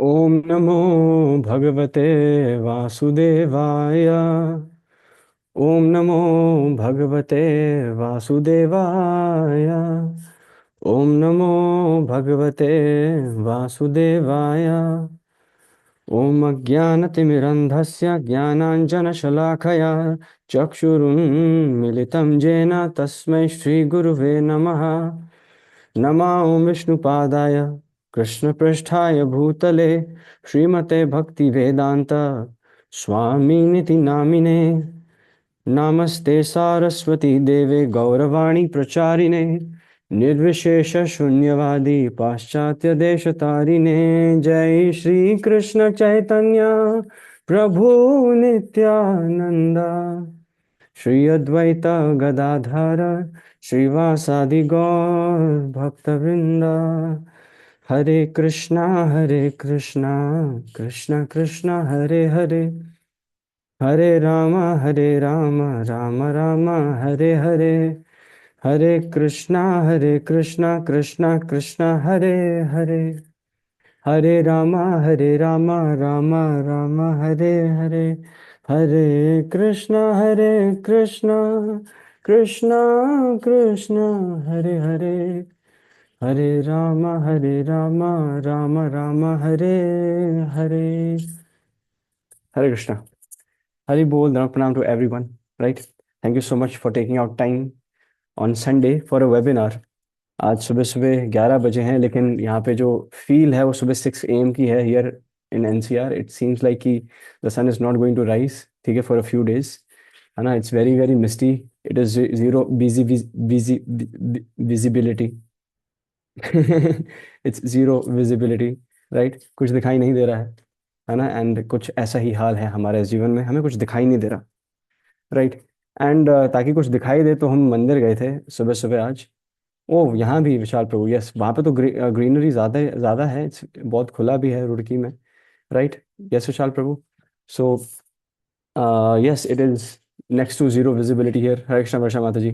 ओम नमो भगवते वासुदेवाय। ओम नमो भगवते वासुदेवाय। ओम नमो भगवते वासुदेवाय। ओम अज्ञानतिमिरन्धस्य ज्ञानाञ्जनशलाखया चक्षुरुन्मिलितं येन तस्मै श्रीगुरुवे नमः। नमो विष्णुपादाय कृष्णपृष्ठाय भूतले श्रीमते भक्तिवेदांत स्वामिनिति नामिने। नमस्ते सारस्वती देवे गौरवाणी प्रचारिणे निर्विशेष शून्यवादी पाश्चात्य देशतारिणे। जय श्री कृष्ण चैतन्य प्रभु नित्यानंदा श्री अद्वैत गदाधर श्रीवासादि गौर भक्तवृंदा। हरे कृष्णा कृष्णा कृष्णा हरे हरे, हरे राम राम राम हरे हरे। हरे कृष्णा कृष्णा कृष्णा हरे हरे। हरे राम राम राम हरे हरे। हरे कृष्णा कृष्णा कृष्णा हरे हरे। हरे राम राम राम हरे हरे। हरे कृष्णा। हरि बोल, प्रणाम to everyone. Right, thank you so much for taking out time on Sunday for a webinar. आज सुबह सुबह 11 बजे हैं, लेकिन यहाँ पे जो फील है वो सुबह 6 AM की है। Here in NCR it seems like कि the sun is not going to rise, ठीक है, फॉर अ फ्यू डेज, है ना। It's very very misty. It is zero busy busy visibility. It's zero visibility, right. कुछ दिखाई नहीं दे रहा है ना। एंड कुछ ऐसा ही हाल है हमारे जीवन में, हमें कुछ दिखाई नहीं दे रहा, राइट। एंड ताकि कुछ दिखाई दे तो हम मंदिर गए थे सुबह सुबह आज। ओह, यहाँ भी विशाल प्रभु, यस, वहाँ पे तो ग्रीनरी ज़्यादा ज़्यादा है। बहुत खुला भी है रुड़की में, right. Yes Vishal Prabhu. So yes, it is next to zero visibility here. Hare Krishna Varsha Mata ji.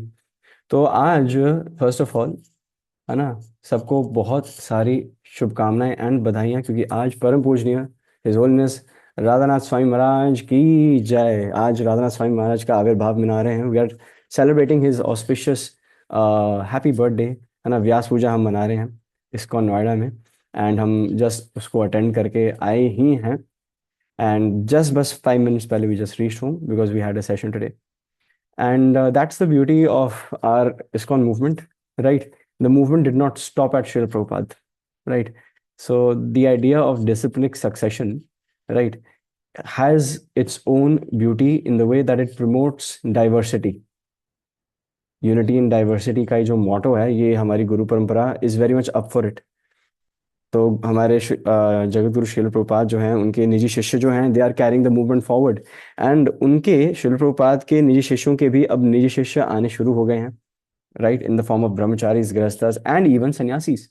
तो आज फर्स्ट ऑफ ऑल, है ना, सबको बहुत सारी शुभकामनाएं एंड बधाइयाँ, क्योंकि आज परम पूजनीय हिज होलीनेस राधानाथ स्वामी महाराज की जय। आज राधानाथ स्वामी महाराज का आविर्भाव मना रहे हैं। We are celebrating his auspicious happy birthday, है ना। व्यास पूजा हम मना रहे हैं इस्कॉन नोएडा में, एंड हम जस्ट उसको अटेंड करके आए ही हैं। एंड जस्ट बस 5 मिनट्स पहले we just reached home because we had a session today. And that's the beauty of our ISKCON movement, right? The movement did not stop at Srila Prabhupada, right? So the idea of disciplinic succession, right, has its own beauty in the way that it promotes diversity. Unity in diversity का ये जो motto है, ये हमारी गुरु परंपरा is very much up for it. तो हमारे जगत गुरु श्रील प्रभुपाद जो हैं, उनके निजी शिष्य जो हैं, they are carrying the movement forward. And उनके श्रील प्रभुपाद के निजी शिष्यों के भी अब निजी शिष्य आने शुरू हो गए हैं, right, in the form of brahmacharis, grihasthas and even sannyasis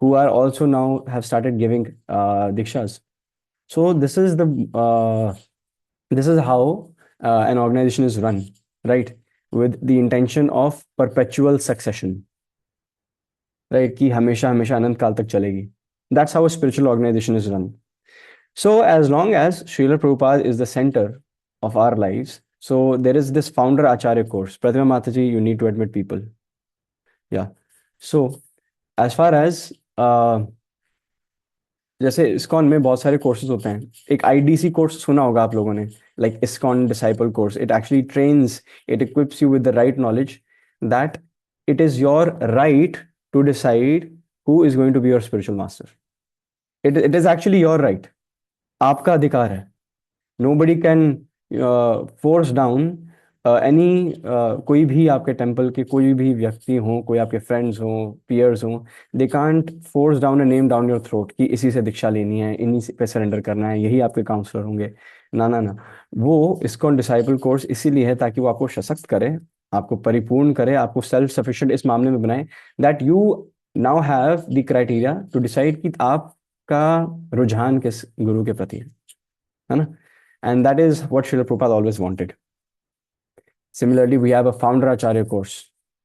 who are also now have started giving dikshas. So this is how an organization is run, right, with the intention of perpetual succession, right, कि हमेशा हमेशा अनंत काल तक चलेगी। That's how a spiritual organization is run. So as long as Srila Prabhupada is the center of our lives, so there is this founder Acharya course. Pratima Mataji, you need to admit people. Yeah. So as far as जैसे ISKCON में बहुत सारे courses होते हैं। एक IDC course सुना होगा आप लोगों ने, like ISKCON disciple course. It actually trains, it equips you with the right knowledge that it is your right to decide who is going to be your spiritual master. It is actually your right, आपका अधिकार है। Nobody can force down any, कोई भी आपके temple के कोई भी व्यक्ति हो, कोई आपके फ्रेंड्स हो, पियर्स हो, they can't force down a name down your throat कि इसी से दीक्षा लेनी है, इन्हीं पे सरेंडर करना है, यही आपके काउंसलर होंगे। ना ना ना, वो इस्कॉन डिसाइपल कोर्स इसीलिए है ताकि वो आपको सशक्त करे, आपको परिपूर्ण करे, आपको सेल्फ सफिशिएंट इस मामले में बनाए, that you now have the criteria to decide कि आपका रुझान किस गुरु के प्रति है ना। And that is what Srila Prabhupada always wanted. Similarly, we have a founder Acharya course.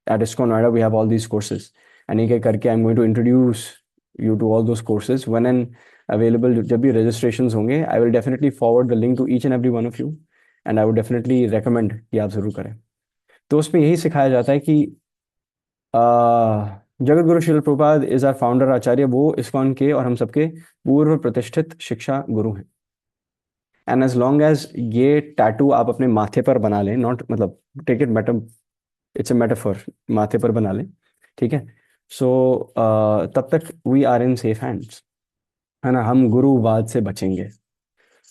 At ISKCON Noida, we have all these courses. And एक एक करके I'm going to introduce you to all those courses when and available, जब भी registrations होंगे, I will definitely forward the link to each and every one of you, and I would definitely recommend कि आप ज़रूर करें। तो उसमें यही सिखाया जाता है कि Jagat Guru Srila Prabhupada is our founder acharya, वो इस्कॉन के और हम सबके पूर्व प्रतिष्ठित शिक्षा गुरु हैं। एंड एज लॉन्ग एज ये टैटू आप अपने माथे पर बना लें, नॉट मतलब take it matter, it's a metaphor, माथे पर बना लें, ठीक है। सो तब तक we are in safe hands, है ना, हम गुरुवाद से बचेंगे।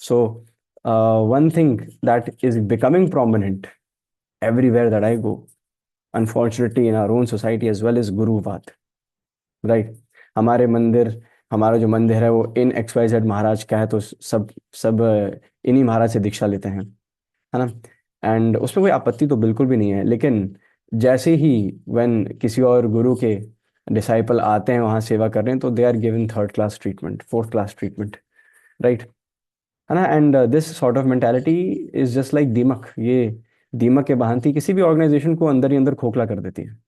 So one thing that is becoming prominent everywhere that I go, unfortunately in our own society as well, is guruvad, right. हमारे मंदिर, हमारा जो मंदिर है वो इन XYZ महाराज का है, तो सब सब इन्हीं महाराज से दीक्षा लेते हैं, है ना। एंड उसमें कोई आपत्ति तो बिल्कुल भी नहीं है, लेकिन जैसे ही व्हेन किसी और गुरु के डिसाइपल आते हैं वहाँ सेवा कर रहे हैं, तो they are given third class treatment, fourth class treatment, right, है ना। And this sort of mentality is just like दीमक, ये दीमक के भांति किसी भी ऑर्गेनाइजेशन को अंदर ही अंदर खोखला कर देती है।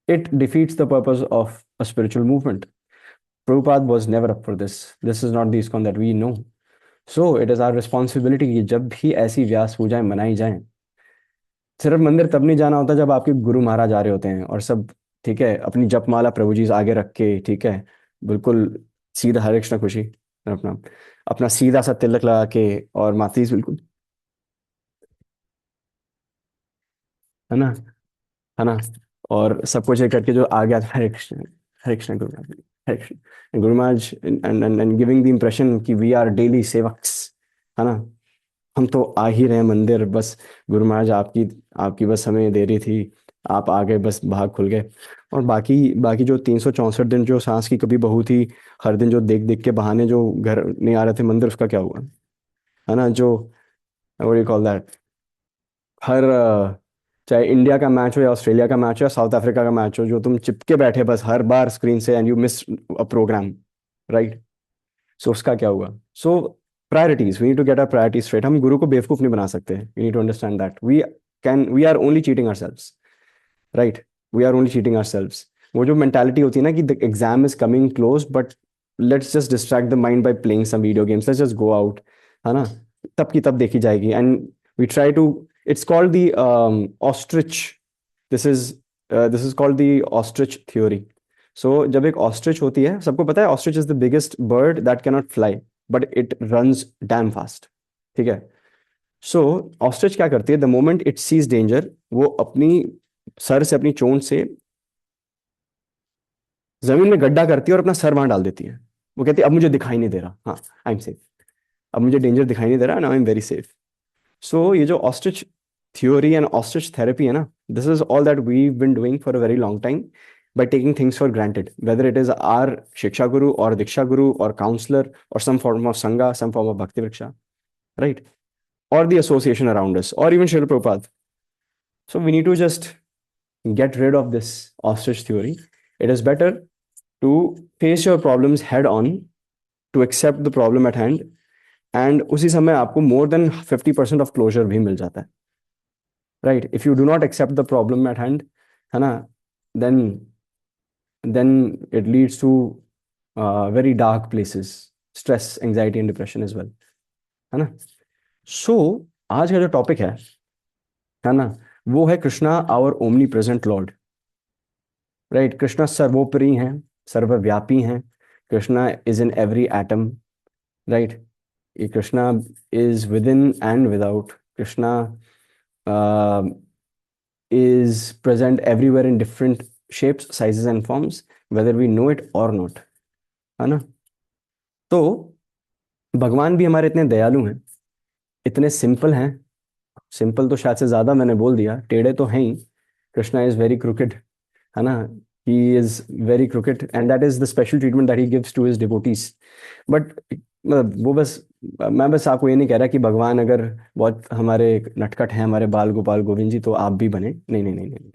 It defeats the purpose of a spiritual movement. Prabhupada was never up for this. This is not the ISKCON that we know. So it is our responsibility कि जब भी ऐसी व्यास पूजाएं मनाई जाएं, सिर्फ मंदिर तब नहीं जाना होता जब आपके गुरु महाराज आ रहे होते हैं और सब, ठीक है, अपनी जपमाला प्रभु जी आगे रख के, ठीक है, बिल्कुल सीधा हरे कृष्ण खुशी, अपना अपना सीधा सा तिलक लगा के और माथी बिल्कुल, है ना, है ना, और सब कुछ ये करके जो आ गया था, हरे कृष्ण गुरु महाराज, हरे Krishna Guru Maharaj, and giving the impression कि वी आर डेली सेवक्स, है ना, हम तो आ ही रहे हैं मंदिर, बस गुरु महाराज आपकी आपकी बस हमें देरी थी, आप आ गए, बस भाग खुल गए। और बाकी बाकी जो 364 दिन जो सांस की कभी बहू थी, हर दिन जो देख देख के बहाने जो घर नहीं आ रहे थे मंदिर, उसका क्या हुआ, है ना। जो व्हाट यू कॉल दैट, हर चाहे इंडिया का मैच हो या ऑस्ट्रेलिया का मैच हो या साउथ अफ्रीका का मैच हो, जो तुम चिपके बैठे बस हर बार स्क्रीन से, and you miss a program, right. So उसका क्या हुआ। So priorities, we need to get our priorities straight. हम गुरु को बेवकूफ नहीं बना सकते, we need to understand that we are only cheating ourselves, right, we are only cheating ourselves. वो जो मेंटालिटी होती है ना कि the exam is coming close, but let's just distract the mind by playing some video games, let's just go out, है ना, तब की तब देखी जाएगी। And we try to, it's called the ostrich, this is this is called the ostrich theory. So जब एक ostrich होती है, सबको पता है ostrich is the biggest bird that cannot fly, but it runs damn fast, ठीक है। So ostrich क्या करती है, the moment it sees danger, वो अपनी सर से, अपनी चोंच से जमीन में गड्ढा करती है और अपना सर वहां डाल देती है। वो कहती है अब मुझे दिखाई नहीं दे रहा, हाँ, आई एम सेफ, अब मुझे डेंजर दिखाई नहीं दे रहा, now I am very safe. So ये जो ostrich theory and ostrich therapy है ना, this is all that we been doing for a very long time by taking things for granted, whether it is our shiksha guru or diksha guru or counselor or some form of sangha, some form of bhakti vriksha, right, or the association around us, or even Srila Prabhupada. So we need to just get rid of this ostrich theory. It is better to face your problems head on, to accept the problem at hand, and उसी समय आपको more than 50% of closure भी मिल जाता है, right? If you do not accept the problem at hand, है ना, then it leads to very dark places, stress, anxiety and depression as well, है ना। सो आज का जो टॉपिक है ना, वो है Krishna our omnipresent lord, right. Krishna सर्वोपरि हैं, सर्वव्यापी हैं, Krishna is in every atom, right. ये Krishna is within and without, Krishna is present everywhere in different shapes, sizes and forms, whether we know it or not, है ना। तो भगवान भी हमारे इतने दयालु हैं, इतने सिंपल हैं, सिंपल तो शायद से ज्यादा मैंने बोल दिया, टेढ़े तो हैं ही। कृष्णा इज वेरी क्रुकेड, है ना, he is very crooked and that is the special treatment that he gives to his devotees. But मतलब वो बस, मैं बस आपको ये नहीं कह रहा कि भगवान अगर बहुत हमारे नटखट हैं, हमारे बाल गोपाल गोविंद जी, तो आप भी बने, नहीं नहीं नहीं नहीं,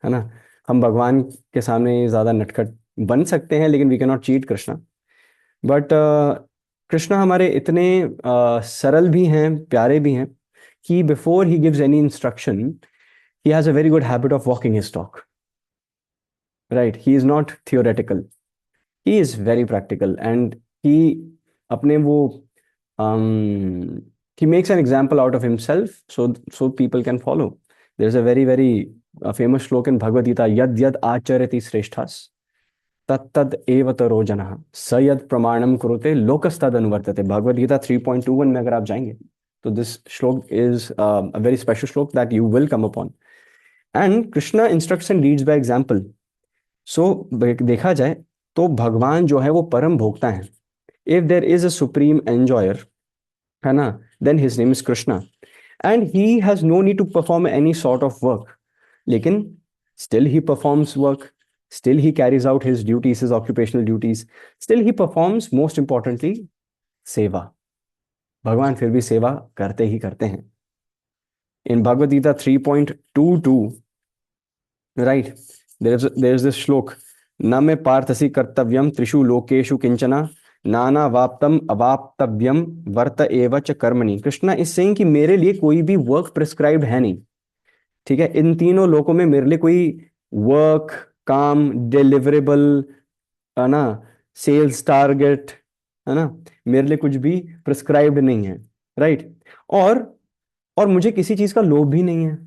है ना। हम भगवान के सामने ज्यादा नटखट बन सकते हैं, लेकिन वी कैन नॉट चीट कृष्णा। बट कृष्णा हमारे इतने सरल भी हैं, प्यारे भी हैं, कि before he gives any instruction, he has a very good habit of walking his talk, right. He is not theoretical, he is very practical and he अपने वो he makes an example out of himself so people can follow. There's a very famous श्लोक in Bhagavad Gita, यद यद आचरति श्रेष्ठस तत्तद एव तरो जनः स यद प्रमाणम कुरुते लोकस्तद अनुवर्तते. भगवद गीता 3.21 में अगर आप जाएंगे तो दिस श्लोक इज a very special श्लोक that you will come upon. And Krishna instructs and leads by example. So देखा जाए तो भगवान जो है वो परम भोक्ता है. If there is a supreme enjoyer, है ना, then his name is Krishna. And he has no need to perform any sort of work. लेकिन still he performs work. Still he carries out his duties, his occupational duties. Still he performs, most importantly, सेवा. भगवान फिर भी सेवा करते ही करते हैं. In Bhagavad Gita 3.22, right, there's this श्लोक, न मे पार्थसी कर्तव्यम त्रिषु लोकेषु किंचना नाना वाप्तम अवाप्तव्यम वर्त एव च कर्मणि. कृष्णा इज सेइंग कि मेरे लिए कोई भी वर्क प्रिस्क्राइब्ड है नहीं. ठीक है, इन तीनों लोकों में मेरे लिए कोई वर्क, काम, डिलीवरेबल, है ना, सेल्स टारगेट, है ना, मेरे लिए कुछ भी प्रिस्क्राइब्ड नहीं है. राइट. और मुझे किसी चीज का लोभ भी नहीं है.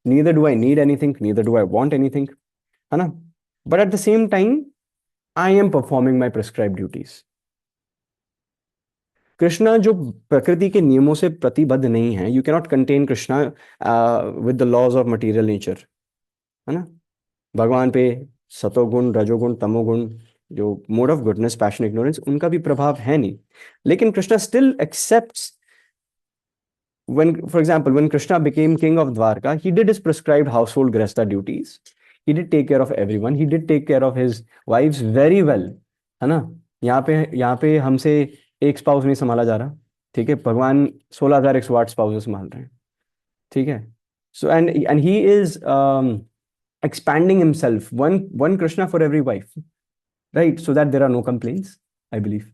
Neither do I need anything, neither do I want anything, है ना. But at the same time I am performing my prescribed duties. Krishna जो प्रकृति के नियमों से प्रतिबद्ध नहीं है. You cannot contain Krishna with the laws of material nature, है ना. भगवान पे सतोगुण, रजोगुण, तमोगुण, जो mode of goodness, passion, ignorance, उनका भी प्रभाव है नहीं. लेकिन Krishna still accepts. when for example when Krishna became king of Dwarka, he did his prescribed household gresta duties. He did take care of everyone. He did take care of his wives very well, है ना. यहाँ पे हमसे एक spouse नहीं संभाला जा रहा. ठीक है, भगवान 16,108 स्पाउसेस संभाल रहे हैं. ठीक है. So and he is expanding himself, one Krishna for every wife, right, so that there are no complaints, I believe,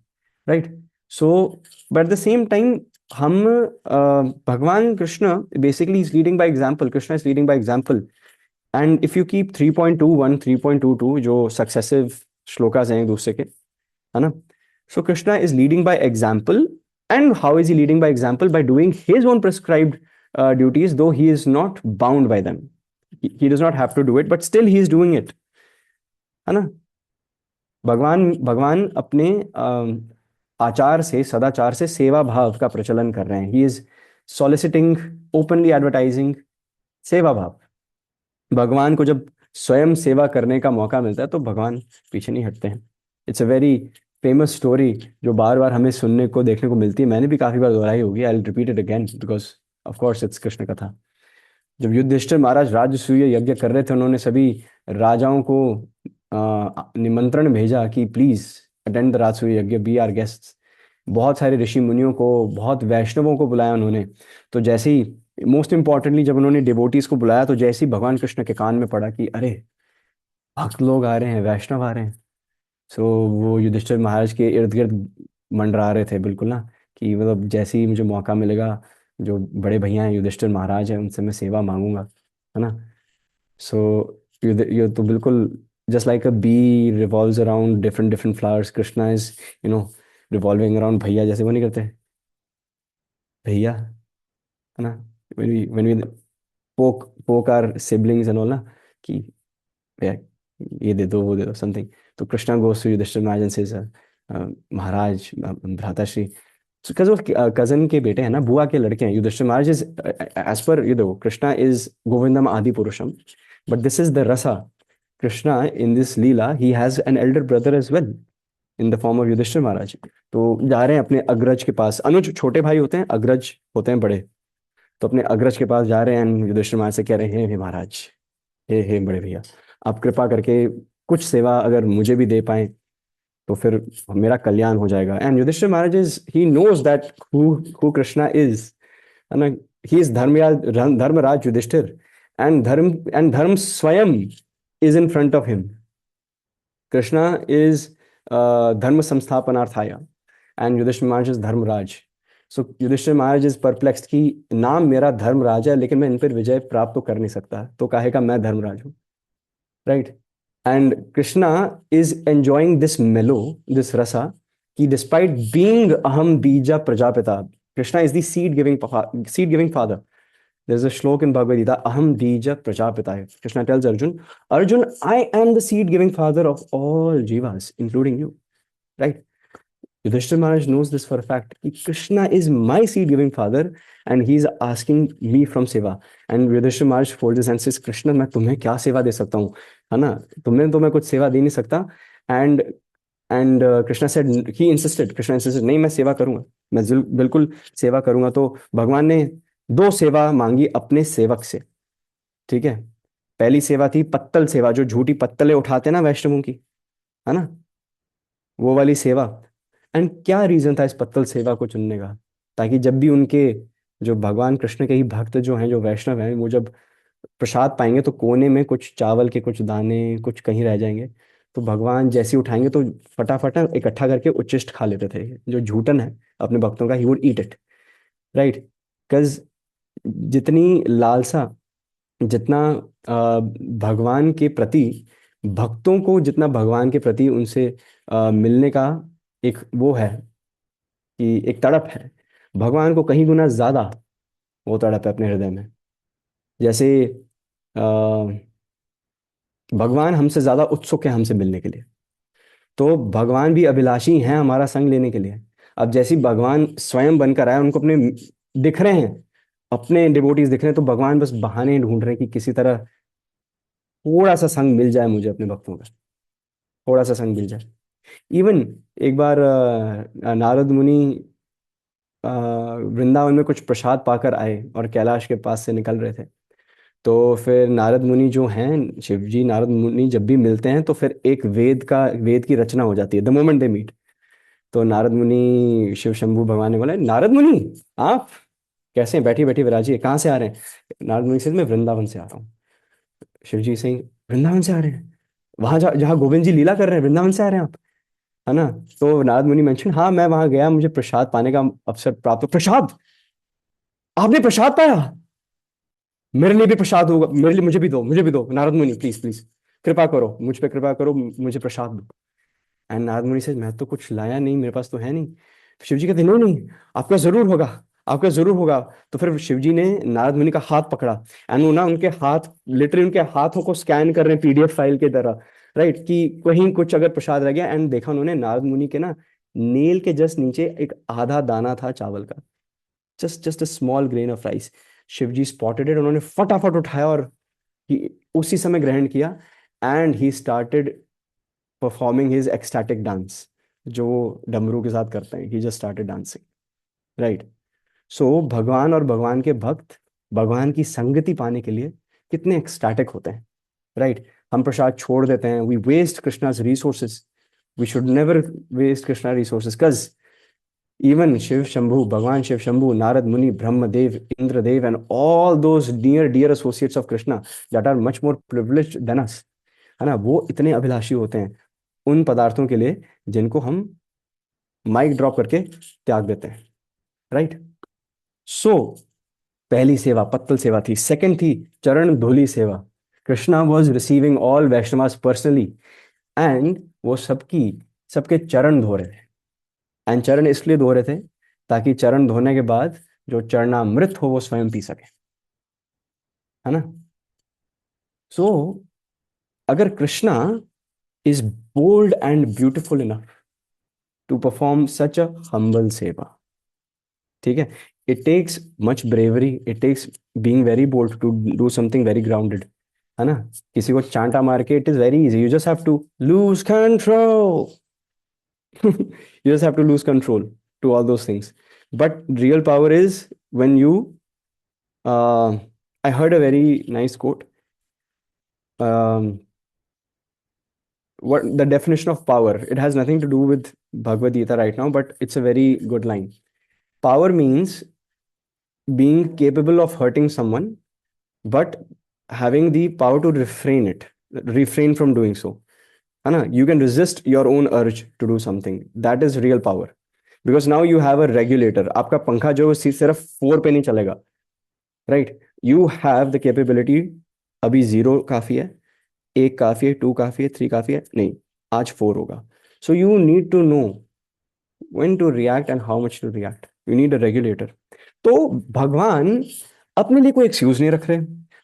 right. So but at the same time हम भगवान Krishna basically is leading by example. Krishna is leading by example. And if you keep 3.21 3.22 जो successive shlokas हैं एक दूसरे के, है ना. So Krishna is leading by example. And how is he leading by example? By doing his own prescribed duties, though he is not bound by them. He does not have to do it, but still he is doing it, है ना. भगवान अपने आचार से, सदाचार से सेवा भाव का प्रचलन कर रहे हैं. He is soliciting, openly advertising सेवा भाव. भगवान को जब स्वयं सेवा करने का मौका मिलता है तो भगवान पीछे नहीं हटते हैं. It's a very famous story जो बार बार हमें सुनने को, देखने को मिलती है. मैंने भी काफी बार दोहराई होगी. I will repeat it again because of course it's Krishna कथा. जब युधिष्ठिर महाराज राजसूय यज्ञ कर रहे थे, उन्होंने सभी राजाओं को निमंत्रण भेजा कि प्लीज अटेंड द राजसूय यज्ञ, बी आर गेस्ट्स. बहुत सारे ऋषि मुनियों को, बहुत वैष्णवों को बुलाया उन्होंने. तो जैसे ही, मोस्ट इंपॉर्टेंटली, जब उन्होंने डिवोटीज को बुलाया तो जैसे ही भगवान कृष्ण के कान में पड़ा कि अरे भक्त लोग आ रहे हैं, वैष्णव आ रहे हैं, सो वो युधिष्ठिर महाराज के इर्द गिर्द मंडरा रहे थे बिल्कुल ना, कि मतलब जैसे ही मुझे मौका मिलेगा, जो बड़े भैया हैं युधिष्ठिर महाराज हैं, उनसे मैं सेवा मांगूंगा, है ना. सो ये तो बिल्कुल just like a bee revolves around different flowers, Krishna is, you know, revolving around भैया. जैसे वो नहीं करते भैया, है ना, when we poke our siblings and all ना, कि भैया ये दे दो, वो दे दो, something. तो Krishna goes to Yudhishthira Maharaj and says, Maharaj, भ्राताश्री, बिकॉज वो कजन के बेटे हैं ना, बुआ के लड़के हैं. Yudhishthira Maharaj is, as per you देखो, कृष्णा इज गोविंदम आदि पुरुषम, but this is the rasa. Krishna in this lila, he has an elder brother as well in the form of Yudhishthira Maharaj. तो जा रहे हैं अपने अग्रज के पास. अनुज छोटे भाई होते हैं, अग्रज होते हैं बड़े. तो अपने अग्रज के पास जा रहे हैं. युधिष्ठिर महाराज से कह रहे हैं, हे महाराज, हे बड़े भैया, आप कृपा करके कुछ सेवा अगर मुझे भी दे पाए तो फिर मेरा कल्याण हो जाएगा. And Yudhishthira Maharaj is, he knows that who Krishna is, है ना. He is Dharmaraj Yudhishthira, and dharma स्वयं is in front of him. Krishna is धर्म संस्थापनार्थाय and Yudhishthira Maharaj is Dharmaraj. So Yudhishthira Maharaj is perplexed कि नाम मेरा धर्मराज है, लेकिन मैं इन पर विजय प्राप्त तो कर नहीं सकता, तो काहे का मैं धर्मराज हूँ, right. And Krishna is enjoying this mellow, this rasa, कि despite being aham bija prajapita, Krishna is the seed giving father. There's a shlok in Bhagavad Gita, aham bija prajapita. Krishna tells Arjun, Arjun, I am the seed giving father of all jivas, including you, right? Yudhishthir Maharaj knows this for a fact. Krishna is my seed-giving father, and he's asking me from seva. And Yudhishthir Maharaj folds his hands and says, Krishna, मैं तुम्हें क्या सेवा दे सकता हूँ, है ना? तुम्हें तो मैं कुछ सेवा दे नहीं सकता. And Krishna said, Krishna insisted, नहीं मैं सेवा करूंगा, मैं बिल्कुल सेवा करूंगा. तो भगवान ने दो सेवा मांगी अपने सेवक से, ठीक है. पहली सेवा थी पत्तल सेवा, जो झूठी पत्तलें उठाते ना वैष्णवों की, है ना, वो वाली सेवा. एंड क्या रीजन था इस पत्तल सेवा को चुनने का? ताकि जब भी उनके जो भगवान कृष्ण के ही भक्त जो हैं, जो वैष्णव हैं, वो जब प्रसाद पाएंगे तो कोने में कुछ चावल के कुछ दाने कुछ कहीं रह जाएंगे, तो भगवान जैसे ही उठाएंगे तो फटाफट इकट्ठा करके उच्चिष्ट खा लेते थे. जो झूठन है अपने भक्तों का, he would eat it, right. Because जितनी लालसा, जितना भगवान के प्रति, भक्तों को जितना भगवान के प्रति उनसे मिलने का एक वो है, कि एक तड़प है, भगवान को कहीं गुना ज्यादा वो तड़प है अपने हृदय में. जैसे अ, भगवान हमसे ज्यादा उत्सुक है हमसे मिलने के लिए, तो भगवान भी अभिलाषी हैं हमारा संग लेने के लिए. अब जैसे ही भगवान स्वयं बनकर आए, उनको अपने दिख रहे हैं, अपने डिवोटीज दिख रहे हैं, तो भगवान बस बहाने ढूंढ रहे हैं कि किसी तरह थोड़ा सा संग मिल जाए मुझे अपने भक्तों का, थोड़ा सा संग मिल जाए. इवन एक बार नारद मुनि वृंदावन में कुछ प्रसाद पाकर आए और कैलाश के पास से निकल रहे थे. तो फिर नारद मुनि जो हैं, शिव जी नारद मुनि जब भी मिलते हैं तो फिर एक वेद की रचना हो जाती है द मोमेंट दे मीट. तो नारद मुनि, शिव शंभू भगवान ने बोला, नारद मुनि आप कैसे हैं, बैठी बैठी विराजिए, कहाँ से आ रहे हैं? नारद मुनि से, मैं वृंदावन से आ रहा हूँ. शिव जी से, वृंदावन से आ रहे हैं? वहां जहाँ गोविंद जी लीला कर रहे हैं, वृंदावन से आ रहे हैं आप, है ना? तो नारद मुनि मेंशन, हाँ मैं वहां गया, मुझे प्रसाद पाने का अवसर प्राप्त. प्रसाद? आपने प्रसाद पाया? मेरे लिए भी प्रसाद होगा, मेरे लिए, मुझे भी दो, मुझे भी दो, नारद मुनि प्लीज प्लीज, कृपा करो मुझ पे, कृपा करो, मुझे प्रसाद दो. एंड नारद मुनि से, मैं तो कुछ लाया नहीं, मेरे पास तो है नहीं. शिव जी कहते, नहीं नहीं, आपका जरूर होगा, आपका जरूर होगा. तो फिर शिव जी ने नारद मुनि का हाथ पकड़ा, एंड वो ना उनके हाथ, लिटरली उनके हाथों को स्कैन कर रहे हैं पीडीएफ फाइल की तरह, राइट, कि कहीं कुछ अगर प्रसाद रह गया. एंड देखा उन्होंने, नारद मुनि के ना नेल के जस्ट नीचे एक आधा दाना था चावल का, just a small grain of rice. Shiv ji spotted it, उन्होंने फटाफट उठाया और उसी समय ग्रहण किया. And he started performing his ecstatic dance, जो डमरू के साथ करते हैं. He just started dancing, right. So भगवान और भगवान के भक्त भगवान की संगति पाने के लिए कितने एक्सटैटिक होते हैं, राइट. हम प्रसाद छोड़ देते हैं, we waste Krishna's resources. We should never waste Krishna resources, because even Shiv Shambhu, Bhagwan Shiv Shambhu, Narad Muni, Brahmadev, Indradev, and all those dear associates of Krishna that are much more privileged than us, है ना, वो इतने अभिलाषी होते हैं उन पदार्थों के लिए जिनको हम माइक ड्रॉप करके त्याग देते हैं, राइट. सो पहली सेवा पत्तल सेवा थी. सेकंड थी चरण धूलि सेवा. Krishna was receiving all Vaishnavas personally, and वो सबके चरण धो रहे थे. एंड चरण इसलिए धो रहे थे ताकि चरण धोने के बाद जो चरणामृत हो वो स्वयं पी सके, है ना. सो अगर Krishna is bold and beautiful enough to perform such a humble seva, ठीक है, it takes much bravery, it takes being very bold to do something very grounded, है ना. किसी को चांटा मार के it is very easy, you just have to lose control. You just have to lose control to all those things. But real power is when you, I heard a very nice quote. What the definition of power? It has nothing to do with Bhagavad Gita right now, but it's a very good line. Power means being capable of hurting someone, but having the power to refrain from doing so. है ना, you can resist your own urge to do something. That is real power. Because now you have a regulator. आपका पंखा जो सिर्फ 4 पे नहीं चलेगा, right? You have the capability, अभी 0 काफी है, एक काफी है, टू काफी है, थ्री काफी है? नहीं, आज फोर होगा. So you need to know when to react and how much to react. You need a regulator. तो भगवान अपने लिए कोई एक्सक्यूज नहीं रख रहे.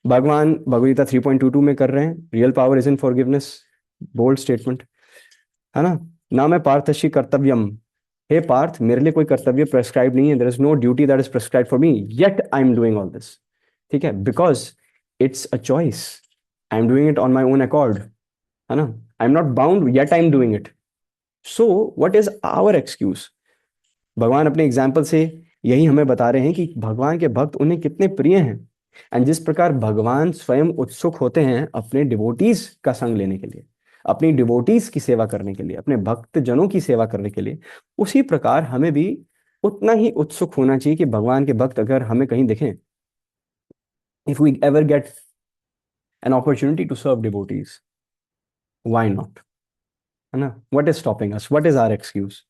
भगवान भगवद गीता 3.22 में कर रहे हैं, real power is in forgiveness. Bold statement है ना. ना मैं पार्थशी कर्तव्यम, हे पार्थ मेरे लिए कोई कर्तव्य प्रेस्क्राइब नहीं है. There is no duty that is prescribe for me, yet I am doing all this. ठीक है, because it's a choice. I am doing it on my own accord, है ना. I am not bound, yet I am doing it. So what is our excuse? भगवान अपने example से यही हमें बता रहे हैं कि भगवान के भक्त उन्हें कितने प्रिय हैं. एंड जिस प्रकार भगवान स्वयं उत्सुक होते हैं अपने डिवोटीज का संग लेने के लिए, अपनी डिवोटीज की सेवा करने के लिए, अपने भक्त जनों की सेवा करने के लिए, उसी प्रकार हमें भी उतना ही उत्सुक होना चाहिए कि भगवान के भक्त अगर हमें कहीं दिखें, if we ever get an opportunity to serve devotees, why not, है ना. What is stopping us? What is our excuse?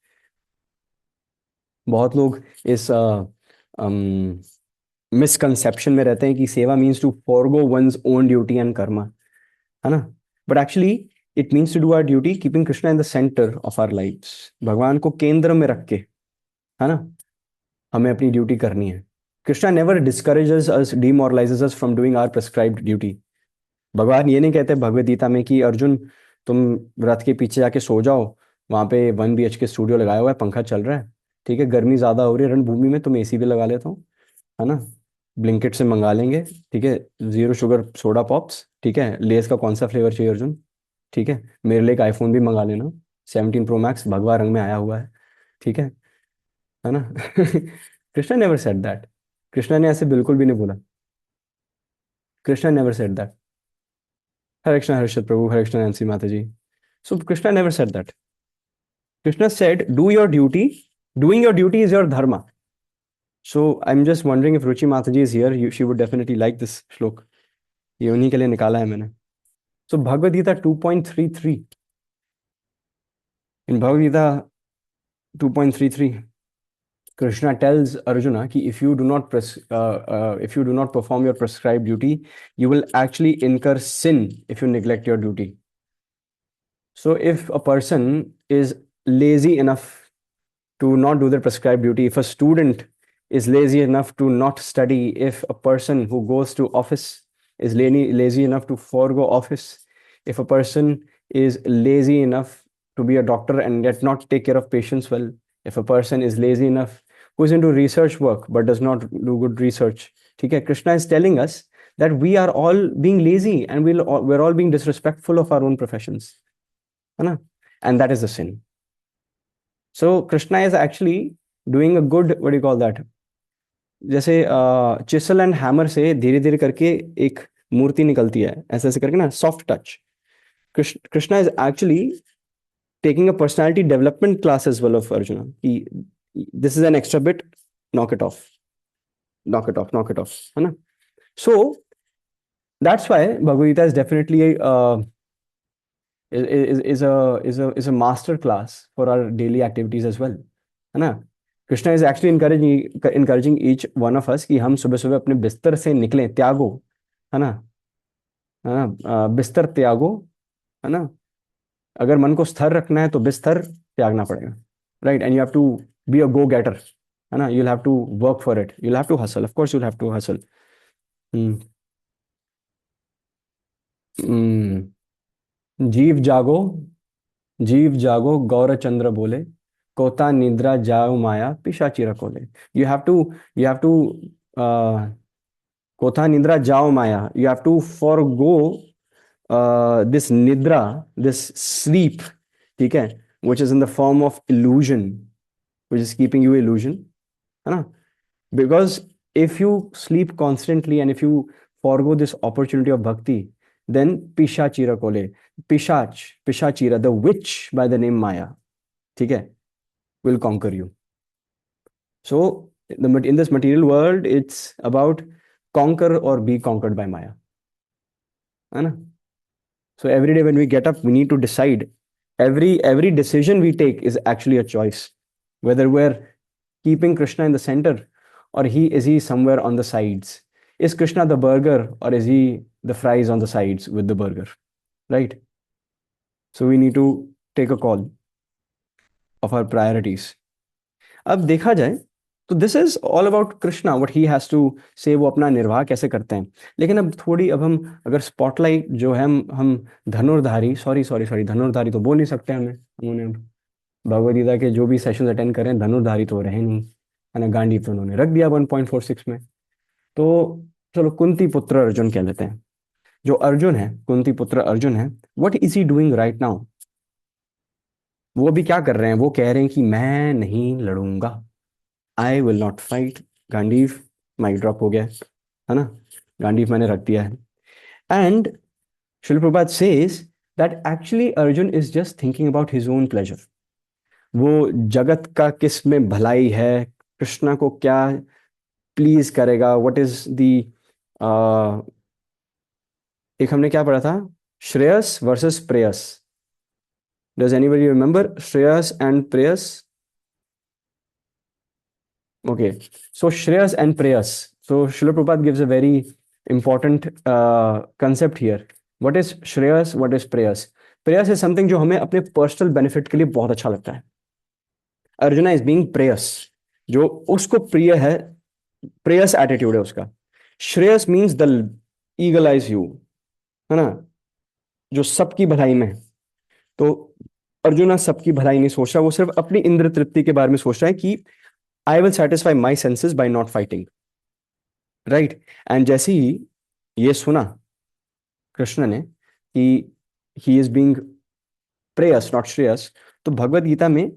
बहुत लोग इस मिसकंसेप्शन में रहते हैं कि seva means to forgo one's own duty and karma, है ना. But actually it means to do our duty keeping Krishna in the centre of our lifes. भगवान को केंद्र में रख के, है ना, हमें अपनी ड्यूटी करनी है. Krishna never discourages us, demoralizes us from doing our prescribed duty. भगवान ये नहीं कहते भगवद गीता में कि अर्जुन तुम रथ के पीछे जाके सो जाओ, वहां पे 1 BHK स्टूडियो लगाया हुआ है, पंखा चल रहा है, ठीक है, गर्मी ज्यादा हो रही है रणभूमि में, तुम एसी भी लगा लेता हूँ, है ना, ब्लिंकिट से मंगा लेंगे, ठीक है, 0 शुगर सोडा पॉप्स, ठीक है, लेस का कौन सा फ्लेवर चाहिए अर्जुन, ठीक है, मेरे लिए एक आईफोन भी मंगा लेना, 17 Pro Max भगवा रंग में आया हुआ है, ठीक है ना. Krishna never said that. Krishna ने ऐसे बिल्कुल भी नहीं बोला. Krishna never said that. Hare Krishna Harshad Prabhu, Hare Krishna Nancy Mata ji. So Krishna never said that. Krishna said do your duty, doing your duty is your dharma. So I'm just wondering if Ruchi Mataji is here, she would definitely like this श्लोक. ये उन्हीं के लिए निकाला है मैंने. So Bhagavad Gita 2.33. In Bhagavad Gita 2.33, Krishna tells Arjuna कि if you do not perform your prescribed duty, you will actually incur sin if you neglect your duty. So if a person is lazy enough to not do their prescribed duty, if a student is lazy enough to not study, if a person who goes to office is lazy enough to forego office, if a person is lazy enough to be a doctor and yet not take care of patients well, if a person is lazy enough who is into research work but does not do good research, okay, Krishna is telling us that we are all being lazy and we're all being disrespectful of our own professions, and that is the sin. So Krishna is actually doing a good, what do you call that, जैसे चिसल and hammer से धीरे धीरे करके एक मूर्ति निकलती है, ऐसे ऐसे करके ना, soft touch. Krishna is actually taking a personality development class as well of Arjuna कि this is an extra bit, knock it off, knock it off, knock it off, है ना. So that's why Bhagavad Gita is definitely is a master class for our daily activities as well, है ना. Krishna is actually encouraging each one of us कि हम सुबह सुबह अपने बिस्तर से निकलें, त्यागो, है ना, है ना, बिस्तर त्यागो, है ना. अगर मन को स्थिर रखना है तो बिस्तर त्यागना पड़ेगा, right. And you have to be a go getter, है ना. you'll have to work for it, you'll have to hustle, of course you'll have to hustle. हम्म. जीव जागो, जीव जागो गौर चंद्र बोले, कोता निद्रा जाओ माया पिशाची रकोले. You have to कोथा निद्रा जाओ माया, you have to forgo this nidra, this sleep, ठीक है, which is in the form of illusion, which is keeping you illusion, है ना. Because if you sleep constantly and if you forgo this opportunity of bhakti, then pishachira kole, pishachira, the witch by the name Maya, ठीक है, will conquer you. So in this material world, it's about conquer or be conquered by Maya, है ना. So every day when we get up, we need to decide. Every decision we take is actually a choice, whether we're keeping Krishna in the center or is he somewhere on the sides. Is Krishna the burger or is he the fries on the sides with the burger? Right. So we need to take a call of our priorities. अब देखा जाए तो this is all about Krishna, what he has to say, वो अपना निर्वाह कैसे करते हैं. लेकिन अब हम अगर स्पॉटलाइट जो है, हम धनुर्धारी, सॉरी धनुर्धारी तो बोल नहीं सकते हमें, उन्होंने भगवद गीता के जो भी सेशंस अटेंड कर रहे हैं धनुर्धारी तो रहे नहीं, है ना. गांडीव तो उन्होंने रख दिया 1.46 में. तो चलो कुंती पुत्र अर्जुन कह लेते हैं. जो अर्जुन है, कुंती पुत्र अर्जुन है, what is he doing right now. वो अभी क्या कर रहे हैं, वो कह रहे हैं कि मैं नहीं लड़ूंगा, I will not fight. Gandiv mic drop हो गया है ना. गांडीव मैंने रख दिया है. And Shil Prabhat says that actually Arjun is just thinking about his own pleasure. वो जगत का किस में भलाई है, कृष्णा को क्या प्लीज करेगा, व्हाट इज दी, एक हमने क्या पढ़ा था, shreyas versus preyas. Does anybody remember shreyas and preyas? Okay, so Shreyas and Preyas. So Srila Prabhupada gives a very important concept here. What is Shreyas? What is Preyas? Preyas is something जो हमें अपने personal benefit के लिए बहुत अच्छा लगता है. अर्जुना इज बीइंग प्रेयस, जो उसको प्रिय है, प्रेयस एटीट्यूड है उसका. Shreyas means the eagle eyes you, है ना, जो सबकी भलाई में है. तो अर्जुना सबकी भलाई नहीं सोच रहा, वो सिर्फ अपनी इंद्र तृप्ति के बारे में सोच रहा है कि I will satisfy my senses by not fighting. Right. And जैसे ही ये सुना कृष्ण ने कि he is being preyas not shreyas, तो भगवत गीता में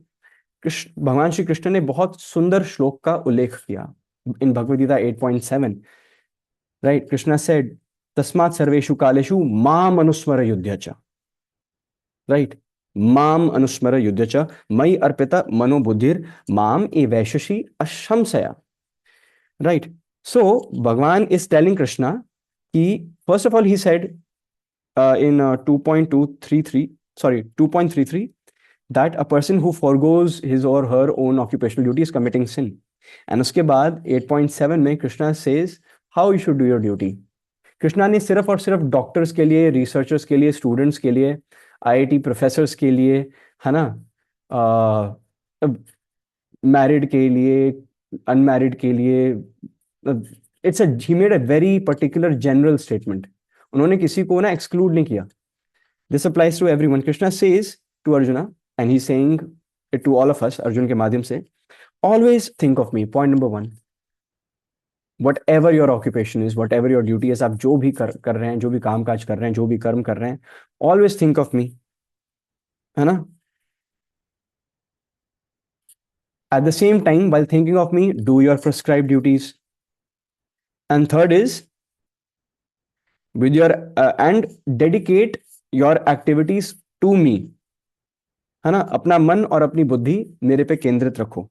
कृष्ण, भगवान श्री कृष्ण ने बहुत सुंदर श्लोक का उल्लेख किया इन भगवत गीता 8.7. राइट. कृष्णा सेड तस्मात् सर्वेषु कालेषु माम अनुस्मर युध्य च. राइट. माम अनुस्मर युध्य च मयि अर्पिता मनोबुद्धिर माम एवैशसि अशंसया. राइट. सो भगवान इज टेलिंग कृष्णा कि first of all he said in 2.233, sorry 2.33, that a person who forgoes his or her own occupational duty is committing sin. And उसके बाद 8.7 में Krishna says how you should do your duty. Krishna ने सिर्फ और सिर्फ doctors के लिए, रिसर्चर्स के लिए, स्टूडेंट्स के लिए, आईआईटी प्रोफेसर्स के लिए, है ना, मैरिड के लिए, अनमैरिड के लिए, it's he made a very particular general statement. उन्होंने किसी को ना एक्सक्लूड नहीं किया. This applies to everyone. Krishna says to Arjuna and he saying it to all of us Arjun के माध्यम से, always think of me. Point number 1, whatever your occupation is, whatever your duty is, आप जो भी कर रहे हैं, जो भी काम काज कर रहे हैं, जो भी कर्म कर रहे हैं, ऑलवेज थिंक ऑफ मी, है ना. Eight the same time while thinking of me, do your prescribed duties. And third is with your and dedicate your activities to me, है ना. अपना मन और अपनी बुद्धि मेरे पे केंद्रित रखो.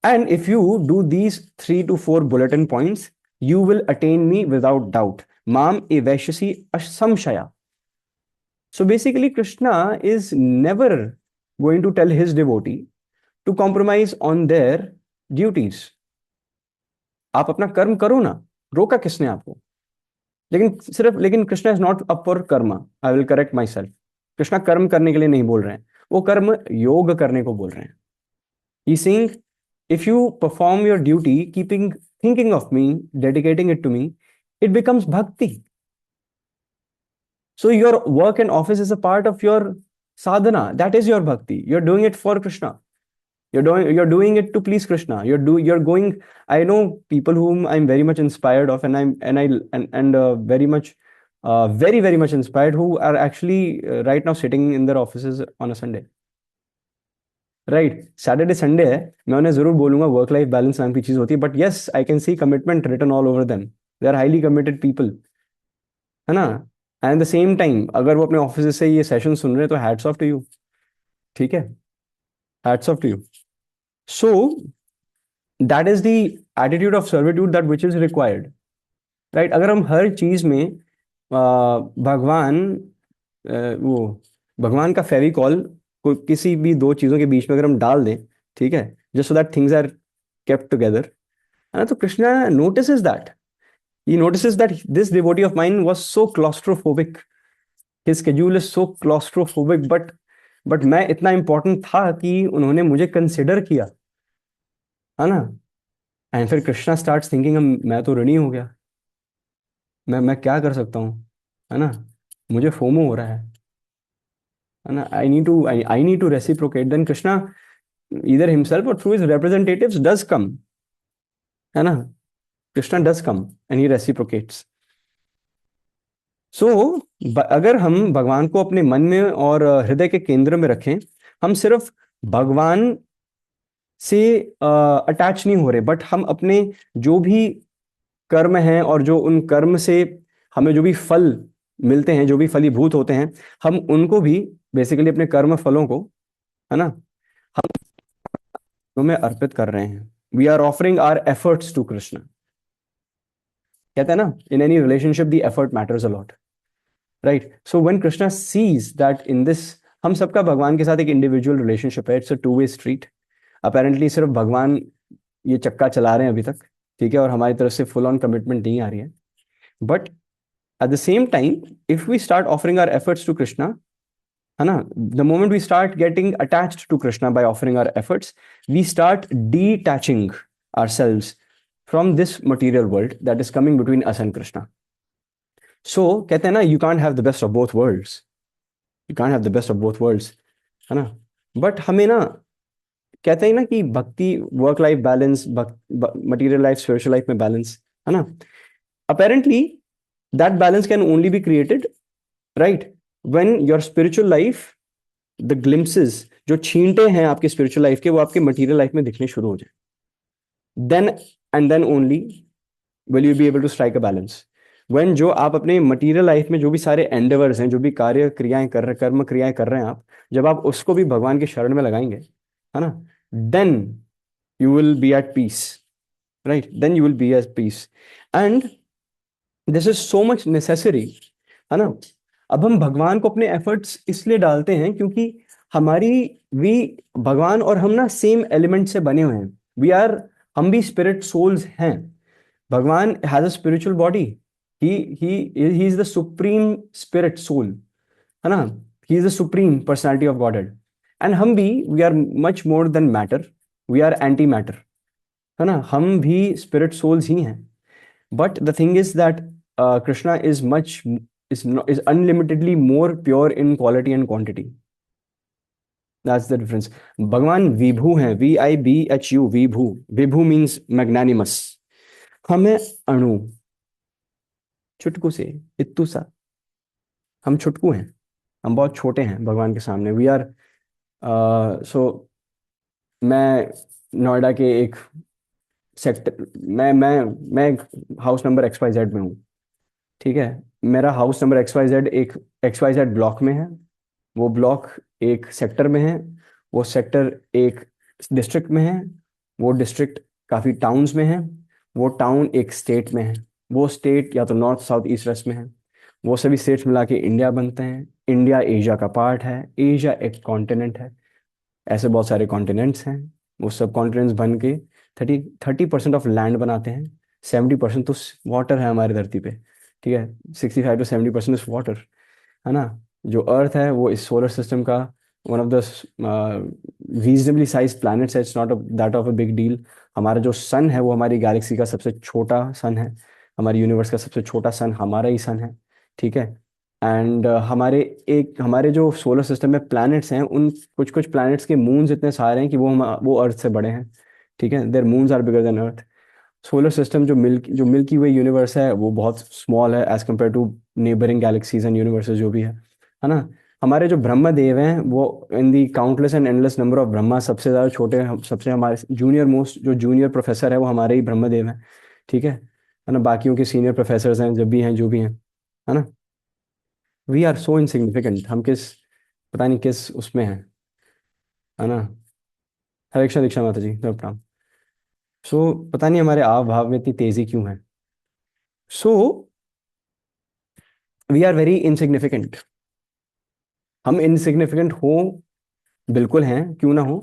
And if you do these 3 to 4 bulletin points, you will attain me without doubt. Mam evaishasi asamshaya. So basically Krishna is never going to tell his devotee to compromise on their duties. आप अपना कर्म करो ना, रोका किसने आपको. लेकिन Krishna is not up for karma. I will correct myself. Krishna कर्म करने के लिए नहीं बोल रहे हैं, वो कर्म योग करने को बोल रहे हैं. He saying if you perform your duty keeping thinking of me, dedicating it to me, it becomes bhakti. So your work and office is a part of your sadhana. That is your bhakti. You're doing it for Krishna. You're doing it to please Krishna. You're going. I know people whom I'm very much inspired of, and very much, very much inspired, who are actually right now sitting in their offices on a Sunday. Right, Saturday Sunday है, मैं उन्हें जरूर बोलूंगा work life balance नाम की चीज होती है, but yes I can see commitment written all over them. They are highly committed people, है ना. And at the same time अगर वो अपने ऑफिस से ये सेशन सुन रहे हैं तो हैट्स ऑफ टू यू. ठीक है, hats off to you. So that is the attitude of servitude that which is required. Right. अगर हम हर चीज में वो भगवान का फेविकॉल कोई किसी भी दो चीजों के बीच में अगर हम डाल दें, ठीक है, just so that things are kept together, है ना, तो Krishna notices that. He notices that this devotee of mine was so claustrophobic. His schedule is so claustrophobic, but मैं इतना इंपॉर्टेंट था कि उन्होंने मुझे कंसिडर किया, है ना। एंड फिर कृष्णा स्टार्ट थिंकिंग, मैं तो ऋणी हो गया, मैं क्या कर सकता हूँ, है ना। मुझे फोमो हो रहा है ना। I need to reciprocate. Then Krishna either himself or through his representatives does come, है ना। Krishna does come and he reciprocates. सो अगर हम भगवान को अपने मन में और हृदय के केंद्र में रखें, हम सिर्फ भगवान से अटैच नहीं हो रहे, बट हम अपने जो भी कर्म हैं और जो उन कर्म से हमें जो भी फल मिलते हैं, जो भी फलीभूत होते हैं, हम उनको भी बेसिकली अपने कर्म फलों को, है ना, हम में अर्पित कर रहे हैं। We are offering our efforts to Krishna. कहते हैं ना, in any relationship the effort matters a lot, right. So when Krishna sees that in this, हम सबका भगवान के साथ एक इंडिविजुअल रिलेशनशिप है, it's a two way street. Apparently सिर्फ भगवान ये चक्का चला रहे हैं अभी तक, ठीक है, और हमारी तरफ से फुल ऑन कमिटमेंट नहीं आ रही है। But at the same time, if we start offering our efforts to Krishna, है ना, the moment we start getting attached to Krishna by offering our efforts, we start detaching ourselves from this material world that is coming between us and Krishna. So कहते हैं ना, you can't have the best of both worlds. You can't have the best of both worlds, है ना। But हमें ना, कहते हैं ना कि भक्ति, work life balance, material life spiritual life में बैलेंस, है ना। Apparently that balance can only be created, right, when your spiritual life, the glimpses, जो छींटे हैं आपके स्पिरिचुअल लाइफ के, वो आपके मटीरियल लाइफ में दिखने शुरू हो जाए। Then and then only will you be able to strike a balance. When जो आप अपने मटीरियल लाइफ में जो भी सारे एंडेवर्स हैं, जो भी कार्य क्रियाएं कर रहे, कर्म क्रियाएं कर रहे हैं आप, जब आप उसको भी भगवान के शरण में लगाएंगे, है ना, then you will be at peace, right, then you will be at peace. And this is so much necessary, है ना। अब हम भगवान को अपने एफर्ट्स इसलिए डालते हैं क्योंकि हमारी, वी, भगवान और हम ना सेम एलिमेंट से बने हुए हैं। वी आर, हम भी स्पिरिट सोल्स हैं। भगवान has a spiritual body, he he is the supreme spirit soul, है ना। He is the supreme personality of godhead. And हम भी, we are much more than matter, we are anti matter, है ना। हम भी स्पिरिट सोल्स ही हैं। But the thing is that Krishna is much, is unlimitedly more pure in quality and quantity. That's the difference. भगवान विभू हैं, VIBHU, विभू। विभू means magnanimous. हम हैं अणु, चुटकू से, इत्तू सा। हम छुटकू हैं, हम बहुत छोटे हैं भगवान के सामने। वी आर, सो मैं नोएडा के एक सेक्टर, मैं हाउस नंबर XYZ में हूँ, ठीक है। मेरा हाउस नंबर XYZ एक XYZ ब्लॉक में है, वो ब्लॉक एक सेक्टर में है, वो सेक्टर एक डिस्ट्रिक्ट में है, वो डिस्ट्रिक्ट काफ़ी टाउन्स में है, वो टाउन एक स्टेट में है, वो स्टेट या तो नॉर्थ साउथ ईस्ट वेस्ट में है, वो सभी स्टेट्स मिला के इंडिया बनते हैं। इंडिया एशिया का पार्ट है, एशिया एक कॉन्टिनेंट है, ऐसे बहुत सारे कॉन्टिनेंट्स हैं। वो सब कॉन्टिनेंट्स बन के 30% ऑफ लैंड बनाते हैं। 70% तो वाटर है हमारी धरती पे, ठीक है। 65 to 70% इज वाटर, है ना। जो अर्थ है वो इस सोलर सिस्टम का one of the reasonably size planets है। It's not that of a big deal. हमारा जो सन है वो हमारी गैलेक्सी का सबसे छोटा सन है, हमारे यूनिवर्स का सबसे छोटा सन हमारा ही सन है, ठीक है। एंड हमारे जो सोलर सिस्टम में प्लैनेट्स हैं, उन कुछ कुछ प्लैनेट्स के मून्स इतने सारे हैं कि वो अर्थ से बड़े हैं, ठीक है। There moons are bigger than earth. Solar system जो मिल्की वे यूनिवर्स है वो बहुत स्मॉल है as compare to neighbouring galaxies and universes जो भी है ना। हमारे जो ब्रह्म देव हैं वो in the countless and endless number of Brahma, सबसे ज़्यादा छोटे सबसे हमारे जूनियर मोस्ट जो जूनियर प्रोफेसर है वो हमारे ही ब्रह्म देव हैं, ठीक है ना। बाकियों के सीनियर प्रोफेसर हैं जब भी हैं, जो भी हैं, है ना। वी आर सो इनसिग्निफिकेंट, हम किस, पता नहीं किस उसमें हैं, है ना। हरे कृष्णा दीक्षा माता जी, प्रणाम। सो पता नहीं हमारे आव भाव में इतनी तेजी क्यों है। So we are very insignificant. हम इनसिग्निफिकेंट हो, बिल्कुल हैं, क्यों ना हो।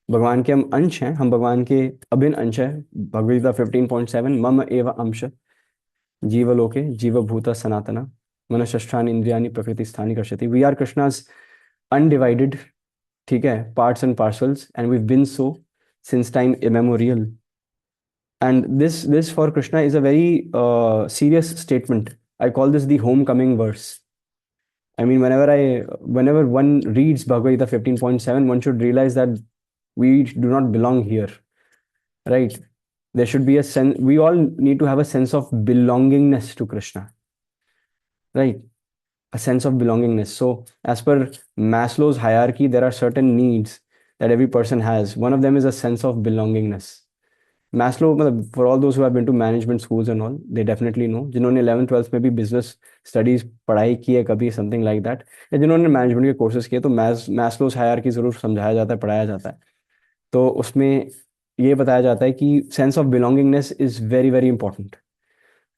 भगवान के हम अंश हैं, हम भगवान के अभिन्न अंश है। भगवद गीता 15.7, मम एव अंश जीवलोके जीवभूत सनातना। मनश्ठान इंद्रियाणि प्रकृति स्थानी कर्षति, वी आर कृष्णाज अनडिवाइडेड, ठीक है, parts and parcels, and we been so since time immemorial. And this for Krishna is a very serious statement. I call this the homecoming verse. I mean, whenever one reads Bhagavad Gita 15.7, one should realize that we do not belong here, right? There should be a sense, we all need to have a sense of belongingness to Krishna, right? A sense of belongingness. So, as per Maslow's hierarchy, there are certain needs that every person has. One of them is a sense of belongingness. Maslow, मतलब for all those who have been to management schools and all, they definitely know, जिन्होंने 11th 12th में भी business studies पढ़ाई की है कभी, something like that, या जिन्होंने मैनेजमेंट के कोर्सेज किए, तो मैस्लोस हायरार्की जरूर समझाया जाता है, पढ़ाया जाता है. तो उसमें ये बताया जाता है कि sense of belongingness is very very important.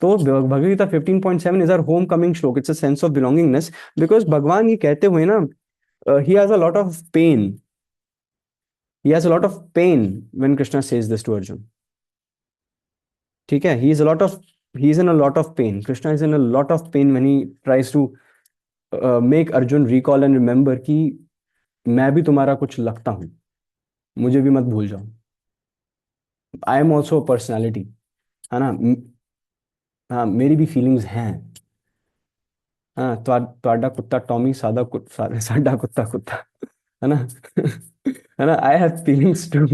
तो Bhagavad Gita 15.7 is our homecoming shloka. It's a sense of belongingness, because भगवान ये कहते हुए ना, he has a lot of pain, he has a lot of pain when Krishna says this to Arjun. ठीक है, he is in a lot of pain. Krishna is in a lot of pain when he tries to make Arjun recall and remember कि मैं भी तुम्हारा कुछ लगता हूँ, मुझे भी मत भूल जाओ. आई एम ऑल्सो पर्सनैलिटी, है ना. हाँ, मेरी भी फीलिंग्स हैं. हाँ, ਤੁਹਾਡਾ कुत्ता टॉमी, साडा कुत्ता कुत्ता, है ना. है ना, आई हैव फीलिंग्स टू,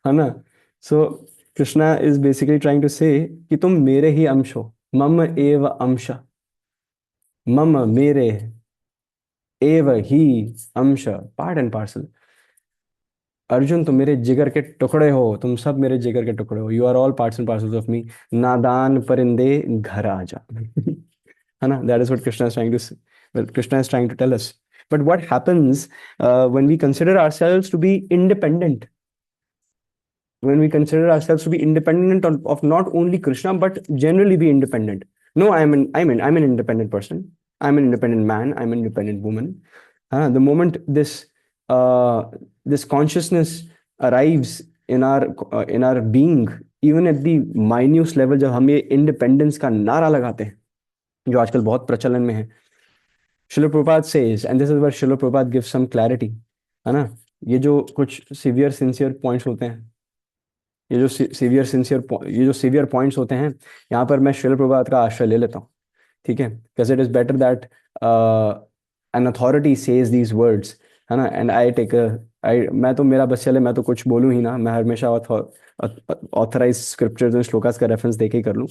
है ना. So Krishna is basically trying to say कि तुम मेरे ही अंश हो. मम एव अंश, मम मेरे, एव ही अंश, पार्ट एंड पार्सल. अर्जुन, तुम मेरे जिगर के टुकड़े हो, तुम सब मेरे जिगर के टुकड़े हो. You are all parts and parcels of me. नादान परिंदे घर आ जा. है ना, that is what Krishna is trying to, Krishna is trying to tell us. But what happens when we consider ourselves to be independent, when we consider ourselves to be independent of not only Krishna but generally be independent. No, I'm an independent person. I'm an independent man. I'm an independent woman. The moment this consciousness arrives in our being, even at the minute level, जब हम ये independence का नारा लगाते हैं, जो आजकल बहुत प्रचलन में है, Srila Prabhupada says, and this is where Srila Prabhupada gives some clarity, है ना. ये जो कुछ सिवियर सिंसियर पॉइंट्स होते हैं, ये जो सीवियर पॉइंट्स होते हैं, यहाँ पर मैं श्रील प्रभात का आश्रय ले लेता हूँ. ठीक है, because it is better that an authority says these words, है ना. एंड आई मैं तो, मेरा बस चले, मैं तो कुछ बोलूँ ही ना, मैं हमेशा ऑथराइज स्क्रिप्चर्स एंड श्लोकास का रेफरेंस देके ही कर लूँ.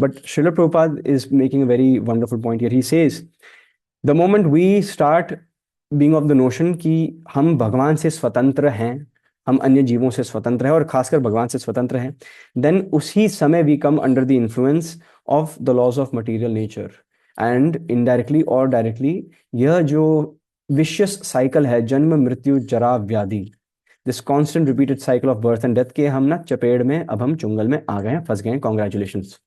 But Srila Prabhupada is making a very wonderful point here. He says the moment we start being of the notion कि हम भगवान से स्वतंत्र हैं, हम अन्य जीवों से स्वतंत्र हैं और खासकर भगवान से स्वतंत्र हैं, देन उसी समय we come under the influence of the laws of material nature. And indirectly और डायरेक्टली यह जो विशियस साइकिल है, जन्म मृत्यु जरा व्याधि, this constant repeated cycle of birth and death के हम ना चपेट में, अब हम चुंगल में आ गए हैं, फंस गए हैं. Congratulations.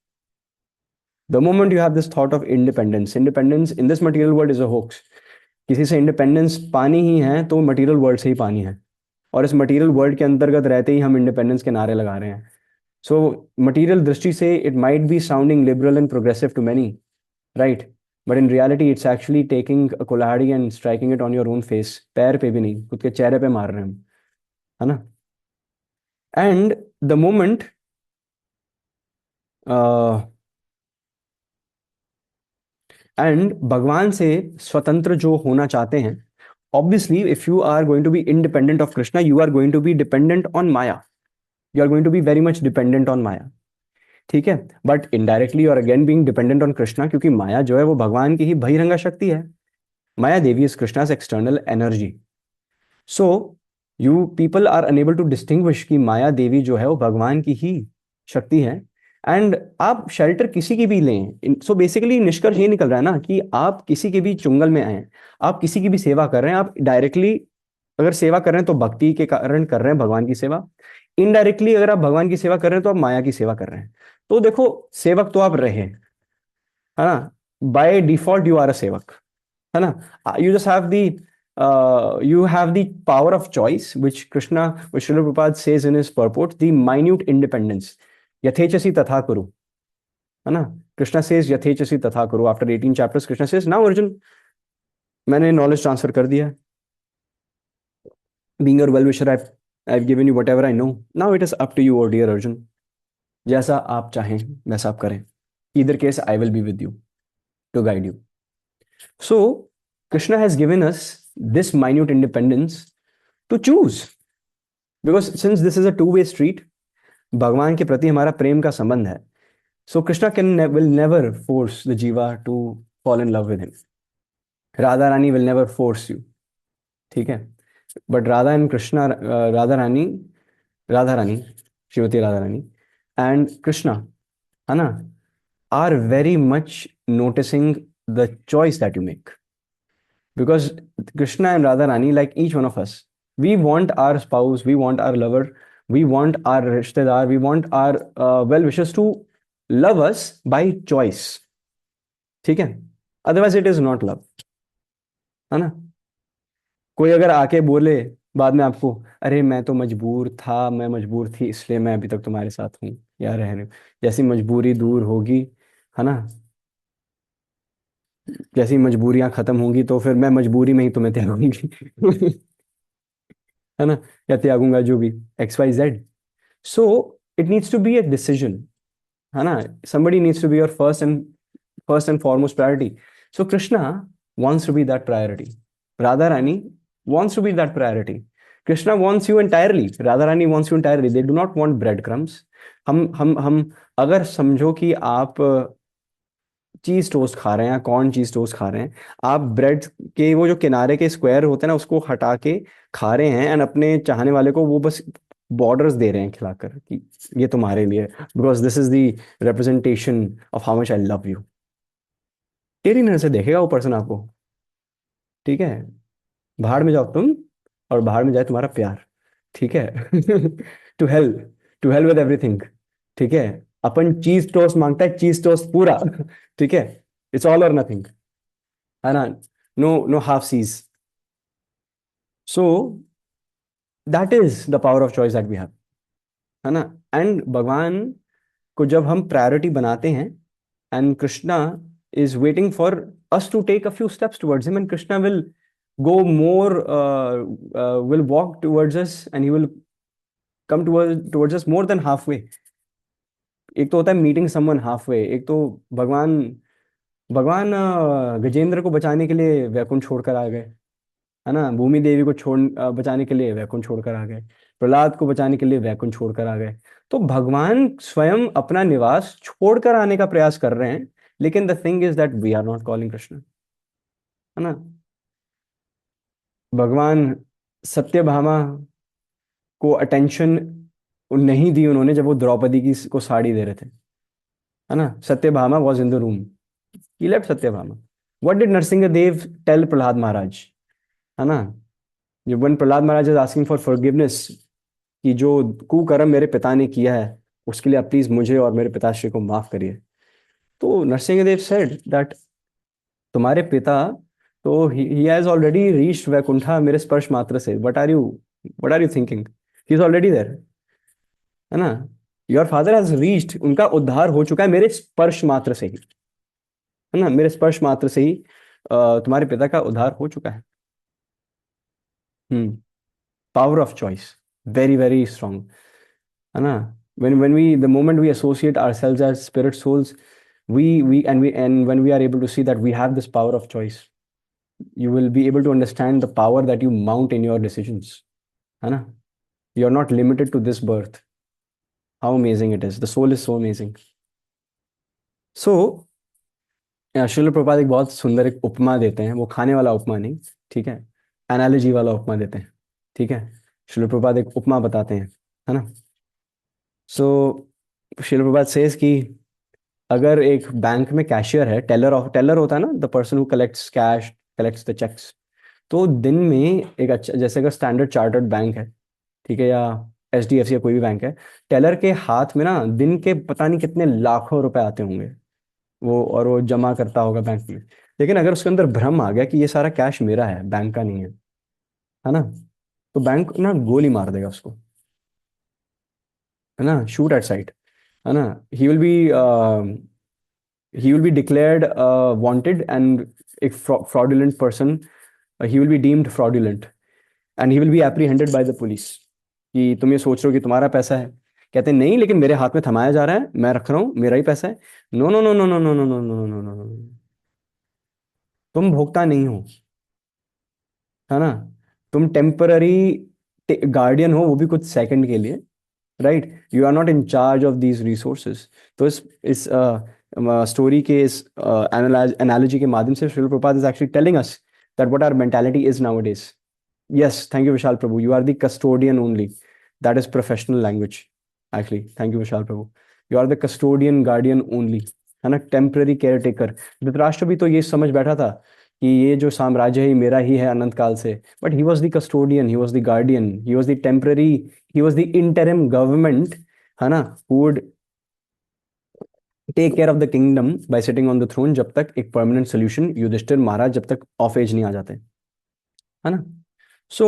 The moment you have this thought of independence in this material world is a hoax. किसी से इंडिपेंडेंस पानी ही है तो मटेरियल वर्ल्ड से ही पानी है, और इस मटेरियल वर्ल्ड के अंतर्गत रहते ही हम इंडिपेंडेंस के नारे लगा रहे हैं. सो मटेरियल दृष्टि से it might be sounding liberal and progressive to many, right, but in reality it's actually taking a kulhadi and striking it on your own face. पैर पे भी नहीं, खुद के चेहरे पे मार रहे हैं हम, है ना. एंड द मोमेंट एंड भगवान से स्वतंत्र जो होना चाहते हैं, obviously if you are going to be independent of Krishna, you are going to be dependent on Maya. You are going to be very much dependent on Maya. ठीक है, but indirectly और again being dependent on Krishna, क्योंकि माया जो है वो भगवान की ही बहिरंगा शक्ति है. Maya Devi is Krishna's external energy. So you people are unable to distinguish कि माया देवी जो है वो भगवान की ही शक्ति है. एंड आप शेल्टर किसी की भी लें, सो बेसिकली निष्कर्ष ये निकल रहा है ना कि आप किसी के भी चुंगल में आए, आप किसी की भी सेवा कर रहे हैं, आप डायरेक्टली अगर सेवा कर रहे हैं तो भक्ति के कारण कर रहे हैं भगवान की सेवा. इनडायरेक्टली अगर आप भगवान की सेवा कर रहे हैं तो आप माया की सेवा कर रहे हैं. तो देखो, सेवक तो आप रहे, है ना. By default you are a सेवक, है ना. You just have the you have the power of choice, which Srila Prabhupada says in his purport, the minute independence, यथेचसी तथा कुरु, है ना. कृष्णा सेज यथेचसी तथा करो। After 18 chapters Krishna says now Arjun, मैंने नॉलेज ट्रांसफर कर दिया, being your well wisher I've given you whatever I know. Now it is up to you, oh dear Arjun. जैसा आप चाहें वैसा आप करें. Either case, I will be with you to guide you. So, Krishna has given us this minute independence to choose. Because since this is a two-way street, भगवान के प्रति हमारा प्रेम का संबंध है. So Krishna will never force the jiva to fall in love with him. Radha Rani will never force you. ठीक है. But Radha and Krishna, Radha Rani, Shrimati Radha Rani, and Krishna, है ना, are very much noticing the choice that you make. Because Krishna and Radha Rani, like each one of us, we want our spouse, we want our lover, we want our rishtedar, we want our well-wishers to love us by choice. ठीक है. Otherwise it is not love. है ना. कोई अगर आके बोले बाद में आपको, अरे मैं तो मजबूर था, मैं मजबूर थी इसलिए मैं अभी तक तुम्हारे साथ हूँ या रह रही हूँ, जैसी मजबूरी दूर होगी, है ना, जैसी मजबूरियां खत्म होंगी तो फिर मैं मजबूरी में ही तुम्हें त्यागूंगी है ना, या त्यागूंगा, जो भी XYZ. So it needs to be a decision, है ना. somebody needs to be your first and foremost priority. So Krishna wants to be that priority. Radha Rani wants to be that priority. Krishna wants you entirely. Radha Rani wants you entirely. They do not want breadcrumbs. हम अगर समझो कि आप चीज toast खा रहे हैं, कौन चीज टोस्ट खा रहे हैं, आप ब्रेड के वो जो किनारे के स्क्वायर होते हैं ना उसको हटा के खा रहे हैं, एंड अपने चाहने वाले को वो बस बॉर्डर्स दे रहे हैं खिलाकर कि ये तुम्हारे लिए, because this is the representation of how much I love you. तेरी नजर से देखेगा वो पर्सन आपको. ठीक है. बाहर में जाओ तुम, और बाहर में जाए तुम्हारा प्यार. ठीक है. To hell with everything. ठीक है. अपन चीज टोस्ट मांगता है, चीज टोस्ट पूरा. ठीक है. इट्स ऑल और नथिंग, है ना. No no half seas. So that is the power of choice that we have, है ना. एंड भगवान को जब हम प्रायोरिटी बनाते हैं, and Krishna is waiting for us to take a few steps towards him, and Krishna will go more, will walk towards us, and he will come towards us more than halfway. एक तो होता है meeting someone halfway, एक तो भगवान भगवान गजेंद्र को बचाने के लिए वैकुंठ छोड़कर आ गए, है ना. भूमि देवी को बचाने के लिए वैकुंठ छोड़कर आ गए. प्रहलाद को बचाने के लिए वैकुंठ छोड़कर आ गए. तो भगवान स्वयं अपना निवास छोड़कर आने का प्रयास कर रहे हैं, लेकिन the thing is that we are not calling Krishna, है ना. भगवान सत्यभामा को अटेंशन नहीं दी उन्होंने जब वो द्रौपदी की को साड़ी दे रहे थे, है ना. Satyabhama was in the room, he left Satyabhama. What did Narasimha Dev tell Prahlad Maharaj, है ना. जब वन Prahlad Maharaj is asking for forgiveness, कि जो कुकर्म मेरे पिता ने किया है उसके लिए आप प्लीज मुझे और मेरे पिताश्री को माफ करिए. तो नरसिंह देव सेड दैट तुम्हारे पिता तो ही हैज ऑलरेडी रीच्ड वैकुंठा मेरे स्पर्श मात्र से. What are you thinking, he is already there, है ना. योर फादर हैज रीच्ड, उनका उद्धार हो चुका है मेरे स्पर्श मात्र से ही, है ना. मेरे स्पर्श मात्र से ही तुम्हारे पिता का उद्धार हो चुका है. Power of choice, very very strong, है ना. when we the moment we associate ourselves as spirit souls, and when we are able to see that we have this power of choice, you will be able to understand the power that you mount in your decisions, है ना. You are not limited to this birth. How amazing it is. The soul is so amazing. So Srila Prabhupada एक बहुत सुंदर एक उपमा देते हैं, वो खाने वाला उपमा नहीं, ठीक है, एनालॉजी वाला उपमा देते हैं. ठीक है. श्रील प्रभुपाद एक उपमा बताते हैं, है ना. सो श्रील प्रभुपाद सेज कि अगर एक बैंक में कैशियर है, टेलर होता है ना, the person who collects cash, collects the cheques. तो दिन में एक अच्छा, जैसे अगर स्टैंडर्ड चार्टर्ड बैंक है, ठीक है, या HDFC या कोई भी बैंक है, टेलर के हाथ में ना दिन के पता नहीं कितने लाखों रुपए आते होंगे वो, और वो जमा करता होगा बैंक में. लेकिन अगर उसके अंदर भ्रम आ गया कि ये सारा कैश मेरा है, बैंक का नहीं है ना, तो बैंक ना गोली मार देगा उसको, है ना, शूट एट साइट, है ना. He will be he will be declared wanted, and a fraudulent person, he will be deemed fraudulent, and he will be apprehended by the police कि तुम ये सोच रहे हो कि तुम्हारा पैसा है। कहते हैं नहीं, लेकिन मेरे हाथ में थमाया जा रहा है, मैं रख रहा हूँ, मेरा ही पैसा है। No no no no no no no no no no no no, तुम भोक्ता नहीं हो, है ना। तुम टेम्पररी गार्डियन हो, वो भी कुछ सेकंड के लिए, right. You are not in charge of these resources. तो इस स्टोरी के इस एनालॉजी के माध्यम से Srila Prabhupada is actually telling us that what our mentality is nowadays. Yes, thank you, Vishal Prabhu. You are the custodian only. That is professional language. Actually, thank you, Vishal Prabhu. You are the custodian guardian only. है ना, temporary care taker. Dhritarashtra भी तो ये समझ बैठा था कि ये जो साम्राज्य है ये मेरा ही है अनंत काल से, but he was the custodian, he was the guardian, he was the temporary, he was the interim government, है ना, who would take care of the kingdom by sitting on the throne, जब तक एक परमानेंट सोल्यूशन युधिष्ठिर महाराज जब तक of as नहीं आ जाते, है ना। सो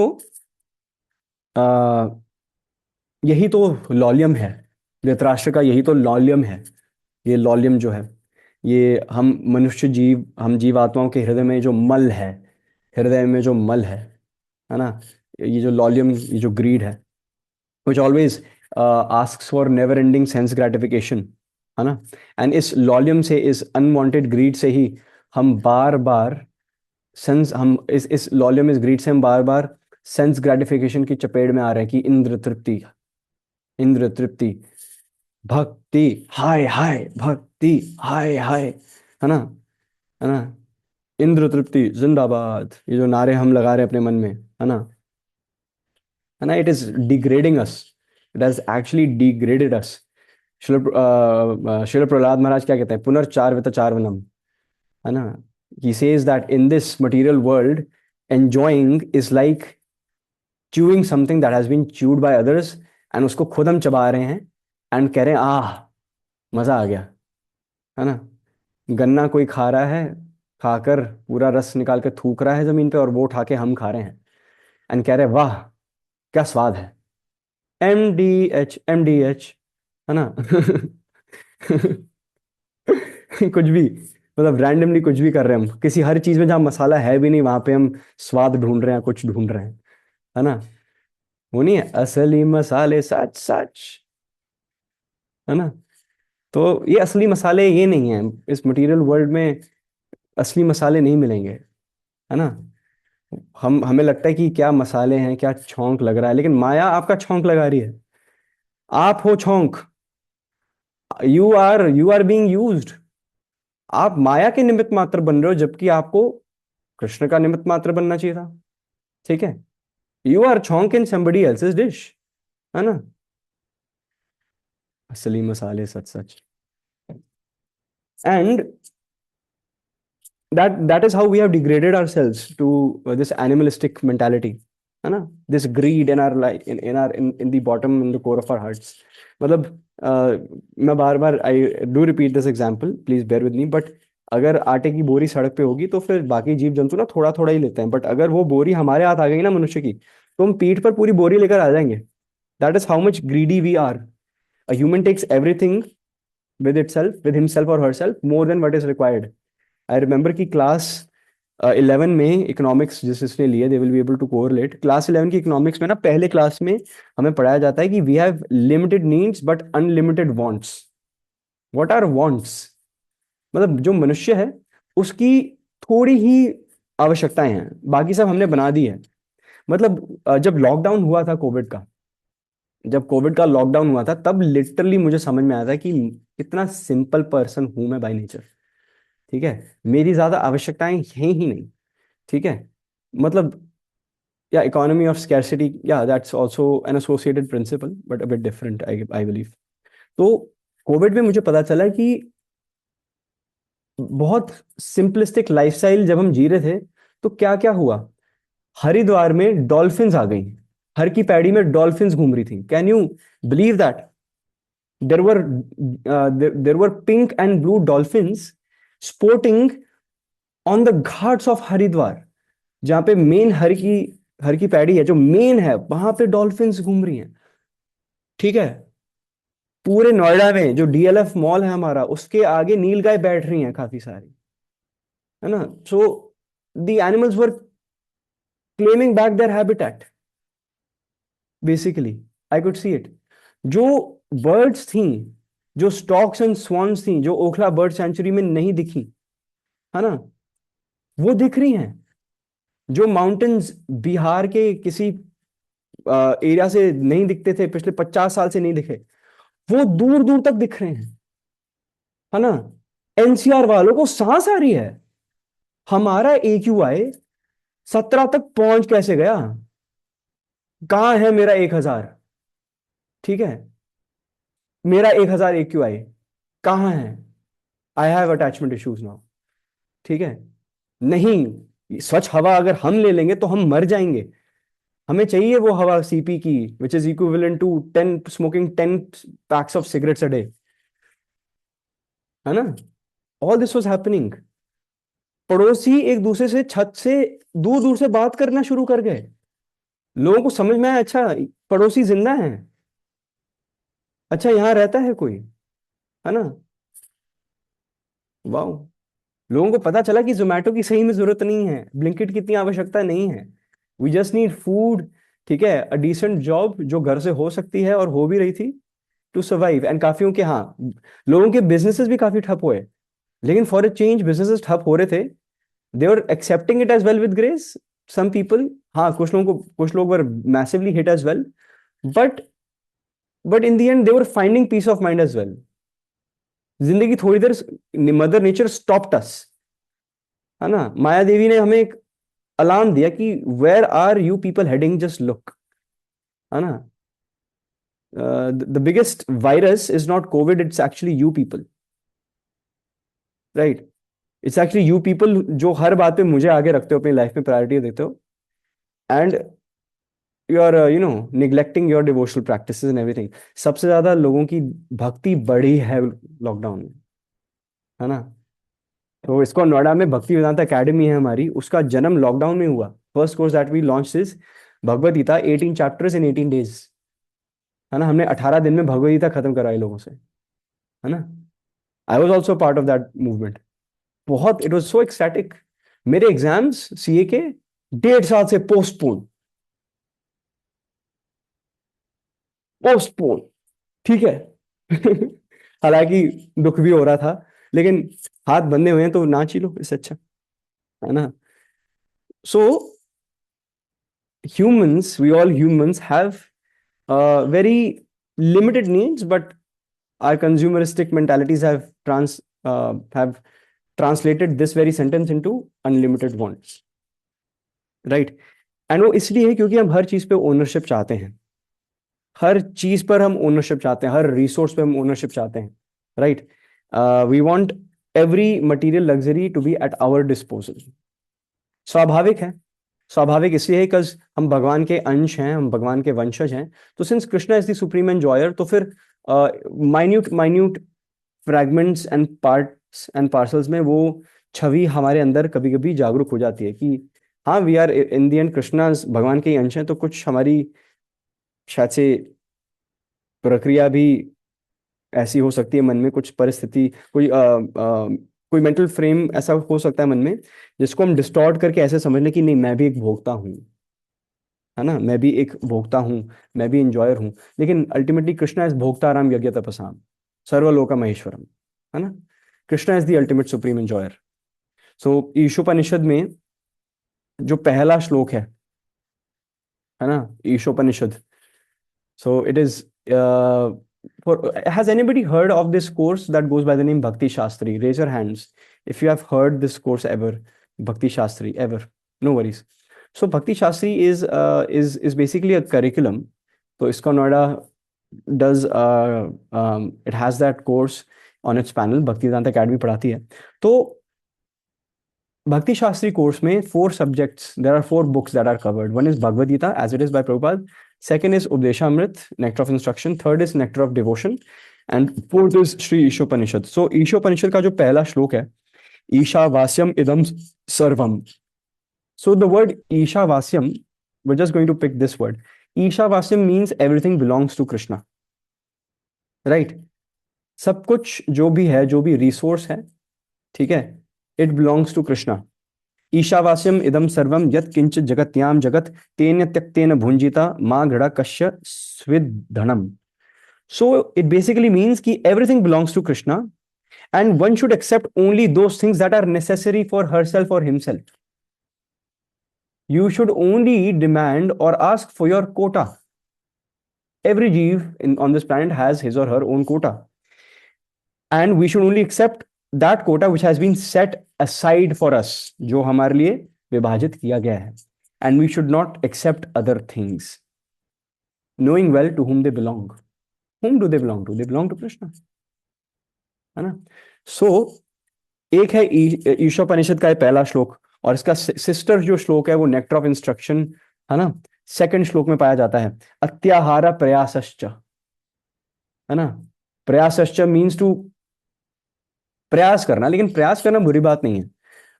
यही तो लॉलियम है धृतराष्ट्र का, यही तो लॉलियम है। ये लॉलियम जो है, ये हम मनुष्य जीव, हम जीवात्माओं के हृदय में जो मल है, हृदय में जो मल है ना, ये जो लॉलियम, ये जो ग्रीड है, which always asks for never ending sense gratification, है ना। एंड इस लॉलियम से, इस अनवांटेड ग्रीड से ही हम बार बार सेंस, हम इस लॉलियम, इस ग्रीड से हम बार बार सेंस ग्रेटिफिकेशन की चपेट में आ रहे हैं कि इंद्र तृप्ति, इंद्र तृप्ति, भक्ति, हाय हाय, भक्ति, हाय हाय, है ना, है ना। इंद्र तृप्ति जिंदाबाद, ये जो नारे हम लगा रहे हैं अपने मन में, है ना, है ना। It is degrading us, it has actually degraded us. Shil Prahlad महाराज क्या कहते हैं, पुनर्चार वितचारवनम, है ना। he says that in this material world enjoying is like chewing something that has been chewed by others, and उसको खुद हम चबा रहे हैं एंड कह रहे हैं आह मजा आ गया, है ना। गन्ना कोई खा रहा है, खाकर पूरा रस निकाल के थूक रहा है जमीन पे, और वो उठा के हम खा रहे हैं एंड कह रहे हैं वाह क्या स्वाद है, MDH MDH, है ना। कुछ भी, मतलब रैंडमली कुछ भी कर रहे हैं हम, किसी हर चीज में जहाँ मसाला है भी नहीं वहां पे हम स्वाद ढूंढ रहे हैं, कुछ ढूंढ रहे हैं, है ना। वो नहीं है असली मसाले सच सच, है ना। तो ये असली मसाले ये नहीं है, इस मटेरियल वर्ल्ड में असली मसाले नहीं मिलेंगे, है ना। हम हमें लगता है कि क्या मसाले हैं, क्या छौंक लग रहा है, लेकिन माया आपका छौंक लगा रही है। आप हो छौंक, यू आर बीइंग यूज्ड। आप माया के निमित्त मात्र बन रहे हो, जबकि आपको कृष्ण का निमित्त मात्र बनना चाहिए था, ठीक है। यू आर छौंक इन समबडी एल्सेस डिश, है ना। असली मसाले सच सच। And that is how we have degraded ourselves to this animalistic mentality, है ना। this greed in our life, in the bottom, in the core of our hearts। मतलब मैं बार बार I do repeat this example, please bear with me, but अगर आटे की बोरी सड़क पे होगी तो फिर बाकी जीव जंतु ना थोड़ा थोड़ा ही लेते हैं, बट अगर वो बोरी हमारे हाथ आ गई ना मनुष्य की, तो हम पीठ पर पूरी बोरी लेकर आ जाएंगे। That is how much greedy we are. A human takes everything with itself, with himself or herself, more than what is required। I remember कि क्लास 11 में इकोनॉमिक्स जिसने लिए, they will be able to correlate, class 11 की economics में ना पहले class में हमें पढ़ाया जाता है कि we have limited needs but unlimited wants. What are wants? मतलब जो मनुष्य है उसकी थोड़ी ही आवश्यकताएं हैं, बाकी सब हमने बना दी है। मतलब जब लॉकडाउन हुआ था कोविड का, जब कोविड का लॉकडाउन हुआ था, तब लिटरली मुझे समझ में आया था कि इतना सिंपल पर्सन हूं मैं बाय नेचर, ठीक है। मेरी ज्यादा आवश्यकताएं हैं ही नहीं, ठीक है। मतलब या इकोनॉमी ऑफ स्कैर्सिटी, या that's also an associated principle but a bit different, I believe. तो कोविड में मुझे पता चला कि बहुत सिंपलिस्टिक लाइफस्टाइल जब हम जी रहे थे, तो क्या क्या हुआ। हरिद्वार में डॉल्फिन्स आ गई, हर की पैड़ी में डॉल्फिन्स घूम रही थी। Can you believe that? There were there were pink and blue dolphins sporting on the Ghats of Haridwar, जहां पे मेन हर की पैड़ी है, जो मेन है, वहां पे डॉल्फिन्स घूम रही हैं, ठीक है। पूरे नोएडा में जो डीएलएफ मॉल है हमारा, उसके आगे नीलगाय बैठ रही हैं काफी सारी, है ना। So the animals were claiming back their habitat basically, I could see it. जो बर्ड्स थी, जो स्टॉक्स एंड स्वॉन्स थी, जो ओखला बर्ड सेंचुरी में नहीं दिखी, है ना, वो दिख रही हैं। जो माउंटेन्स बिहार के किसी एरिया से नहीं दिखते थे, पिछले 50 साल से नहीं दिखे, वो दूर दूर तक दिख रहे हैं, है ना। एनसीआर वालों को सांस आ रही है। हमारा AQI 17 तक पहुंच कैसे गया? कहां है मेरा 1000? ठीक है, मेरा 1000 AQI कहां है? I have attachment issues now. ठीक है, नहीं, स्वच्छ हवा अगर हम ले लेंगे तो हम मर जाएंगे। हमें चाहिए वो हवा CP की, which is equivalent to 10 smoking 10 packs of cigarettes a day, है ना। All this was happening. पड़ोसी एक दूसरे से छत से दूर दूर से बात करना शुरू कर गए। लोगों को समझ में आया, अच्छा पड़ोसी जिंदा है, अच्छा यहाँ रहता है कोई, है ना। वाह। लोगों को पता चला कि जोमेटो की सही में जरूरत नहीं है, ब्लिंकिट की इतनी आवश्यकता नहीं है। वी जस्ट नीड फूड, ठीक है, अ डिसेंट जॉब जो घर से हो सकती है और हो भी रही थी, टू सर्वाइव। एंड काफियों के, हाँ, लोगों के बिजनेसेस भी काफी ठप हुए, लेकिन फॉर अ चेंज बिजनेसेस ठप हो रहे थे, they were accepting it as well with grace. Some people, हाँ, कुछ लोग were massively hit as well, but in the end they were finding peace of mind as well. जिंदगी थोड़ी देर, मदर नेचर स्टॉप्ड अस, है ना। माया देवी ने हमें एक अलार्म दिया कि where are you people heading, just look, है ना। The biggest virus is not Covid, it's actually you people, right. It's actually you people जो हर बात पे मुझे आगे रखते हो, अपनी लाइफ में प्रायोरिटी देते हो, and you are neglecting your devotional practices and everything. सबसे ज्यादा लोगों की भक्ति बढ़ी है लॉकडाउन में, है ना। तो इसको नोएडा में भक्ति वेदांत एकेडमी है हमारी, उसका जन्म लॉकडाउन में हुआ। First course that we launch is Bhagavad Gita 18 chapters in 18 days, है ना। हमने 18 दिन में भगवद गीता खत्म कराई लोगों से, है ना। I was also part of that movement. बहुत, इट वॉज सो एक्सटैटिक। मेरे एग्जाम्स CA के 1.5 साल से पोस्टपोन, पोस्टपोन, ठीक है। हालांकि दुख भी हो रहा था, लेकिन हाथ बंधे हुए हैं तो नाच ही लो, इससे अच्छा, है ना। सो humans, we all humans have very limited needs, but our consumeristic mentalities have translated this very sentence into unlimited wants, right? And वो इसलिए है क्योंकि हम हर चीज पे ओनरशिप चाहते हैं। हर चीज पर हम ओनरशिप चाहते हैं, हर रिसोर्स पे हम ओनरशिप चाहते हैं, right. We want every material luxury to be at our disposal. स्वाभाविक है। स्वाभाविक इसलिए है बिकॉज हम भगवान के अंश हैं, हम भगवान के वंशज हैं। तो since Krishna is the supreme enjoyer, तो फिर minute minute fragments and parts and parcels में वो छवि हमारे अंदर कभी कभी जागरूक हो जाती है कि हाँ, we are in the end Krishna भगवान के ही अंश हैं। तो कुछ हमारी शायद से प्रक्रिया भी ऐसी हो सकती है, मन में कुछ परिस्थिति, कोई मेंटल फ्रेम ऐसा हो सकता है मन में, जिसको हम डिस्टॉर्ट करके ऐसे समझने की नहीं, मैं भी एक भोक्ता हूँ, है ना, मैं भी एक भोक्ता हूँ, मैं भी इंजॉयर हूँ। लेकिन अल्टीमेटली कृष्णा इज भोक्ताराम यज्ञ तपसाम सर्वलोका महेश्वरम, है ना। Krishna is the ultimate supreme enjoyer. So Ishopanishad में जो पहला श्लोक है ना, Ishopanishad, so it is has anybody heard of this course that goes by the name Bhakti Shastri? Raise your hands if you have heard this course ever. Bhakti Shastri ever? No worries. So Bhakti Shastri is basically a curriculum. So iska Noida does it has that course on its panel. Bhakti Vedanta Academy पढ़ाती है। तो Bhakti Shastri course में 4 subjects, there are 4 books that are covered. One is Bhagavad Gita as it is by Prabhupada. Second is Updeshamrit, Nectar of Instruction. Third is Nectar of Devotion. And fourth is Sri Ishopanishad. So Ishopanishad का जो पहला श्लोक है, Isha idam sarvam. So the word Isha we're just going to pick this word. Isha means everything belongs to Krishna. Right. सब कुछ जो भी है, जो भी रिसोर्स है, ठीक है, इट बिलोंग्स टू कृष्णा। ईशावास्यम इदम सर्वम यत् किंचित जगत्याम जगत तेन त्यक्तेन भुंजिता माँ घड़ा कश्य स्विद्धनम। सो इट बेसिकली मीन्स कि everything belongs to Krishna and one should accept only those things that are necessary for herself or himself. You should only demand or ask for your quota. Every jeev on this planet has his or her own quota, and we should only accept that quota which has been set aside for us, जो हमारे लिए विभाजित किया गया है. And we should not accept other things, knowing well to whom they belong. Whom do they belong to? They belong to Krishna, है ना? So एक है ईशोपनिषद का पहला श्लोक, और इसका सिस्टर जो श्लोक है वो नेक्टर ऑफ इंस्ट्रक्शन, है ना, सेकंड श्लोक में पाया जाता है। अत्याहार प्रयासश्च, है ना। प्रयासश्च मीन्स टू प्रयास करना, लेकिन प्रयास करना बुरी बात नहीं है।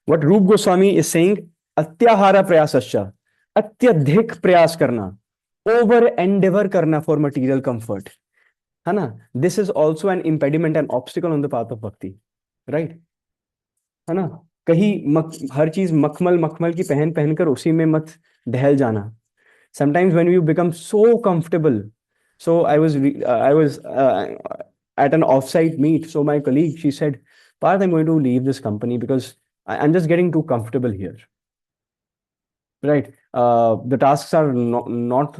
व्हाट रूप गोस्वामी इज सेइंग, अत्याहार प्रयासश्च, अत्यधिक प्रयास करना, ओवर एंडेवर करना फॉर मटेरियल कंफर्ट, है ना। This is also an impediment and obstacle on the path of भक्ति, राइट, है ना। कहीं हर चीज मखमल मखमल की पहन पहनकर उसी में मत ढहल जाना। Sometimes when you become so comfortable, so I was at an offsite meet, so my colleague, she said, Parth, I'm going to leave this company because I'm just getting too comfortable here, right? The tasks are not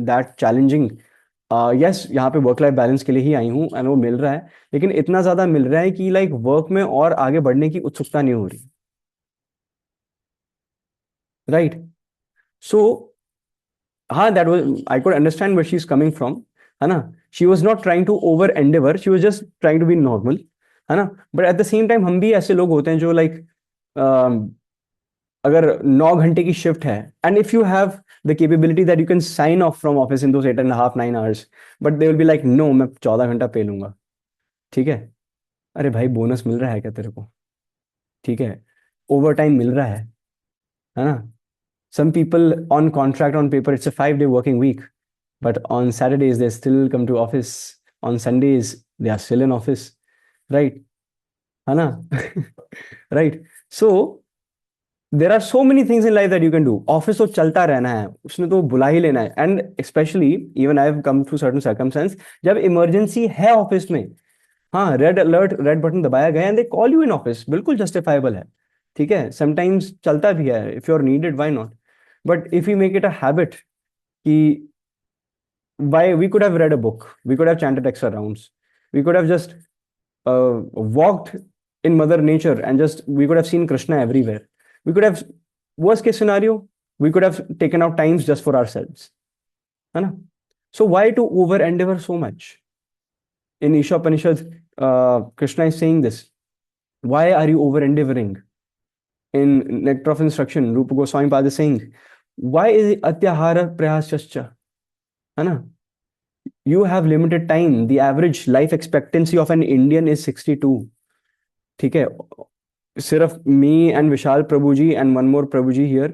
that challenging. Yes, यहाँ पे work life balance के लिए ही आई हूँ and वो मिल रहा है, लेकिन इतना ज्यादा मिल रहा है कि लाइक वर्क में और आगे बढ़ने की उत्सुकता नहीं हो रही, राइट। सो हाँ, that was, I could understand where she is coming from, है ना। She was not trying to over endeavour, she was just trying to be normal, है ना। But at the same time हम भी ऐसे लोग होते हैं जो लाइक अगर 9 घंटे की शिफ्ट है, and if you have the capability that you can sign off from office in those 8.5 9 hours, but they will be like no, मैं 14 घंटा पे लूंगा, ठीक है। अरे भाई, बोनस मिल रहा है क्या तेरे को? ठीक है, ओवर टाइम मिल रहा है ना। Some people on contract on paper it's a 5 day working week, but on Saturdays they still come to office, on Sundays they are still in office, right, है ना। right, so there are so many things in life that you can do. Office तो चलता रहना है, उसने तो बुला ही लेना है, and specially even I have come through certain circumstances, जब इमरजेंसी है ऑफिस में, हाँ, रेड अलर्ट, रेड बटन दबाया गया and they call you in office, बिल्कुल जस्टिफाइबल है, ठीक है। समटाइम्स चलता भी है, if you are needed why not. But if you make it a habit कि why, we could have read a book, we could have chanted extra rounds, we could have just walked in mother nature and just we could have seen Krishna everywhere, we could have, worst case scenario, we could have taken out times just for ourselves, है ना। So why to over endeavor so much? In Isha Upanishad, Krishna is saying this, why are you over endeavoring? In Nectar of Instruction, Rupa Goswami Pad is saying, why is it atyahara prayasyascha, है ना। You have limited time. The average life expectancy of an Indian is 62. ठीक है, सिर्फ me and Vishal Prabhuji and one more Prabhuji here,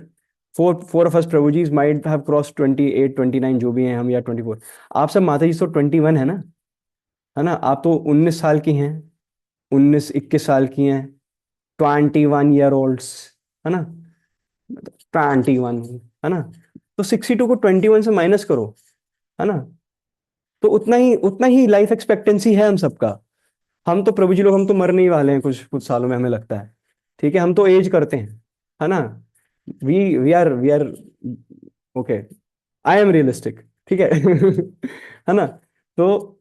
four of us Prabhujis might have crossed 28 29, जो भी हैं हम, या 24। आप सब माता जी तो 21 है ना, है ना। आप तो 19 साल की हैं, 19 21 साल की हैं, 21 year olds, है ना, 21, है ना। तो 62 को 21 से माइनस करो, है ना। तो उतना ही लाइफ एक्सपेक्टेंसी है हम सबका। हम तो प्रभु जी लोग, हम तो मरने ही वाले हैं कुछ कुछ सालों में, हमें लगता है, ठीक है। हम तो एज करते हैं, है ना। We are okay, I am realistic, ठीक है। है ना। तो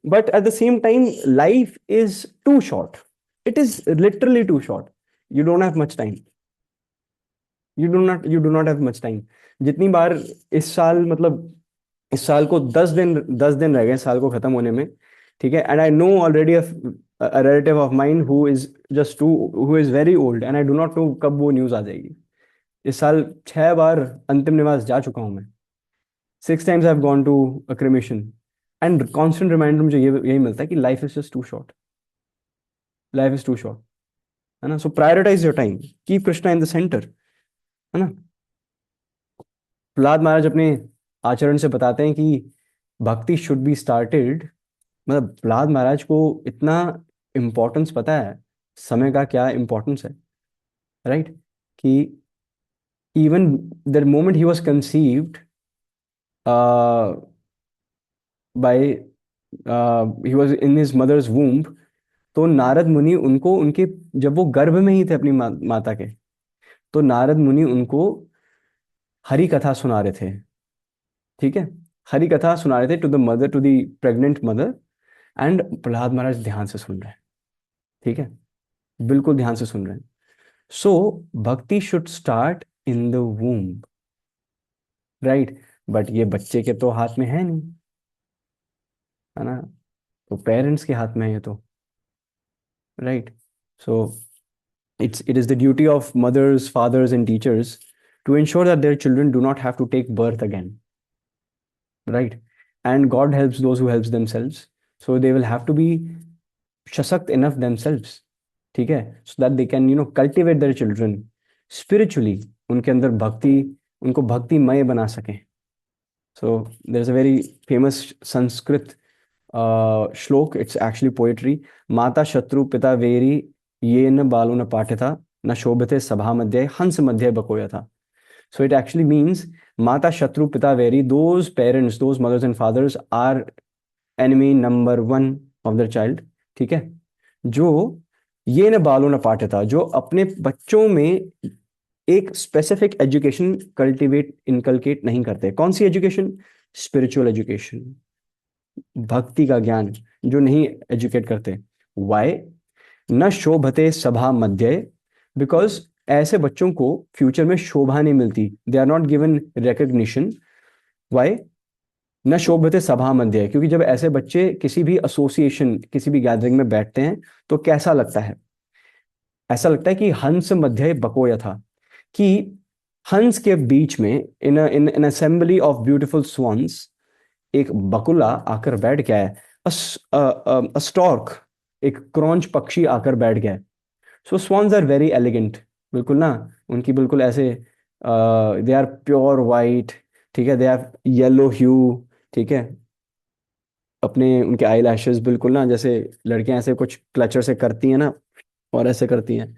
but at the same time life is too short, it is literally too short. You don't have much time, you do not have much time. जितनी बार इस साल, मतलब इस साल को 10 दिन रह गए साल को खत्म होने में, ठीक है। And I know already a relative of mine who is very old and I do not know कब वो न्यूज आ जाएगी। इस साल 6 बार अंतिम निवास जा चुका हूं मैं, 6 times I have gone to a cremation, and constant reminder मुझे यही मिलता है कि life is just too short, life is too short, है ना। So prioritize your time, keep Krishna in the centre, है ना। प्रहलाद महाराज अपने आचरण से बताते हैं कि भक्ति शुड बी स्टार्टेड मतलब प्रहलाद महाराज को इतना इम्पोर्टेंस पता है, समय का क्या इम्पोर्टेंस है, राइट? कि even the moment he was conceived by, he was in his mother's womb, तो नारद मुनि उनको उनके, जब वो गर्भ में ही थे अपनी माता के, तो नारद मुनि उनको हरि कथा सुना रहे थे। ठीक है, हरि कथा सुना रहे थे to the mother, to the pregnant mother, and Prahlad Maharaj ध्यान से सुन रहे हैं। ठीक है, बिल्कुल ध्यान से सुन रहे हैं। सो भक्ति should start in the womb, right? But ये बच्चे के तो हाथ में है नहीं, है ना, तो पेरेंट्स के हाथ में है ये तो, right? So it is the duty of mothers, fathers, and teachers to ensure that their children do not have to take birth again, right? And God helps those who helps themselves, so they will have to be shasakt enough themselves, ठीक है, so that they can cultivate their children spiritually, उनके अंदर भक्ति, उनको भक्तिमय बना सकें। So there's a very famous Sanskrit श्लोक, इट्स एक्चुअली पोएट्री। माता शत्रु पिता वेरी ये न बालो न पाठ्यथा न शोभते सभा मध्य हंस मध्य बकोया था। सो इट एक्चुअली मीन्स माता शत्रु पिता वेरी, those parents, those mothers and fathers are enemy number one of their child. ठीक है, जो ये न बालो न पाठ्यथा, जो अपने बच्चों में एक स्पेसिफिक एजुकेशन कल्टीवेट इनकलकेट नहीं करते। कौन सी एजुकेशन? स्पिरिचुअल एजुकेशन, भक्ति का ज्ञान जो नहीं एजुकेट करते। वाई? न शोभते सभा मध्य, बिकॉज ऐसे बच्चों को फ्यूचर में शोभा नहीं मिलती, they are not given recognition. Why? न शोभते सभा मध्य, क्योंकि जब ऐसे बच्चे किसी भी एसोसिएशन, किसी भी गैदरिंग में बैठते हैं तो कैसा लगता है? ऐसा लगता है कि हंस मध्य बकोया था, कि हंस के बीच में, in in assembly of beautiful swans, एक बकुला आकर बैठ गया है, स्टॉर्क, एक क्रॉन्च पक्षी आकर बैठ गया है। सो स्वॉन्स आर वेरी एलिगेंट, बिल्कुल ना, उनकी बिल्कुल ऐसे, दे आर प्योर वाइट, ठीक है, दे आर येलो ह्यू, ठीक है, अपने उनके आई लैशेस बिल्कुल ना, जैसे लड़कियां ऐसे कुछ क्लचर से करती हैं ना, और ऐसे करती हैं,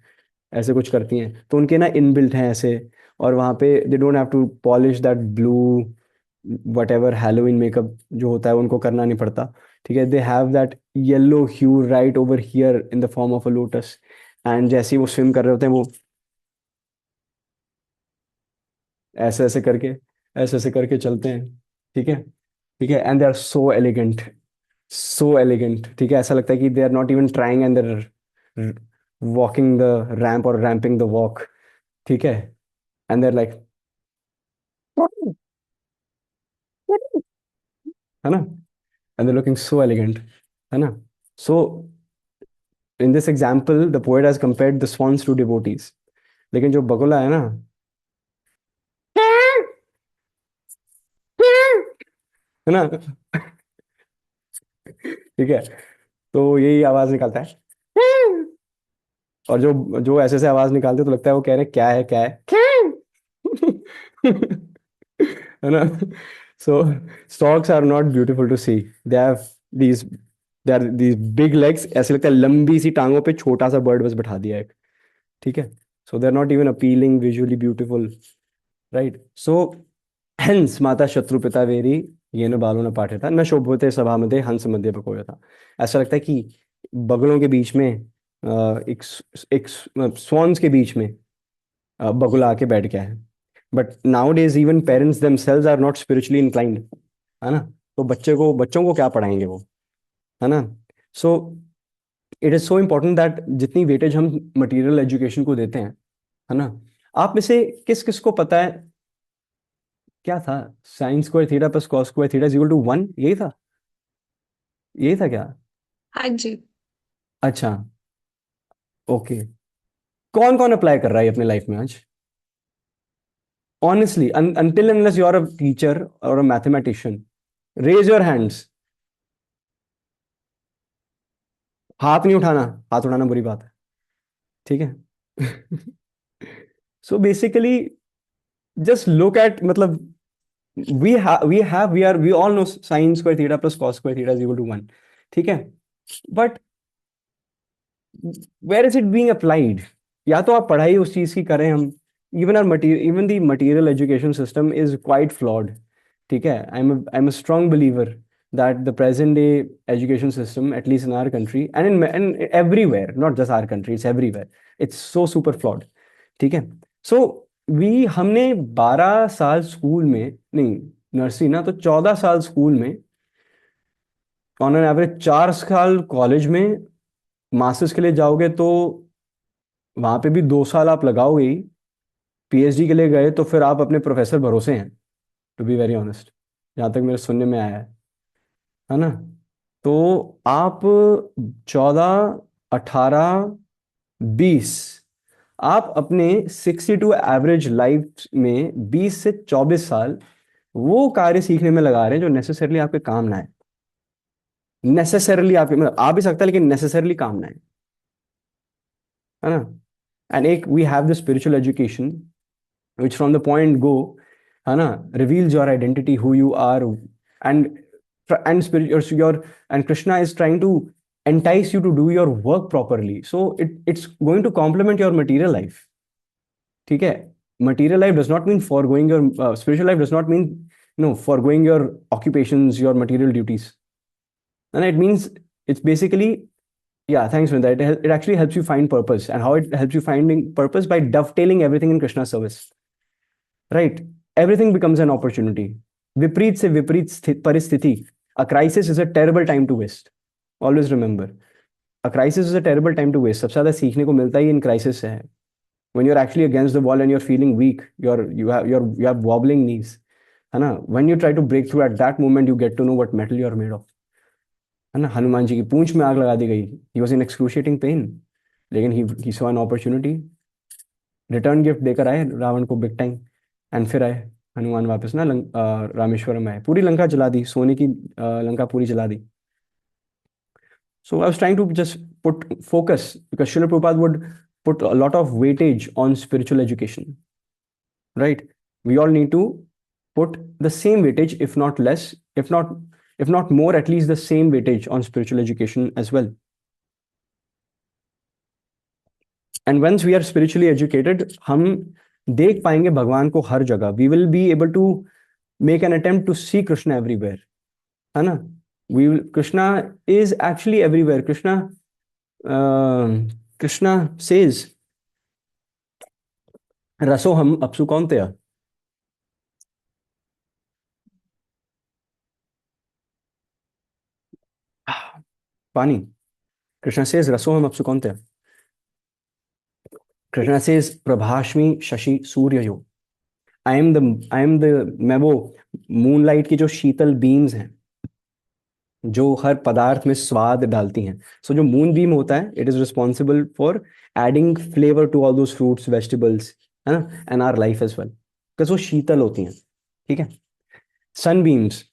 ऐसे कुछ करती हैं, तो उनके ना इनबिल्ट हैं ऐसे। और वहाँ पे they don't have to polish that blue whatever Halloween makeup जो होता है उनको करना नहीं पड़ता। ठीक है, they have that yellow hue right over here in the form of a lotus, and जैसे ही वो स्विम कर रहे होते हैं, वो ऐसे ऐसे करके, ऐसे ऐसे करके चलते हैं। ठीक है, ठीक है, and they are so elegant, so elegant. ठीक है, ऐसा लगता है कि they are not even trying, and they're walking the ramp और रैम्पिंग द वॉक। ठीक है, एंड देर लाइक, है ना, and they're looking so elegant, है ना। So in this example the poet has compared the swans to devotees, लेकिन जो बगुला है ना, है ना, ठीक है, तो यही आवाज निकालता है। और जो जो ऐसे ऐसे आवाज निकालते हैं, तो लगता है वो कह रहे हैं क्या है, क्या है। है ना। So storks are not beautiful to see, they have these they are these big legs, ऐसे लगता है लंबी सी टांगों पे छोटा सा बर्ड बस बैठा दिया है एक। ठीक है, so they are not even appealing, visually beautiful, right? So हंस माता शत्रु पिता वेरी ये न बालो न पाठे था न शोभते सभा मध्य हंस मध्य बकोया था। ऐसा लगता है कि बगलों के बीच में, एक स्वॉन्स के बीच में बगुला आके बैठ गया है। But nowadays even parents themselves are not spiritually inclined, है ना, तो बच्चों को क्या पढ़ाएंगे वो, है ना। So it is so important that जितनी वेटेज हम मटेरियल एजुकेशन को देते हैं, है ना। आप में से किस किस को पता है क्या था, sine square theta plus cos square theta is equal to 1? यही था, यही था क्या? हाँ जी। अच्छा, ओके। कौन कौन अप्लाई कर रहा है ये अपने लाइफ में आज? Honestly, until unless you are a teacher or a mathematician, raise your hands. हाथ नहीं उठाना, हाथ उठाना बुरी बात है, ठीक है। So basically just look at, मतलब we all know sin square theta plus cos square theta is equal to 1, ठीक है, but where is it being applied? या तो आप पढ़ाई उस चीज की करें, हम even are material, even the material education system is quite flawed. ठीक है, I am a strong believer that the present day education system, at least in our country and in everywhere, not just our country, it's everywhere, it's so super flawed. ठीक है, so we हमने 12 साल school में नहीं, nursery ना तो 14 साल school में, ऑन एन एवरेज 4 साल कॉलेज में, मास्टर्स के लिए जाओगे तो वहां पे भी 2 साल आप लगाओगे ही, पीएचडी के लिए गए तो फिर आप अपने प्रोफेसर भरोसे हैं, टू बी वेरी ऑनेस्ट, जहाँ तक मेरे सुनने में आया है ना? तो आप 14, 18, 20, आप अपने 62 एवरेज लाइफ में 20 से 24 साल वो कार्य सीखने में लगा रहे हैं जो नेसेसरली आपके काम ना है। नेसेसरली आपके मतलब आ भी सकता है लेकिन नेसेसरली काम ना है ना? एंड एक we have the spiritual education which from the point go, है ना, reveals your identity, who you are, and and spirit your and Krishna is trying to entice you to do your work properly, so it's going to complement your material life. ठीक है, material life does not mean foregoing your spiritual life does not mean no foregoing your occupations, your material duties, and it means it's basically, yeah, thanks for that. It actually helps you find purpose, and how it helps you finding purpose by dovetailing everything in Krishna's service. Right, everything becomes an opportunity. विपरीत से विपरीत परिस्थिति, a crisis is a terrible time to waste. Always remember, a crisis is a terrible time to waste. सबसे ज्यादा सीखने को मिलता ही इन crisis से है. When you're actually against the wall and you're feeling weak, you have wobbling knees, है ना? When you try to break through at that moment, you get to know what metal you're made of. है ना? हनुमान जी की पूंछ में आग लगा दी गई. He was in excruciating pain, लेकिन he saw an opportunity. Return gift देकर आए रावण को बिग टाइम, एंड फिर आए हनुमान वापस ना रामेश्वरम आए, पूरी लंका जला दी, सोने की लंका पूरी जला दी. So I was trying to just put focus because Srila Prabhupada would put a lot of weightage on spiritual education, right? We all need to put the same weightage, if not less, if not more, at least the same weightage on spiritual education as well. And once we are spiritually educated, हम देख पाएंगे भगवान को हर जगह. We will be able to make an attempt to see Krishna everywhere, है ना? Krishna is actually everywhere. Krishna says, रसोहम अपसु कौन्तेय. पानी. Krishna says, रसोहम अपसु Kaunteya. Krishna says, प्रभाष्मि Shashi सूर्ययो. I am the मैं वो मूनलाइट की जो शीतल बीम्स हैं जो हर पदार्थ में स्वाद डालती हैं. सो जो मून बीम होता है, it is responsible for adding flavour to all those fruits, vegetables, है ना, and our life as well, because वो शीतल होती हैं. ठीक है, sun beams,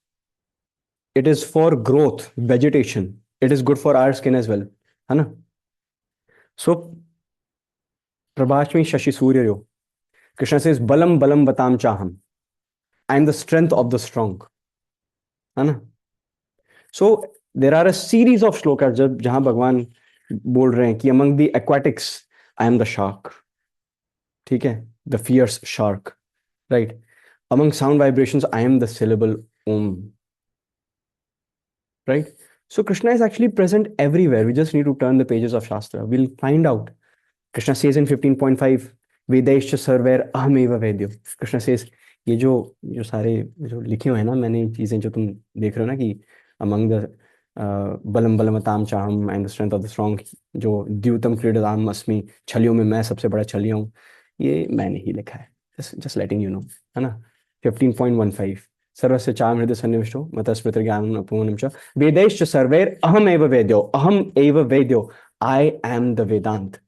it is for growth, vegetation, it is good for our skin as well, है ना? सो प्रभाष्मी शशि सूर्यो. कृष्ण से बलम बलम बताम चाहम, I am the strength of the strong, है ना? So there are a series of shlokas जब जहां भगवान बोल रहे हैं कि among the aquatics I am the shark. ठीक है, the fierce shark, right? Among sound vibrations I am the syllable Om, right? So Krishna is actually present everywhere. We just need to turn the pages of Shastra. We'll find out. Krishna says in 15.5, Vedaischa sarver ahameva vedyo. Krishna says, ये जो सारे जो लिखे हुए हैं ना मैंने चीजें जो तुम देख रहे हो ना कि among the बलम बलमताम चाहम and the strength of the strong, जो द्यूतम क्रीडताम अस्मि, छलियों में मैं सबसे बड़ा छलिया हूँ, ये मैंने ही लिखा है. जस्ट लेटिंग यू नो, है ना? 15.15, सर्वस्य चाम हृदय सन्निविष्टो मत स्मृति ज्ञानम अपूर्णम च वेदैश्च सर्वैर अहम एव वेद्यो, अहम एव वेद्यो, I am the Vedanta,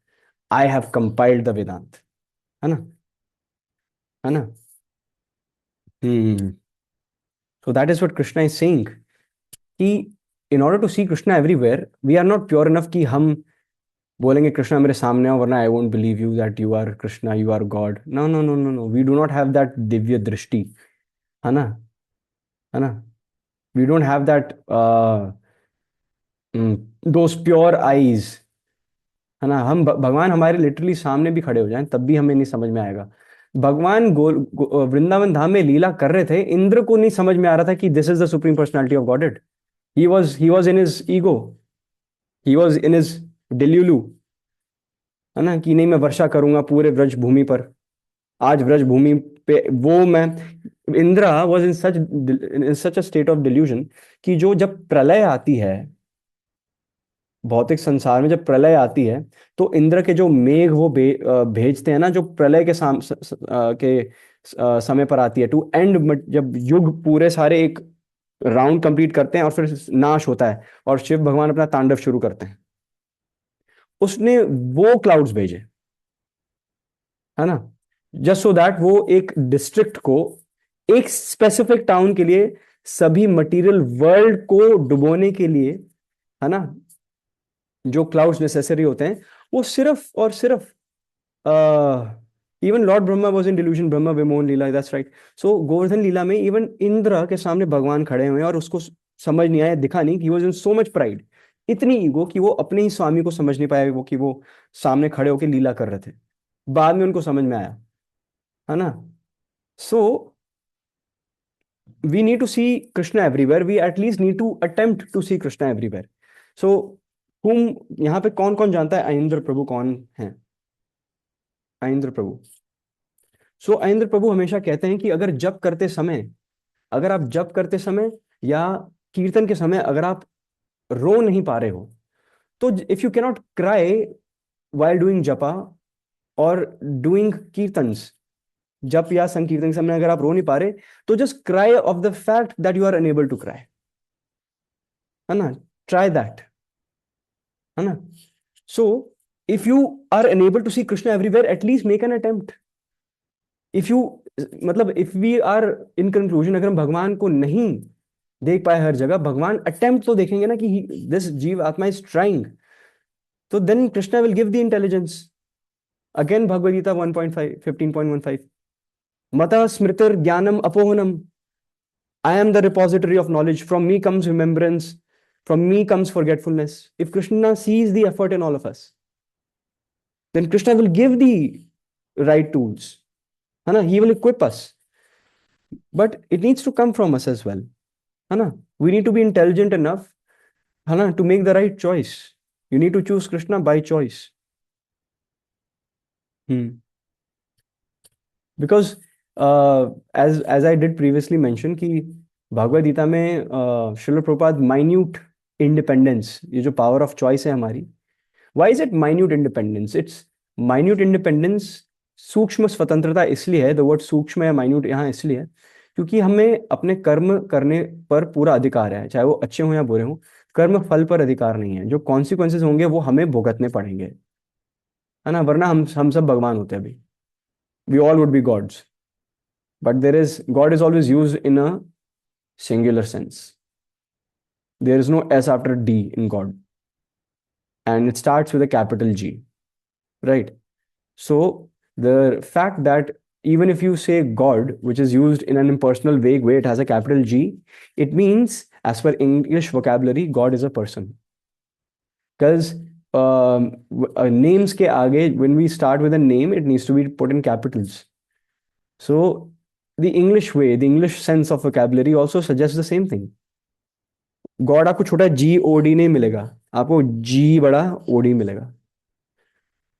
I have compiled the Vedanta, है ना? है ना? So that is what Krishna is saying कि in order to see Krishna everywhere, we are not pure enough कि हम बोलेंगे कृष्णा मेरे सामने आओ वरना I won't believe you that you are Krishna, you are God. No, no, no, no, no. We do not have that Divya दृष्टि, है ना? है ना? We don't have that those pure eyes, है ना। भगवान हमारे लिटरली सामने भी खड़े हो जाएं तब भी हमें नहीं समझ में आएगा। भगवान वृंदावन धाम में लीला कर रहे थे, इंद्र को नहीं समझ में आ रहा था कि this is the supreme personality of godhead. He was in his ego, he was in his delulu, है ना, कि नहीं मैं वर्षा करूंगा पूरे ब्रज भूमि पर। आज ब्रज भूमि पे वो मैं, Indira was in such a state of delusion कि जो जब प्रलय आती है, भौतिक संसार में जब प्रलय आती है, तो इंद्र के जो मेघ वो भेजते हैं ना, जो प्रलय के समय पर आती है टू एंड, जब युग पूरे सारे एक राउंड कंप्लीट करते हैं और फिर नाश होता है और शिव भगवान अपना तांडव शुरू करते हैं, उसने वो क्लाउड्स भेजे, है ना, जस्ट सो दैट वो एक डिस्ट्रिक्ट को, एक स्पेसिफिक टाउन के लिए, सभी मटेरियल वर्ल्ड को डुबोने के लिए, है ना, जो क्लाउड्स नेसेसरी होते हैं, वो सिर्फ और सिर्फ, even lord Brahma was in delusion, Brahma विमोहन लीला, दैट्स राइट। सो गोवर्धन लीला में इवन इंद्र के सामने भगवान खड़े हुए हैं और उसको समझ नहीं आया, दिखा नहीं कि was in so much pride, इतनी ईगो कि वो अपने ही स्वामी को समझ नहीं पाया, वो कि वो सामने खड़े होकर लीला कर रहे थे। बाद में उनको समझ में आया, है ना। सो we need to see Krishna everywhere, we at least need to attempt to see Krishna everywhere. So whom, यहाँ पे कौन कौन जानता है आइंद्र प्रभु कौन है? आइंद्र प्रभु, सो आइंद्र प्रभु हमेशा कहते हैं कि अगर जप करते समय, अगर आप जप करते समय या कीर्तन के समय अगर आप रो नहीं पा रहे हो, तो if you cannot cry while doing जपा और डूइंग कीर्तन्स, जप या संकीर्तन के समय अगर आप रो नहीं पा रहे, तो just cry of the fact that you are unable to cry, है ना, ट्राई दैट, है ना। So if you are unable to see Krishna everywhere, at least make an attempt. If you, मतलब if we are in conclusion, अगर हम भगवान को नहीं देख पाए हर जगह, भगवान अटेम्प्ट तो देखेंगे ना कि दिस जीव आत्मा इज ट्राइंग, तो then Krishna will give the intelligence. Again Bhagavad Gita 1.5 15.15, मता स्मृतिर ज्ञानम अपोहनम, I am the repository of knowledge. From me comes remembrance. From me comes forgetfulness. If Krishna sees the effort in all of us, then Krishna will give the right tools. Hana? He will equip us. But it needs to come from us as well. Hana? We need to be intelligent enough, Hana, to make the right choice. You need to choose Krishna by choice. Because as I did previously mention कि भगवद गीता में Srila Prabhupada minute independence, ये जो power of choice है हमारी, why is it minute independence? It's minute independence, सूक्ष्म स्वतंत्रता इसलिए है, द वर्ड सूक्ष्म या माइन्यूट यहाँ इसलिए है क्योंकि हमें अपने कर्म करने पर पूरा अधिकार है, चाहे वो अच्छे हों या बुरे हों। कर्म फल पर अधिकार नहीं है, जो कॉन्सिक्वेंसेज होंगे वो हमें भुगतने पड़ेंगे, है ना, वरना हम सब भगवान होते हैं अभी, we all would be gods. But God is always used in a singular sense. There is no S after D in God. And it starts with a capital G, right? So the fact that even if you say God, which is used in an impersonal, vague way, it has a capital G, it means, as per English vocabulary, God is a person. Because names ke aage, when we start with a name, it needs to be put in capitals. So the English way, the English sense of vocabulary also suggests the same thing. God आपको छोटा जी O D नहीं मिलेगा, आपको जी बड़ा O D मिलेगा,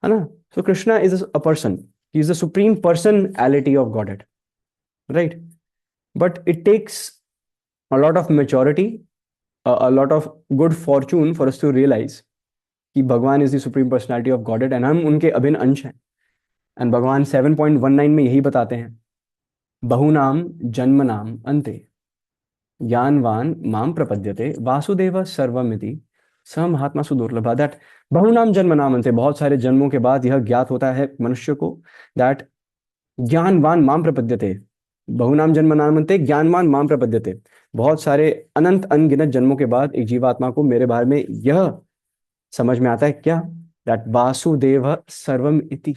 है ना। So Krishna is a person, he is the supreme personality of godhead, right. But it takes a lot of maturity, a lot of good fortune for us to realize कि भगवान is the supreme personality of godhead and हम उनके अभिन्न अंश हैं। And भगवान 7.19 में यही बताते हैं, बहुनाम जन्म नाम अंते ज्ञानवान माम प्रपद्यते वासुदेव सर्वमिति स महात्मा सुदुर्लभ। दैट बहुनाम जन्म नाम अंते, बहुत सारे जन्मों के बाद यह ज्ञात होता है मनुष्य को, दैट ज्ञानवान माम प्रपद्यते, बहुनाम जन्म नाम अंते ज्ञानवान माम प्रपद्यते, बहुत सारे अनंत अनगिनत जन्मों के बाद एक जीवात्मा को मेरे बारे में यह समझ में आता है क्या, दैट वासुदेव सर्वम इति,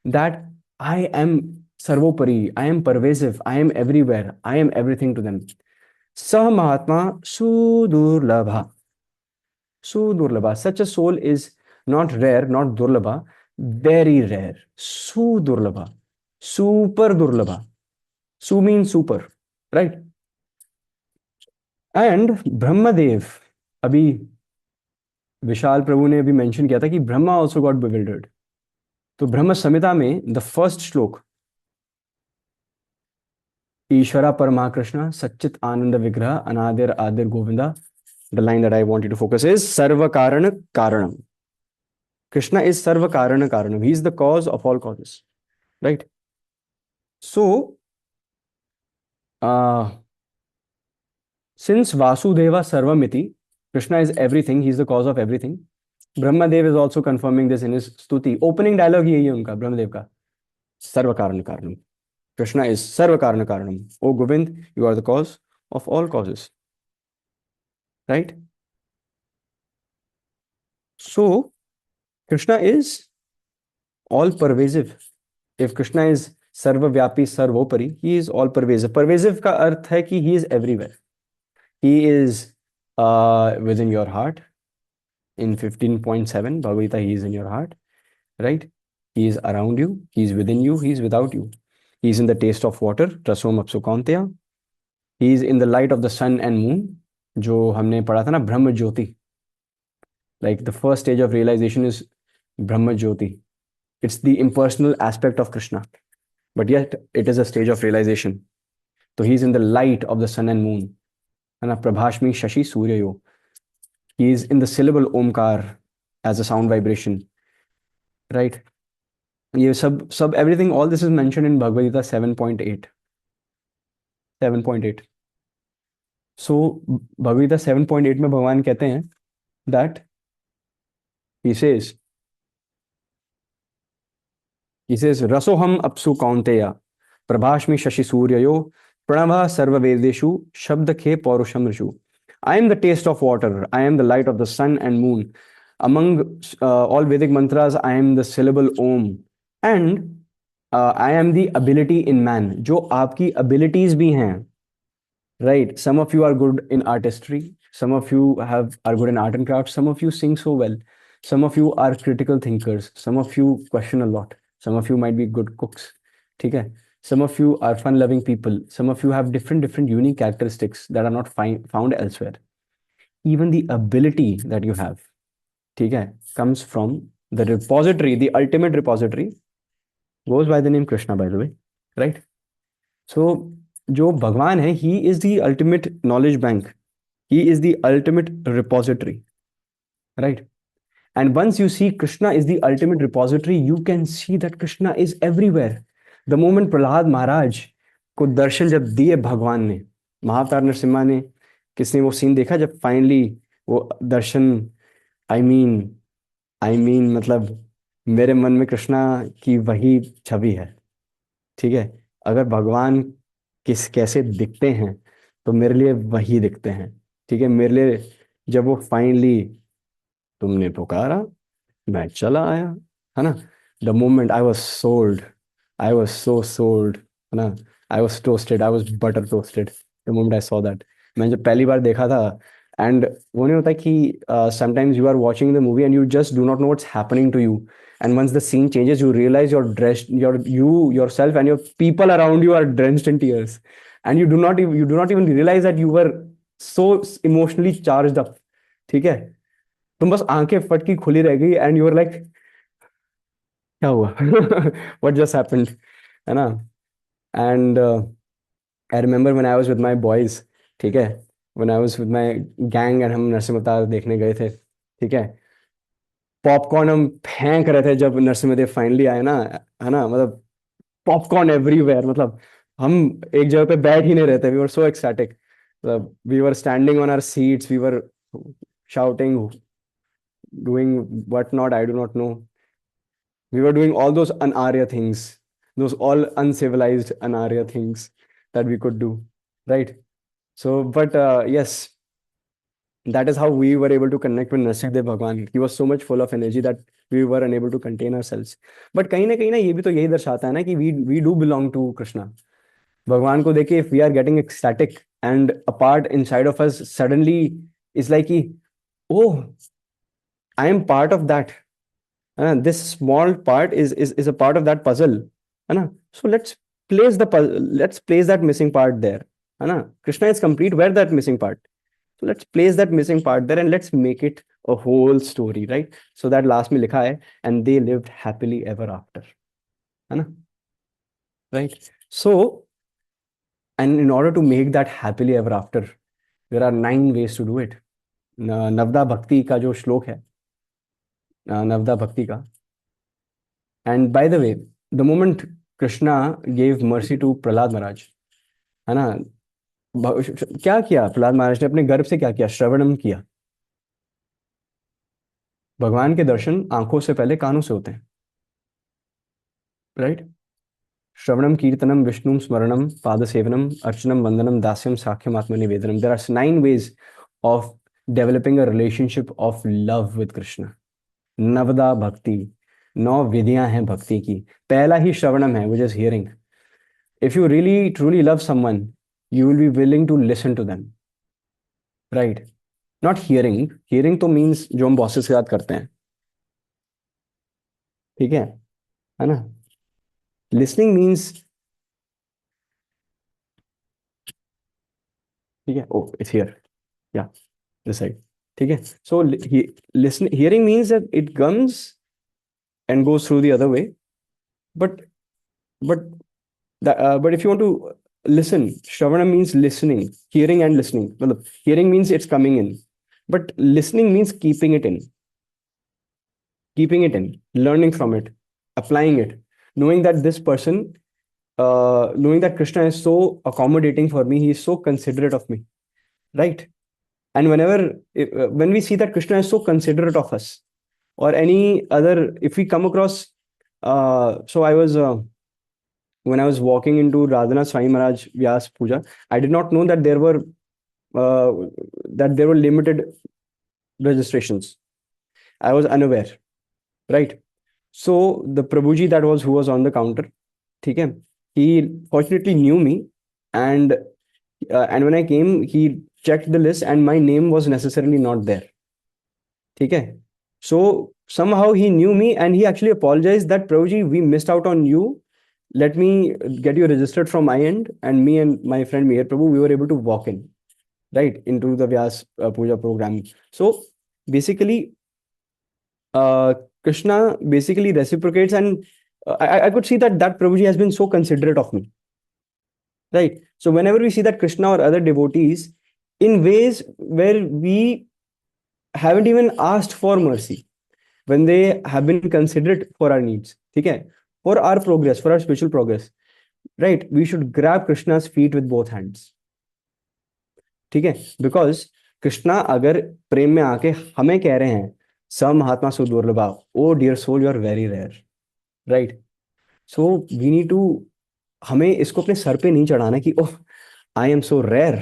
दैट आई एम सर्वोपरि, I am pervasive, I am everywhere, I am everything to them, स महात्मा सुदुर्लभ। Sudurlabha. Such a soul is not rare, not durlabha, very rare. Sudurlabha. Super durlabha. Su means super, right? And Brahmadev, अभी विशाल प्रभु ने अभी mention किया था कि Brahma also got bewildered. तो ब्रह्म संहिता में द फर्स्ट श्लोक, ईश्वरा परमा कृष्ण सच्चित आनंद विग्रह अनादिर आदिर Govinda, the line that I want you to focus is Sarva Karana Karanam. Krishna is Sarva Karana Karanam. He is the cause of all causes. Right? So, uh, since Vasudeva Sarvamiti, Krishna is everything, he is the cause of everything. Brahmadev is also confirming this in his Stuti. Opening dialogue यही है उनका, Brahmadev का. Sarva Karana Karanam. Krishna is Sarva Karana Karanam. O Govind, you are the cause of all causes. Right? So, Krishna is all pervasive. If Krishna is सर्वव्यापी सर्वोपरि, he is all pervasive. Pervasive का अर्थ है कि he is everywhere. He is within your heart. In 15.7 Bhagavad Gita, he is in your heart, right? He is around you, he is within you, he is without you. He is in the taste of water, Rasom Apsu Kaunteya. He is in the light of the sun and moon, जो हमने पढ़ा था ना, ब्रह्म ज्योति. Like the first stage of realization is Brahma Jyoti. It's the impersonal aspect of Krishna, but yet it is a stage of realization. So he's in the light of the sun and moon. And Prabhashmi Shashi Suryayo. He is in the syllable Omkar as a sound vibration. Right? ये सब everything, all this is mentioned in Bhagavad Gita 7.8. 7.8. So Bhagavad Gita 7.8 में भगवान कहते हैं that he says रसोहम अपसु कौन्तेय प्रभाष्मि शशि सूर्ययो प्रणव सर्ववेदेषु शब्द खे पौरुषम Rishu. I am the taste of water, I am the light of the sun and moon. Among all Vedic mantras, I am the syllable Om. And I am the ability in man. जो आपकी abilities भी हैं. Right? Some of you are good in artistry. Some of you are good in art and crafts. Some of you sing so well. Some of you are critical thinkers. Some of you question a lot. Some of you might be good cooks. ठीक है? Some of you are fun-loving people. Some of you have different unique characteristics that are not found elsewhere. Even the ability that you have, ठीक है, comes from the repository, the ultimate repository, goes by the name Krishna, by the way, right? So, जो भगवान है, he is the ultimate knowledge bank. He is the ultimate repository, right? And once you see Krishna is the ultimate repository, you can see that Krishna is everywhere. The moment Prahlad महाराज को दर्शन जब दिए भगवान ने, महाअवतार नरसिम्हा ने, किसने वो सीन देखा जब फाइनली वो दर्शन, आई मीन मतलब मेरे मन में कृष्णा की वही छवि है. ठीक है, अगर भगवान कैसे दिखते हैं तो मेरे लिए वही दिखते हैं. ठीक है, मेरे लिए जब वो फाइनली तुमने पुकारा मैं चला आया, है ना, the moment I was sold, I was so sold, है ना, I was toasted, I was butter toasted the moment I saw that. मैंने जब पहली बार देखा था, एंड वो नहीं होता कि sometimes you are watching the movie and you just do not know what's happening to you, and once the scene changes you realize you're dressed, you yourself and your people around you are drenched in tears, and you do not even realize that you were so emotionally charged up. ठीक है, तुम बस आंखें फटकी खुली रह गई and your like क्या हुआ, व्हाट जस्ट हैपेंड, है ना. And I remember when I was with my boys, ठीक है, when I was with my gang and हम नरसिम्हा अवतार देखने गए थे. ठीक है, पॉपकॉर्न हम फेंक रहे थे जब नरसिम्हा फाइनली आए ना, है ना, मतलब पॉपकॉर्न एवरीवेयर. मतलब हम एक जगह पे बैठ ही नहीं रहते, वी वर सो एक्साइटेड, मतलब we were standing on our seats, we were shouting, doing what not, I do not know. We were doing all those anarya things, those all uncivilized anarya things that we could do, right? So but yes, that is how we were able to connect with Nrsimhadev Bhagwan. He was so much full of energy that we were unable to contain ourselves. But कहीं ना ये भी तो यही दर्शाता है ना कि we do belong to Krishna. भगवान को देखे, if we are getting ecstatic and a part inside of us suddenly is like कि Oh, I am part of that. This small part is a part of that puzzle, है ना? So let's place that missing part there, है ना? Krishna is complete. Where that missing part? So let's place that missing part there and let's make it a whole story, right? So that last में लिखा है and they lived happily ever after, है ना? Right? So, and in order to make that happily ever after, there are 9 ways to do it. नवदा भक्ति का जो श्लोक है, नवदा भक्ति का, and by the way, the moment Krishna gave mercy to Prahlad Maharaj, है ना? क्या किया प्रहलाद महाराज ने? अपने गर्भ से क्या किया? श्रवणम किया। भगवान के दर्शन आंखों से पहले कानों से होते हैं, राइट? श्रवणम कीर्तनम विष्णु स्मरणम पाद सेवनम अर्चनम वंदनम दास्यम साख्यम आत्मनिवेदनम। There are 9 ways of developing a relationship of love with Krishna. नवदा भक्ति, 9 विधियां हैं भक्ति की। पहला ही श्रवणम है, which is hearing. If you really truly love someone, you will be willing to listen to them, right? Not hearing. Hearing तो मीन्स जो हम बॉसेस के साथ करते हैं, ठीक है ना? लिसनिंग मीन्स, ठीक है, ओ इट्स हियर, या दिस साइड, ठीक है? So listen, hearing means that it comes and goes through the other way, but but but if you want to listen, shravana means listening, hearing and listening. Well, hearing means it's coming in, but listening means keeping it in, learning from it, applying it, knowing that this person, knowing that Krishna is so accommodating for me, he is so considerate of me, right? And when we see that Krishna is so considerate of us, or any other, if we come across, so I was when I was walking into Radhana Swami Maharaj Vyas Puja, I did not know that uh, there were limited registrations. I was unaware, right? So the Prabhuji who was on the counter, ठीक है, he fortunately knew me, and when I came, he checked the list and my name was necessarily not there, ठीक है? So somehow he knew me and he actually apologized that Prabhuji, we missed out on you. Let me get you registered from my end. And me and my friend Meher Prabhu, we were able to walk in, right, into the Vyas Puja program. So basically, Krishna basically reciprocates, and I could see that Prabhuji has been so considerate of me, right? So whenever we see that Krishna or other devotees in ways where we haven't even asked for mercy, when they have been considerate for our needs, ठीक है, for our progress, for our spiritual progress, right, we should grab Krishna's feet with both hands, ठीक है? Because Krishna अगर प्रेम में आके हमें कह रहे हैं स महात्मा सुदुर्लभा, O dear soul, you are very rare, right? So we need to, हमें इसको अपने सर पे नहीं चढ़ाना कि ओह आई एम सो रेयर,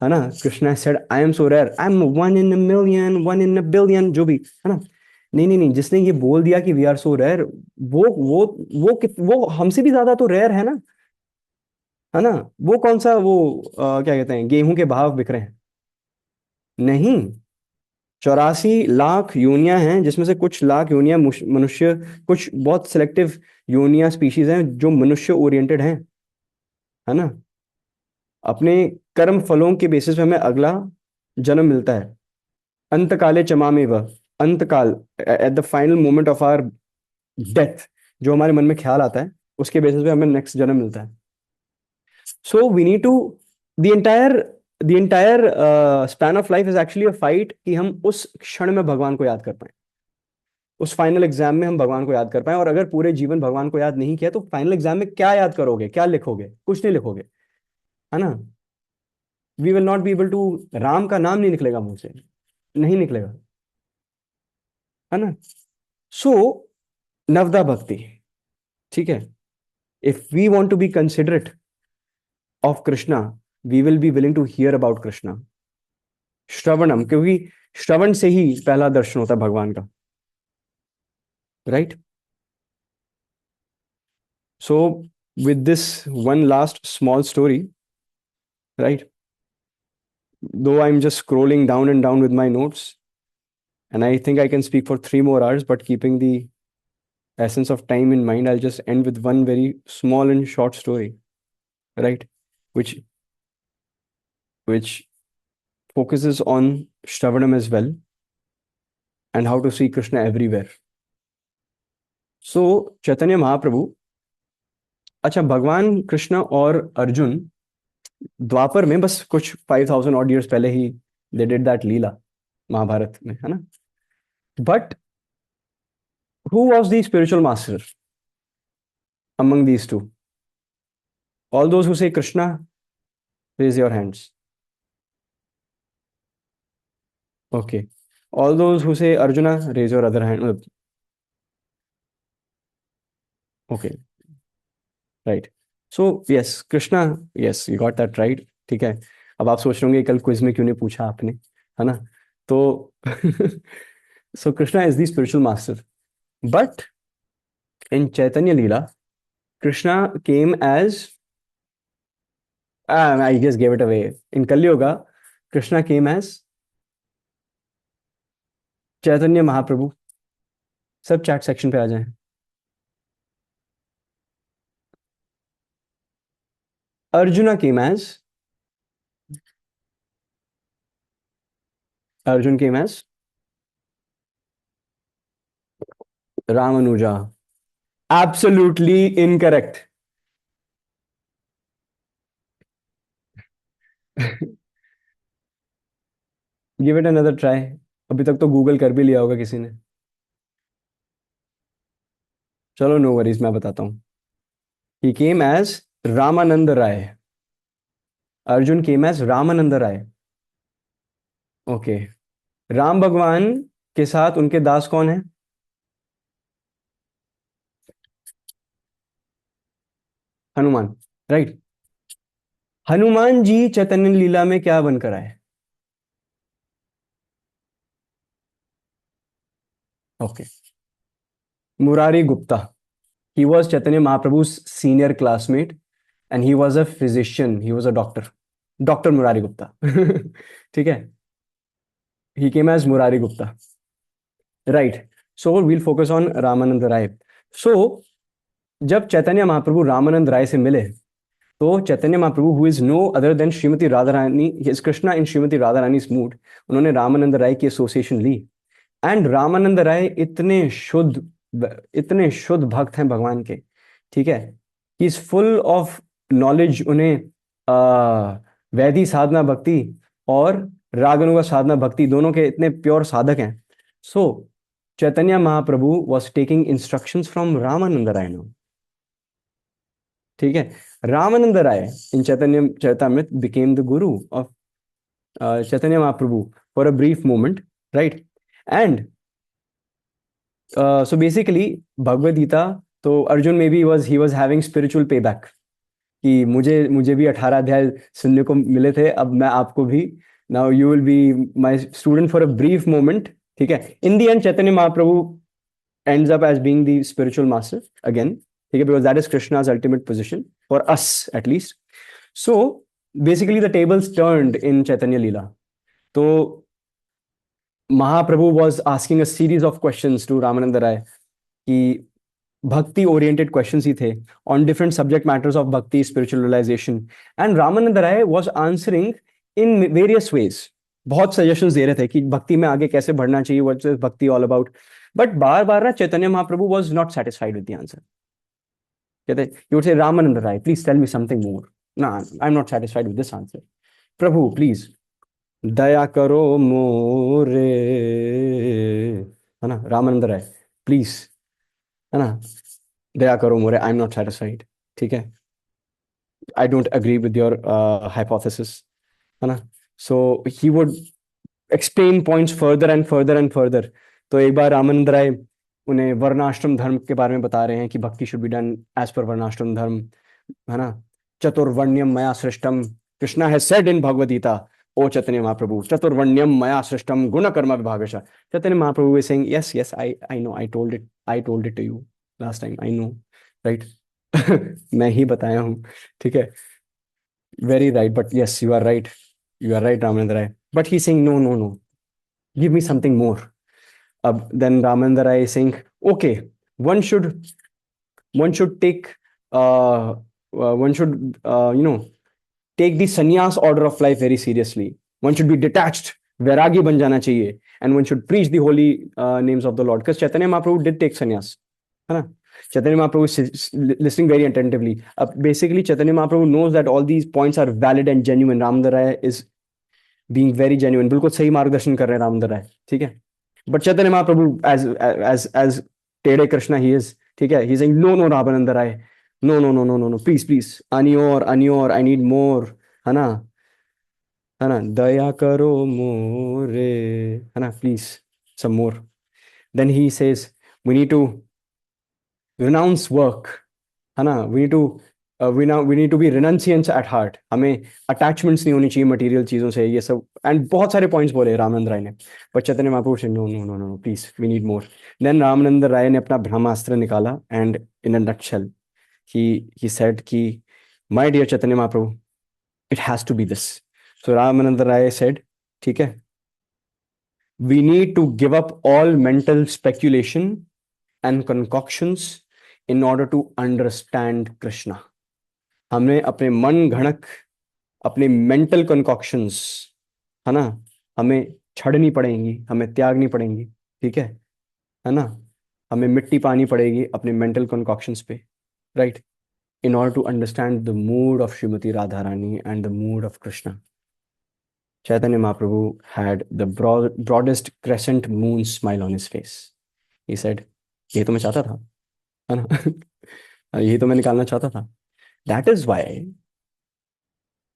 है ना? Krishna said I am so rare, I am 1 in a million, 1 in a billion, जो भी, है ना? नहीं नहीं नहीं, जिसने ये बोल दिया कि वी आर सो रेयर, वो हमसे भी ज्यादा तो रेयर है ना? वो कौन सा, वो क्या कहते हैं, गेहूं के भाव बिक रहे हैं? नहीं, 84 लाख योनियां हैं, जिसमें से कुछ लाख योनियां मनुष्य, कुछ बहुत सिलेक्टिव योनिया स्पीशीज हैं जो मनुष्य ओरिएंटेड हैं, है ना? अपने कर्म फलों के बेसिस पे हमें अगला जन्म मिलता है। अंतकाले चमामेव, अंतकाल, at the final moment of our death, जो हमारे मन में ख्याल आता है, उसके बेसिस पे हमें नेक्स्ट जन्म मिलता है। So we need to, the entire span of life is actually a fight कि हम उस क्षण में भगवान को याद कर पाए, उस फाइनल एग्जाम में हम भगवान को याद कर पाए। और अगर पूरे जीवन भगवान को याद नहीं किया तो फाइनल एग्जाम में क्या याद करोगे, क्या लिखोगे? कुछ नहीं लिखोगे, है ना? We will not be able to, Ram का नाम नहीं निकलेगा मुंह से, नहीं निकलेगा, है ना? सो नवदा भक्ति, ठीक है, if we want to be considerate of Krishna, we will be willing to hear about Krishna. श्रवणम, क्योंकि श्रवण से ही पहला दर्शन होता है भगवान का, right? So with this one last small story, right, though I'm just scrolling down and down with my notes, And I think I can speak for 3 more hours, but keeping the essence of time in mind, I'll just end with one very small and short story, right? Which which focuses on Shravanam as well and how to see Krishna everywhere. So Chaitanya Mahaprabhu, अच्छा भगवान कृष्ण और अर्जुन द्वापर में बस कुछ 5,000 odd years पहले ही they did that लीला महाभारत में, है ना? But who was the spiritual master among these two? All those who say Krishna, raise your hands. Okay. All those who say Arjuna, raise your other hand. Okay, right. So yes, Krishna, yes, you got that right. ठीक है. अब आप सोच रहे होंगे कल quiz में क्यों नहीं पूछा आपने, है ना? तो so Krishna is the spiritual master, but in Chaitanya Leela, Krishna came as I just gave it away. In Kali Yuga, Krishna came as Chaitanya Mahaprabhu. सब चैट सेक्शन पे आ जाएं. Arjuna came as Arjun came as Ramanuja. Absolutely incorrect. Give it another try. अभी तक तो Google कर भी लिया होगा किसी ने. चलो नो वरीज, मैं बताता हूँ. He came as Ramanand Rai. Arjun came as Ramanand Rai. Okay. Ram भगवान के साथ उनके दास कौन है? हनुमान, राइट. हनुमान जी चैतन्य लीला में क्या बनकर आए? Okay. Murari Gupta. He was Chaitanya Mahaprabhu senior classmate and he was a physician, he was a doctor. Doctor Murari Gupta. ठीक है. He came as Murari Gupta, right. So we'll focus on Ramanand Rai. So जब चैतन्य महाप्रभु रामानंद राय से मिले, तो Chaitanya Mahaprabhu who is no other than Shrimati Radha Rani, is Krishna in Shrimati Radha Rani mood, उन्होंने रामानंद राय की association ली. And Ramanand Rai इतने शुद्ध भक्त हैं भगवान के, ठीक है. He is full of knowledge. उन्हें वैदिक साधना भक्ति और रागानुगा साधना भक्ति दोनों के इतने प्योर साधक हैं. So Chaitanya Mahaprabhu was taking instructions from Ramanand Rai now. ठीक है. रामानंद राय इन चैतन्य चैतामृत became the guru of Chaitanya Mahaprabhu for a brief moment, right. And so basically Bhagavad Gita, तो अर्जुन में भी he was having spiritual payback कि मुझे भी 18 अध्याय सुनने को मिले थे, अब मैं आपको भी, now you will be my student for a brief moment. ठीक है. इन the and Chaitanya Mahaprabhu ends up as being the spiritual master again, okay, because that is Krishna's ultimate position for us at least. So basically the tables turned in Chaitanya Leela. So Mahaprabhu was asking a series of questions to Ramananda Rai कि भक्ति oriented questions ही थे on different subject matters of bhakti, spiritual realization, and Ramananda Rai was answering in various ways. बहुत suggestions दे रहे थे कि भक्ति में आगे कैसे बढ़ना चाहिए, what is bhakti all about. But बार बार ना Chaitanya Mahaprabhu was not satisfied with the answer. कहते you would say Ramananda Rai please tell me something more. ना, I am not satisfied with this answer. प्रभु प्लीज दया करो मोरे, है ना. रामानंद राय प्लीज, है ना, दया करो मोरे, आई एम नॉट सेटिस्फाइड. ठीक है. I don't agree with your hypothesis, है ना. So he would explain points further and further and further. तो एक बार रामानंद राय उन्हें वर्णाश्रम धर्म के बारे में बता रहे हैं कि भक्ति should be done as per वर्णाश्रम धर्म, है ना. चतुर्वर्ण्यम मया सृष्टम, Krishna has said in Bhagavad Gita, O Chaitanya Mahaprabhu, चतुर्वर्ण्यम मया सृष्टम गुण कर्म विभागश. Chaitanya Mahaprabhu is saying yes yes, I know, I told it to you last time, I know, right. मैं ही बताया हूँ. ठीक है. Very right, but yes you are right, Ramananda Rai. But he saying no no no, give me something more. अब then Ramananda Rai Singh, okay, one should one should take one should take the sannyas order of life very seriously. One should be detached, vairagi ban jana chahiye, and one should preach the holy names of the Lord. Because Chaitanya Mahaprabhu did take sannyas, है ना? Chaitanya Mahaprabhu is listening very attentively. Basically, Chaitanya Mahaprabhu knows that all these points are valid and genuine. Ramdar Rai is being very genuine. बिल्कुल सही मार्गदर्शन कर रहे हैं रामदर राय, ठीक है? But Chaitanya Mahaprabhu, as टेढ़े कृष्णा he is, ठीक है? He's saying no, no, Ramananda Rai, no, no, no, no, no, no, please, please, Anior, I need more, है ना? है ना? दया करो मोरे, है ना? Please, some more. Then he says we need to renounce work, है ना? We need to be renunciants at heart. हमें अटैचमेंट्स नहीं होनी चाहिए मटेरियल चीजों से, ये सब एंड बहुत सारे पॉइंट्स बोले रामानंद राय ने. पर चैतन्य महाप्रभु से no, no, no, no, please, we need more. Then Ramananda Rai ने अपना ब्रह्मास्त्र निकाला and in a nutshell he said कि my dear Chaitanya Mahaprabhu, it has to be this. So Ramananda Rai said, ठीक है, we need to give up all mental speculation and concoctions in order to understand Krishna. हमने अपने मन घड़क, अपने मेंटल कंकॉक्शंस, है ना, हमें छड़नी पड़ेंगी, हमें त्यागनी पड़ेंगी, ठीक है ना? हमें मिट्टी पानी पड़ेगी अपने मेंटल कंकॉक्शंस पे, right, in order to understand the mood of Srimati Radharani and the mood of Krishna. Chaitanya Mahaprabhu had the broadest crescent moon smile on his face. He said, ये तो मैं चाहता था, है ना? यही तो मैं निकालना चाहता था. That is why,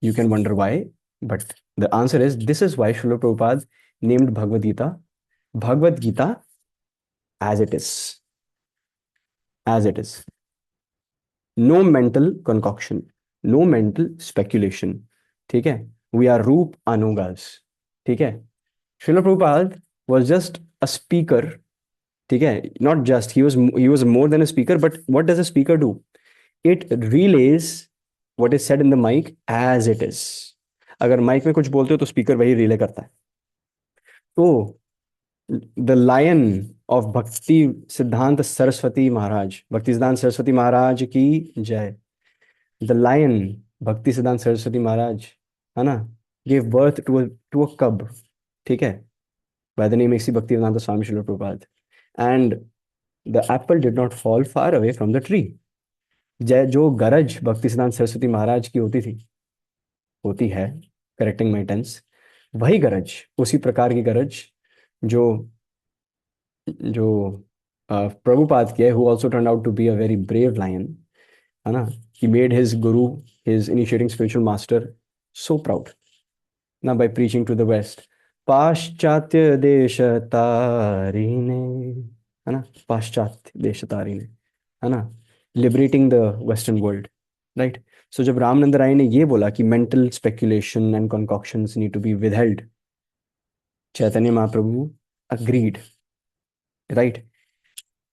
you can wonder why, but the answer is, this is why Srila Prabhupada named Bhagavad Gita as it is. As it is. No mental concoction, no mental speculation. ठीक है? We are Roop Anugas. ठीक है? Srila Prabhupada was just a speaker. ठीक है? Not just, he was more than a speaker, but what does a speaker do? It relays what is said in the mic as it is. अगर mic में कुछ बोलते हो तो speaker वही relay करता है. तो द लायन ऑफ भक्ति सिद्धांत सरस्वती महाराज, भक्ति सिद्धांत सरस्वती महाराज की जय. द लायन भक्ति सिद्धांत सरस्वती महाराज, है ना, गिव बर्थ टू अ कब, ठीक है, by the name Shri Bhakti Vedanta Swami Srila Prabhupada. And the apple did not fall far away from the tree. जय जो गरज भक्ति सिद्धांत सरस्वती महाराज की होती है, करेक्टिंग माई टेंस, वही गरज, उसी प्रकार की गरज जो जो प्रभुपाद की है, who also turn out to be a very brave lion, है ना. He made his guru, his initiating spiritual master so proud ना by preaching to the west. पाश्चात्य देश तारिणे, है ना, पाश्चात्य देश तारिणे, है ना, liberating the western world, right. So जब रामानंद राय ने ये बोला कि mental speculation and concoctions need to be withheld, Chaitanya Mahaprabhu agreed, right.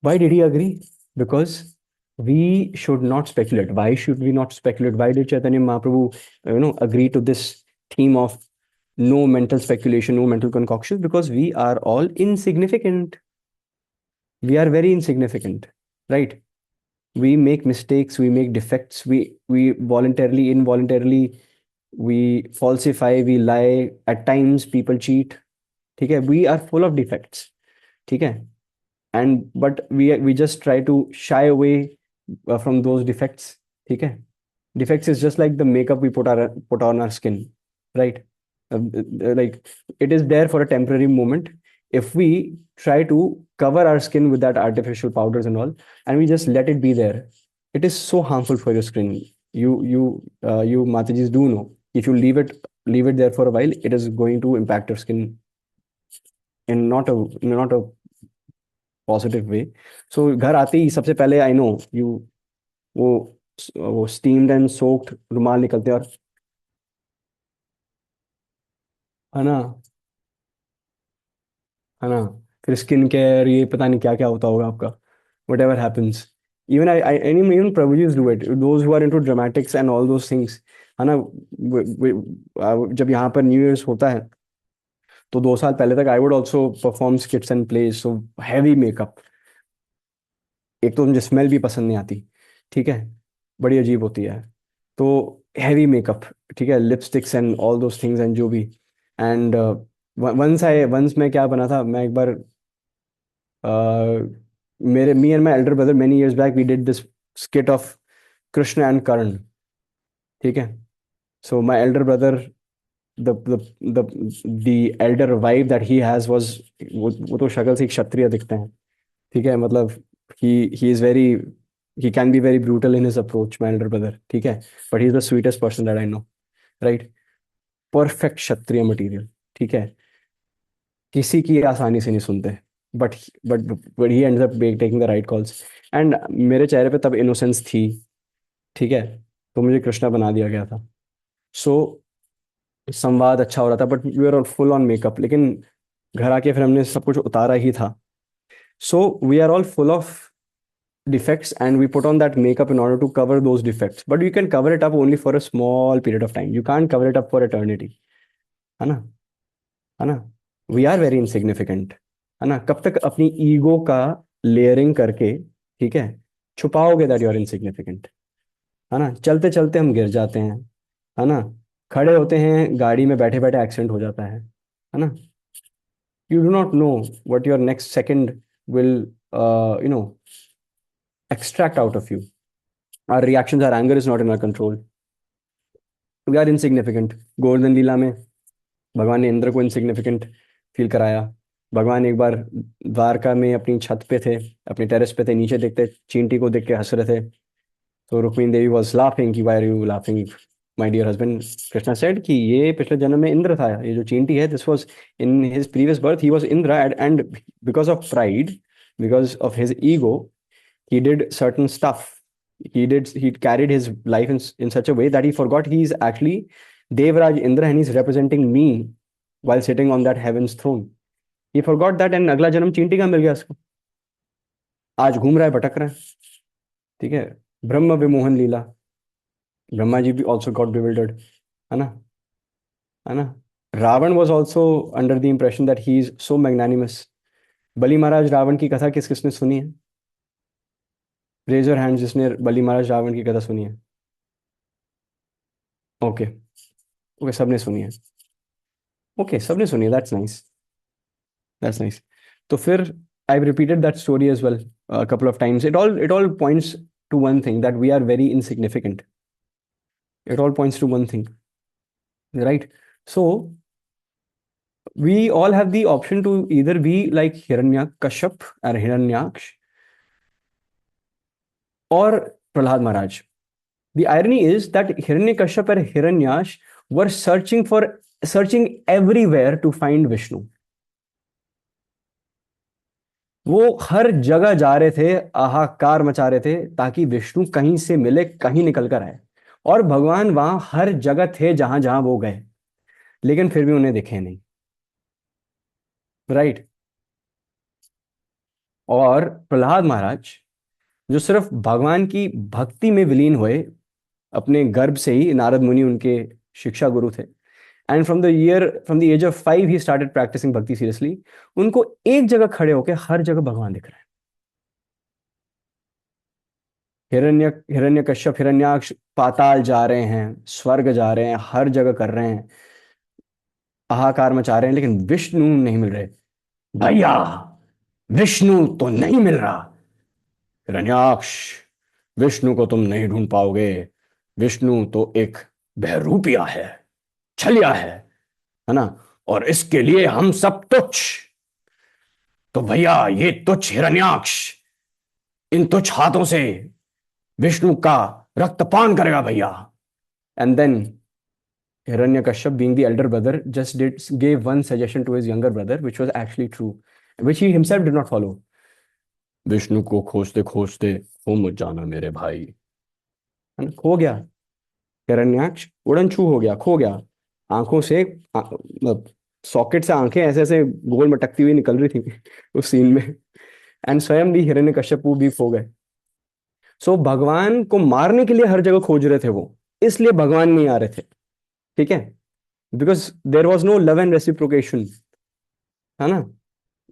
Why did he agree? Because we should not speculate. Why should we not speculate? Why did Chaitanya Mahaprabhu agree to this theme of no mental speculation, no mental concoctions? Because we are all insignificant. We are very insignificant, right? We make mistakes, we make defects, we voluntarily, involuntarily, we falsify, we lie, at times people cheat, ठीक है, we are full of defects, ठीक है, and but we just try to shy away from those defects, ठीक है. Defects is just like the makeup we put on our skin, right. Like, it is there for a temporary moment. If we try to cover our skin with that artificial powders and all, and we just let it be there, it is so harmful for your skin. You Matajis do know, if you leave it there for a while, it is going to impact your skin in not a positive way. So घर आते ही सबसे पहले, I know you, वो steamed and soaked रुमाल निकलते हैं, और है ना, है ना, फिर स्किन केयर, ये पता नहीं क्या क्या होता होगा आपका, what ever happens. Even even Prabhujis do it, those who are into dramatics and all those things, है ना. जब यहाँ पर न्यू ईयर्स होता है तो 2 साल पहले तक I would also perform skits and plays, so heavy makeup. एक तो मुझे स्मेल भी पसंद नहीं आती, ठीक है, बड़ी अजीब होती है। तो हैवी मेकअप, ठीक है, lipsticks and all those things and जो भी। एंड वंस मैं क्या बना था, मैं एक बार मेरे me and my elder brother many years back we did this skit of Krishna and Karna, ठीक है। So my elder brother, the the the the elder vibe that he has was, वो तो शक्ल से एक क्षत्रिय दिखते हैं, ठीक है, मतलब he is very, he can be very brutal in his approach, my elder brother, ठीक है, but he is the sweetest person that I know, right? Perfect Kshatriya material, ठीक है, किसी की आसानी से नहीं सुनते, but but but he ends up taking the right calls. And मेरे चेहरे पे तब इनोसेंस थी, ठीक है, तो मुझे कृष्णा बना दिया गया था। सो संवाद अच्छा हो रहा था, but we are full on makeup, लेकिन घर आके फिर हमने सब कुछ उतारा ही था। So we are all full of defects and we put on that makeup in order to cover those defects, but you can cover it up only for a small period of time, you can't cover it up for eternity, है ना, है ना। We are very insignificant, है ना, कब तक अपनी ego का लेयरिंग करके, ठीक है, छुपाओगे दैट यू आर इनसिग्निफिकेंट, है ना। चलते चलते हम गिर जाते हैं, है ना, खड़े होते हैं गाड़ी में बैठे बैठे एक्सीडेंट हो जाता है ना। You do not know what your next second will, extract out of you. Our reactions, our anger is not in our control. We are insignificant. Golden लीला में भगवान ने इंद्र को इनसिग्निफिकेंट फील कराया। भगवान एक बार द्वारका में अपनी छत पे थे, अपने टेरेस पे थे, नीचे देखते चींटी को देख के हंस रहे थे। तो रुक्मिणी देवी वॉज लाफिंग कि why are you laughing my dear husband. Krishna said कि ये पिछले जन्म में इंद्र था, ये जो चींटी है this was in his previous birth he was Indra, and because of pride, because of his ego, he did certain stuff. He carried his life in such a way that he forgot he's actually Devraj Indra and he's representing me while sitting on that heaven's throne. He forgot that and अगला जन्म चींटी का मिल गया उसको, आज घूम रहा है, भटक रहा है, ठीक है। ब्रह्म विमोहन लीला, ब्रह्मा जी भी ऑल्सो गॉट बिविल्डर्ड, है ना, है ना। Ravana was also under the impression that he is so magnanimous. Bali Maharaj Ravana की कथा किस किसने सुनी है? रेज योर हैंड जिसने बलि महाराज रावण की कथा सुनी है। ओके, ओके, सबने सुनी है, ओके, सबने सुनी है, दैट्स नाइस, दैट्स नाइस। तो फिर I repeated that story as well couple of times. It all points to one thing, that we are very insignificant. It all points to one thing, right? So we all have the option to either be like Hiranyakashyap or Hiranyaksh or Prahlad Maharaj. The irony is that Hiranyakashyap or Hiranyash were searching everywhere to find Vishnu. वो हर जगह जा रहे थे, हाहाकार मचा रहे थे ताकि विष्णु कहीं से मिले, कहीं निकल कर आए। और भगवान वहां हर जगह थे जहां जहां वो गए, लेकिन फिर भी उन्हें दिखे नहीं, राइट? और प्रहलाद महाराज जो सिर्फ भगवान की भक्ति में विलीन हुए, अपने गर्भ से ही नारद मुनि उनके शिक्षा गुरु थे, and from the age of 5 he started practicing bhakti seriously. उनको एक जगह खड़े होकर हर जगह भगवान दिख रहा है। हिरण्यकश्यप हिरण्याक्ष पाताल जा रहे हैं, स्वर्ग जा रहे हैं, हर जगह कर रहे हैं, हाहाकार मचा रहे हैं, लेकिन विष्णु नहीं मिल रहे। भैया, विष्णु तो नहीं मिल रहा। हिरण्याक्ष, विष्णु को तुम नहीं ढूंढ पाओगे। विष्णु तो एक बहरूपिया है, छलिया है ना, और इसके लिए हम सब तुच्छ। तो भैया ये तुच्छ हिरण्याक्ष इन तुच्छ हाथों से विष्णु का रक्तपान करेगा भैया। And then Hiranyakashyap, being the elder brother, just gave one suggestion to his younger brother, which was actually true, which he himself did not follow. Vishnu को खोजते खोजते हो मत जाना मेरे भाई, है ना, खो गया। हिरण्याक्ष उड़न छू हो गया, खो गया। आंखों से सॉकेट से आंखें ऐसे ऐसे गोल मटकती हुई निकल रही थी उस सीन में, एंड स्वयं भी हिरण्यकश्यप भी खो गए। सो भगवान को मारने के लिए हर जगह खोज रहे थे वो, इसलिए भगवान नहीं आ रहे थे, ठीक है, because there was no love and reciprocation. है ना,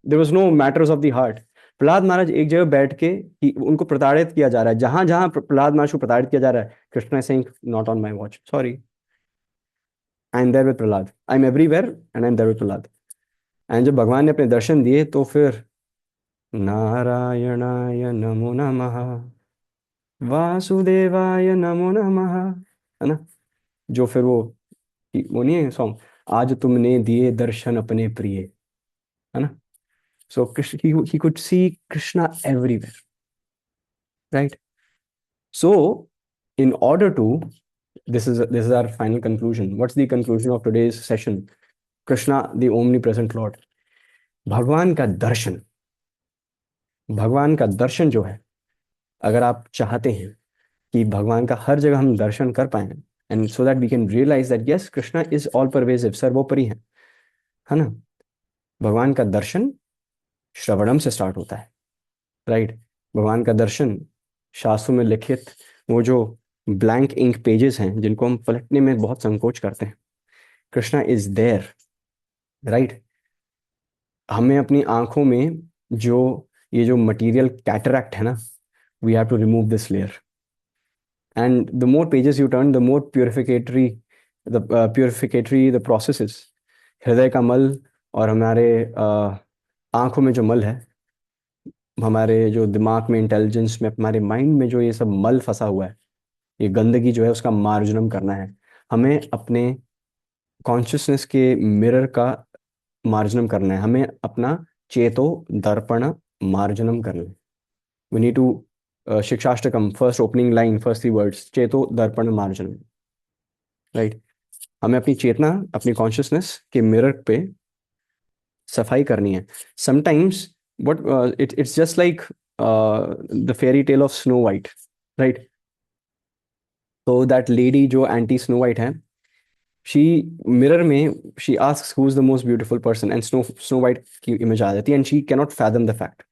there was no matters of the heart. Prahlad Maharaj एक जगह बैठ के उनको प्रताड़ित किया जा रहा है, जहां जहां प्रहलाद महाराज को प्रताड़ित किया जा रहा है, Krishna is saying not on my watch, sorry, I am there with Prahlad, I am everywhere and I am there with Prahlad. And जब भगवान ने अपने दर्शन दिए तो फिर नारायणाय नमो नमः, वासुदेवाय नमो नमः, है ना, जो फिर वो नहीं है सॉन्ग, आज तुमने दिए दर्शन अपने प्रिय, है ना। So Krishna, he could see Krishna everywhere, right. So in order to, this is our final conclusion. What's the conclusion of today's session? Krishna, the omnipresent Lord, भगवान का दर्शन, भगवान का दर्शन जो है, अगर आप चाहते हैं कि भगवान का हर जगह हम दर्शन कर पाए, and so that we can realize that yes Krishna is all pervasive, सर्वोपरि है ना। भगवान का दर्शन श्रवणम से स्टार्ट होता है, राइट। भगवान का दर्शन शास्त्रों में लिखित वो जो ब्लैंक इंक पेजेस हैं जिनको हम पलटने में बहुत संकोच करते हैं, कृष्णा इज देयर, राइट। हमें अपनी आंखों में जो ये जो मटेरियल कैटरैक्ट है ना, we have to remove this layer, and the more pages you turn the more purificatory the process. हृदय का मल और हमारे आंखों में जो मल है, हमारे जो दिमाग में, इंटेलिजेंस में, हमारे माइंड में जो ये सब मल फंसा हुआ है, ये गंदगी जो है उसका मार्जनम करना है हमें। अपने कॉन्शियसनेस के मिरर का मार्जनम करना है हमें, अपना चेतो दर्पण मार्जनम करना है। We need to, Shikshashtakam first opening line, first 3 words, चेतो दर्पण मार्जनम, राइट। हमें अपनी चेतना, अपनी कॉन्शियसनेस के मिरर पे सफाई करनी है। Sometimes what it's just like the fairy tale of snow white, right. तो दैट लेडी जो एंटी स्नो वाइट है, शी मिरर में she asks who is the most beautiful person, and snow white की image आ जाती है, and she cannot fathom the fact,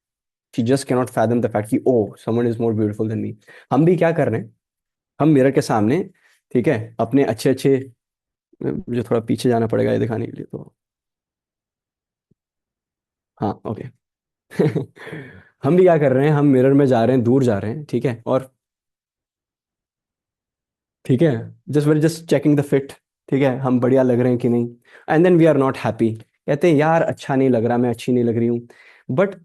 she just cannot fathom the fact कि oh someone is more beautiful than me. हम भी क्या कर रहे हैं, हम मिरर के सामने, ठीक है, अपने अच्छे अच्छे, मुझे थोड़ा पीछे जाना पड़ेगा ये दिखाने के लिए, तो हाँ ओके। हम भी क्या कर रहे हैं, हम मिरर में जा रहे हैं, दूर जा रहे हैं, ठीक है, और ठीक है, just we're just checking the fit, ठीक है, हम बढ़िया लग रहे हैं कि नहीं, and then we are not happy, कहते हैं यार अच्छा नहीं लग रहा, मैं अच्छी नहीं लग रही हूँ, but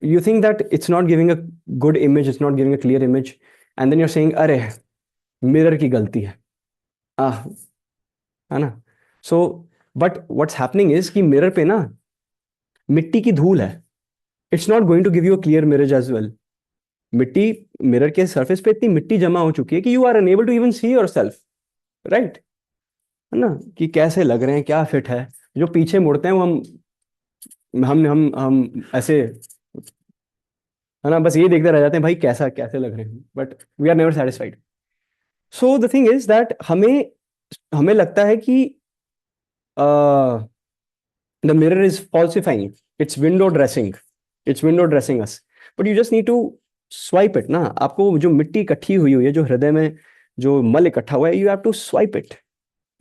you think that it's not giving a good image, it's not giving a clear image, and then you're saying अरे मिरर की गलती है, आह, है ना। So but what's happening is कि मिरर पे ना मिट्टी की धूल है, it's not going to give you a clear mirror as well. मिट्टी, मिरर के सरफेस पे इतनी मिट्टी जमा हो चुकी है कि you are unable to even see yourself, right, है ना, कि कैसे लग रहे हैं, क्या फिट है। जो पीछे मुड़ते हैं वो हम ऐसे, है ना, बस ये देखते रह जाते हैं भाई कैसा कैसे लग रहे हैं, but we are never satisfied. So the thing is that हमें हमें लगता है कि the mirror is falsifying, it's window dressing, it's window dressing us, but you just need to swipe it ना। आपको जो मिट्टी इकट्ठी हुई हुई है, जो हृदय में जो मल इकट्ठा हुआ है, you have to swipe it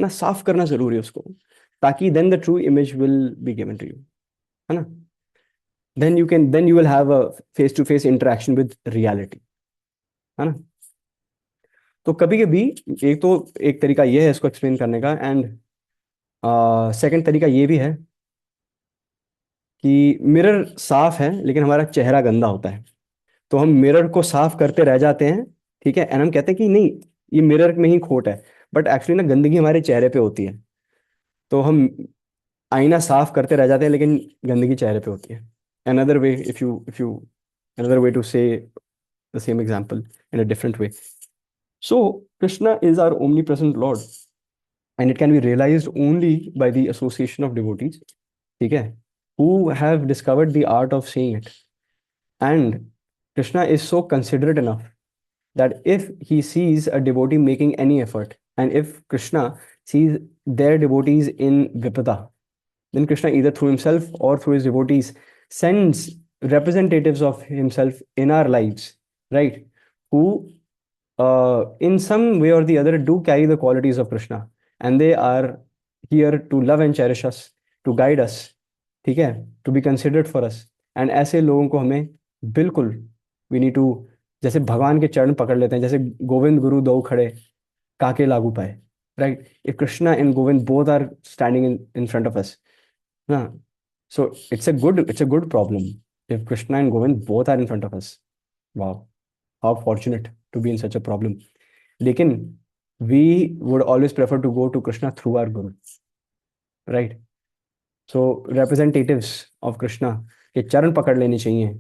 ना, साफ करना जरूरी है उसको, ताकि then the true image will be given to you, है ना। then you will have a face to face interaction with reality, है ना। तो कभी कभी एक तो एक तरीका ये है इसको एक्सप्लेन करने का, एंड सेकंड तरीका ये भी है कि मिरर साफ है लेकिन हमारा चेहरा गंदा होता है, तो हम मिरर को साफ करते रह जाते हैं, ठीक है, एंड हम कहते हैं कि नहीं ये मिरर में ही खोट है, बट एक्चुअली ना गंदगी हमारे चेहरे पे होती है। तो हम आईना साफ करते रह जाते हैं लेकिन गंदगी चेहरे पे होती है। another way if you another way to say the same example in a different way. So Krishna is our omnipresent Lord, and it can be realized only by the association of devotees, ठीक है, who have discovered the art of seeing it. And Krishna is so considerate enough that if he sees a devotee making any effort, and if Krishna sees their devotees in vipada, then Krishna either through himself or through his devotees sends representatives of himself in our lives, right, who in some way or the other do carry the qualities of Krishna, and they are here to love and cherish us, to guide us, ठीक है, to be considered for us. And ऐसे लोगों को हमें बिल्कुल, we need to, जैसे भगवान के चरण पकड़ लेते हैं, जैसे गोविंद गुरु दो खड़े, काके लागू पाए, right? If Krishna and Govind both are standing in front of us, ना, so it's a good problem if Krishna and Govind both are in front of us. वाह, how fortunate to be in such a problem. लेकिन we would always prefer to go to Krishna through our guru, right? So representatives of Krishna के चरण पकड़ लेने चाहिए,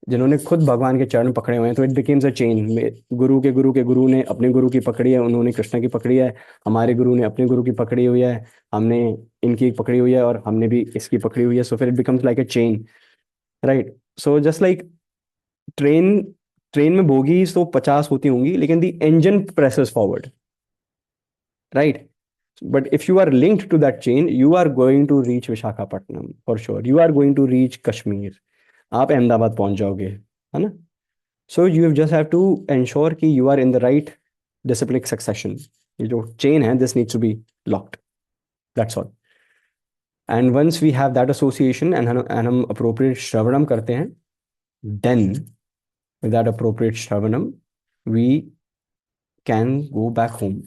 जिन्होंने खुद भगवान के चरण पकड़े हुए हैं। तो इट बिकेम्स अ चेन, गुरु के गुरु ने अपने गुरु की पकड़ी है, उन्होंने कृष्णा की पकड़ी है, हमारे गुरु ने अपने गुरु की पकड़ी हुई है, हमने इनकी पकड़ी हुई है, और हमने भी इसकी पकड़ी हुई है। सो फिर it becomes like a chain, right? So just like train, train में बोगीज तो 50 होती होंगी, लेकिन the engine presses forward, right? But if you are linked to that chain, you are going to reach Visakhapatnam for sure. You are going to reach Kashmir. आप अहमदाबाद पहुंच जाओगे, है ना? So you just have to ensure कि you are in the right disciplic succession. ये जो chain है, this needs to be locked. That's all. And once we have that association and हम appropriate श्रवणम करते हैं, then with that appropriate श्रवणम we can go back home,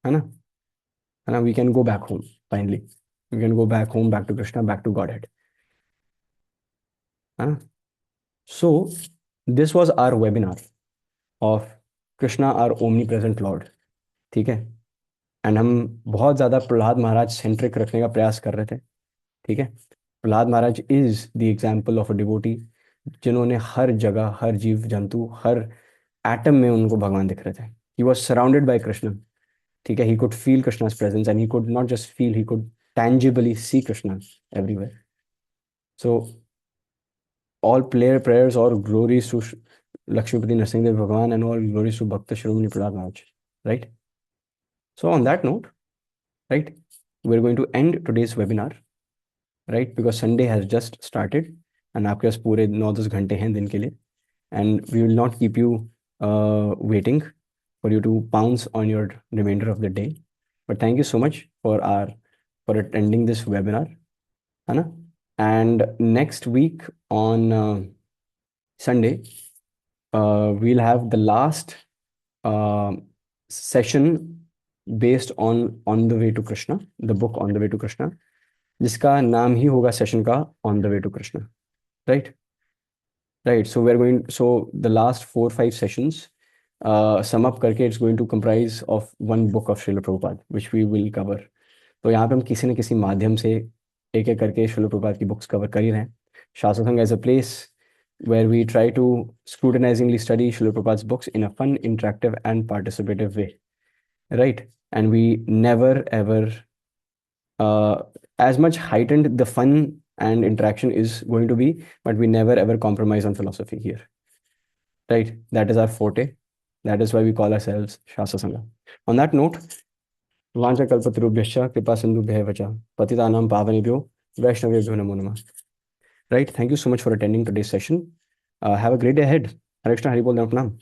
है ना? है ना? We can go back home finally. We can go back home, back to Krishna, back to Godhead, है ना? So this was our webinar of Krishna, our omnipresent Lord, ठीक है? And हम बहुत ज़्यादा प्रहलाद महाराज सेंट्रिक रखने का प्रयास कर रहे थे, ठीक है? Prahlad Maharaj is the example of a devotee, जिन्होंने हर जगह, हर जीव जंतु, हर एटम में उनको भगवान दिख रहे थे। He was surrounded by Krishna, ठीक है? He could feel Krishna's presence, and he could not just feel, he could tangibly see Krishna everywhere. So all player prayers or glories to Lakshmipati Nrsimhadev Bhagwan, and all glories to Bhakta Shiromani Prahlad Maharaj, right? So on that note, right, we're going to end today's webinar, right? Because Sunday has just started and आपके पास पूरे 9-10 घंटे हैं दिन के लिए, and we will not keep you waiting for you to pounce on your remainder of the day. But thank you so much for attending this webinar, है ना? And next week on Sunday, we'll have the last session based on the way to Krishna, the book On the Way to Krishna, जिसका नाम ही होगा session का On the Way to Krishna, right? Right. So we're going. So the last 4-5 sessions, sum up करके, it's going to comprise of one book of Srila Prabhupada, which we will cover. तो यहाँ पे हम किसी न किसी माध्यम से एक एक करके श्रील प्रभुपाद की बुक्स कवर कर ही रहे हैं. Shastra Sangh as a place where we try to scrutinizingly study Srila Prabhupada's books in a fun, interactive, and participative way, right? And we never ever, as much heightened the fun and interaction is going to be, but we never ever compromise on philosophy here, right? That is our forte. That is why we call ourselves Shastra Sangha. On that note, वाञ्छाकल्पतरुभ्यश्च कृपा सिन्धुभ्यः वच पतितानां पावनेभ्यो वैष्णवेभ्यो नमो नमः. Right? Thank you so much for attending today's session. Have a great day ahead. Hare Krishna, Hari Bol, Nam Nam.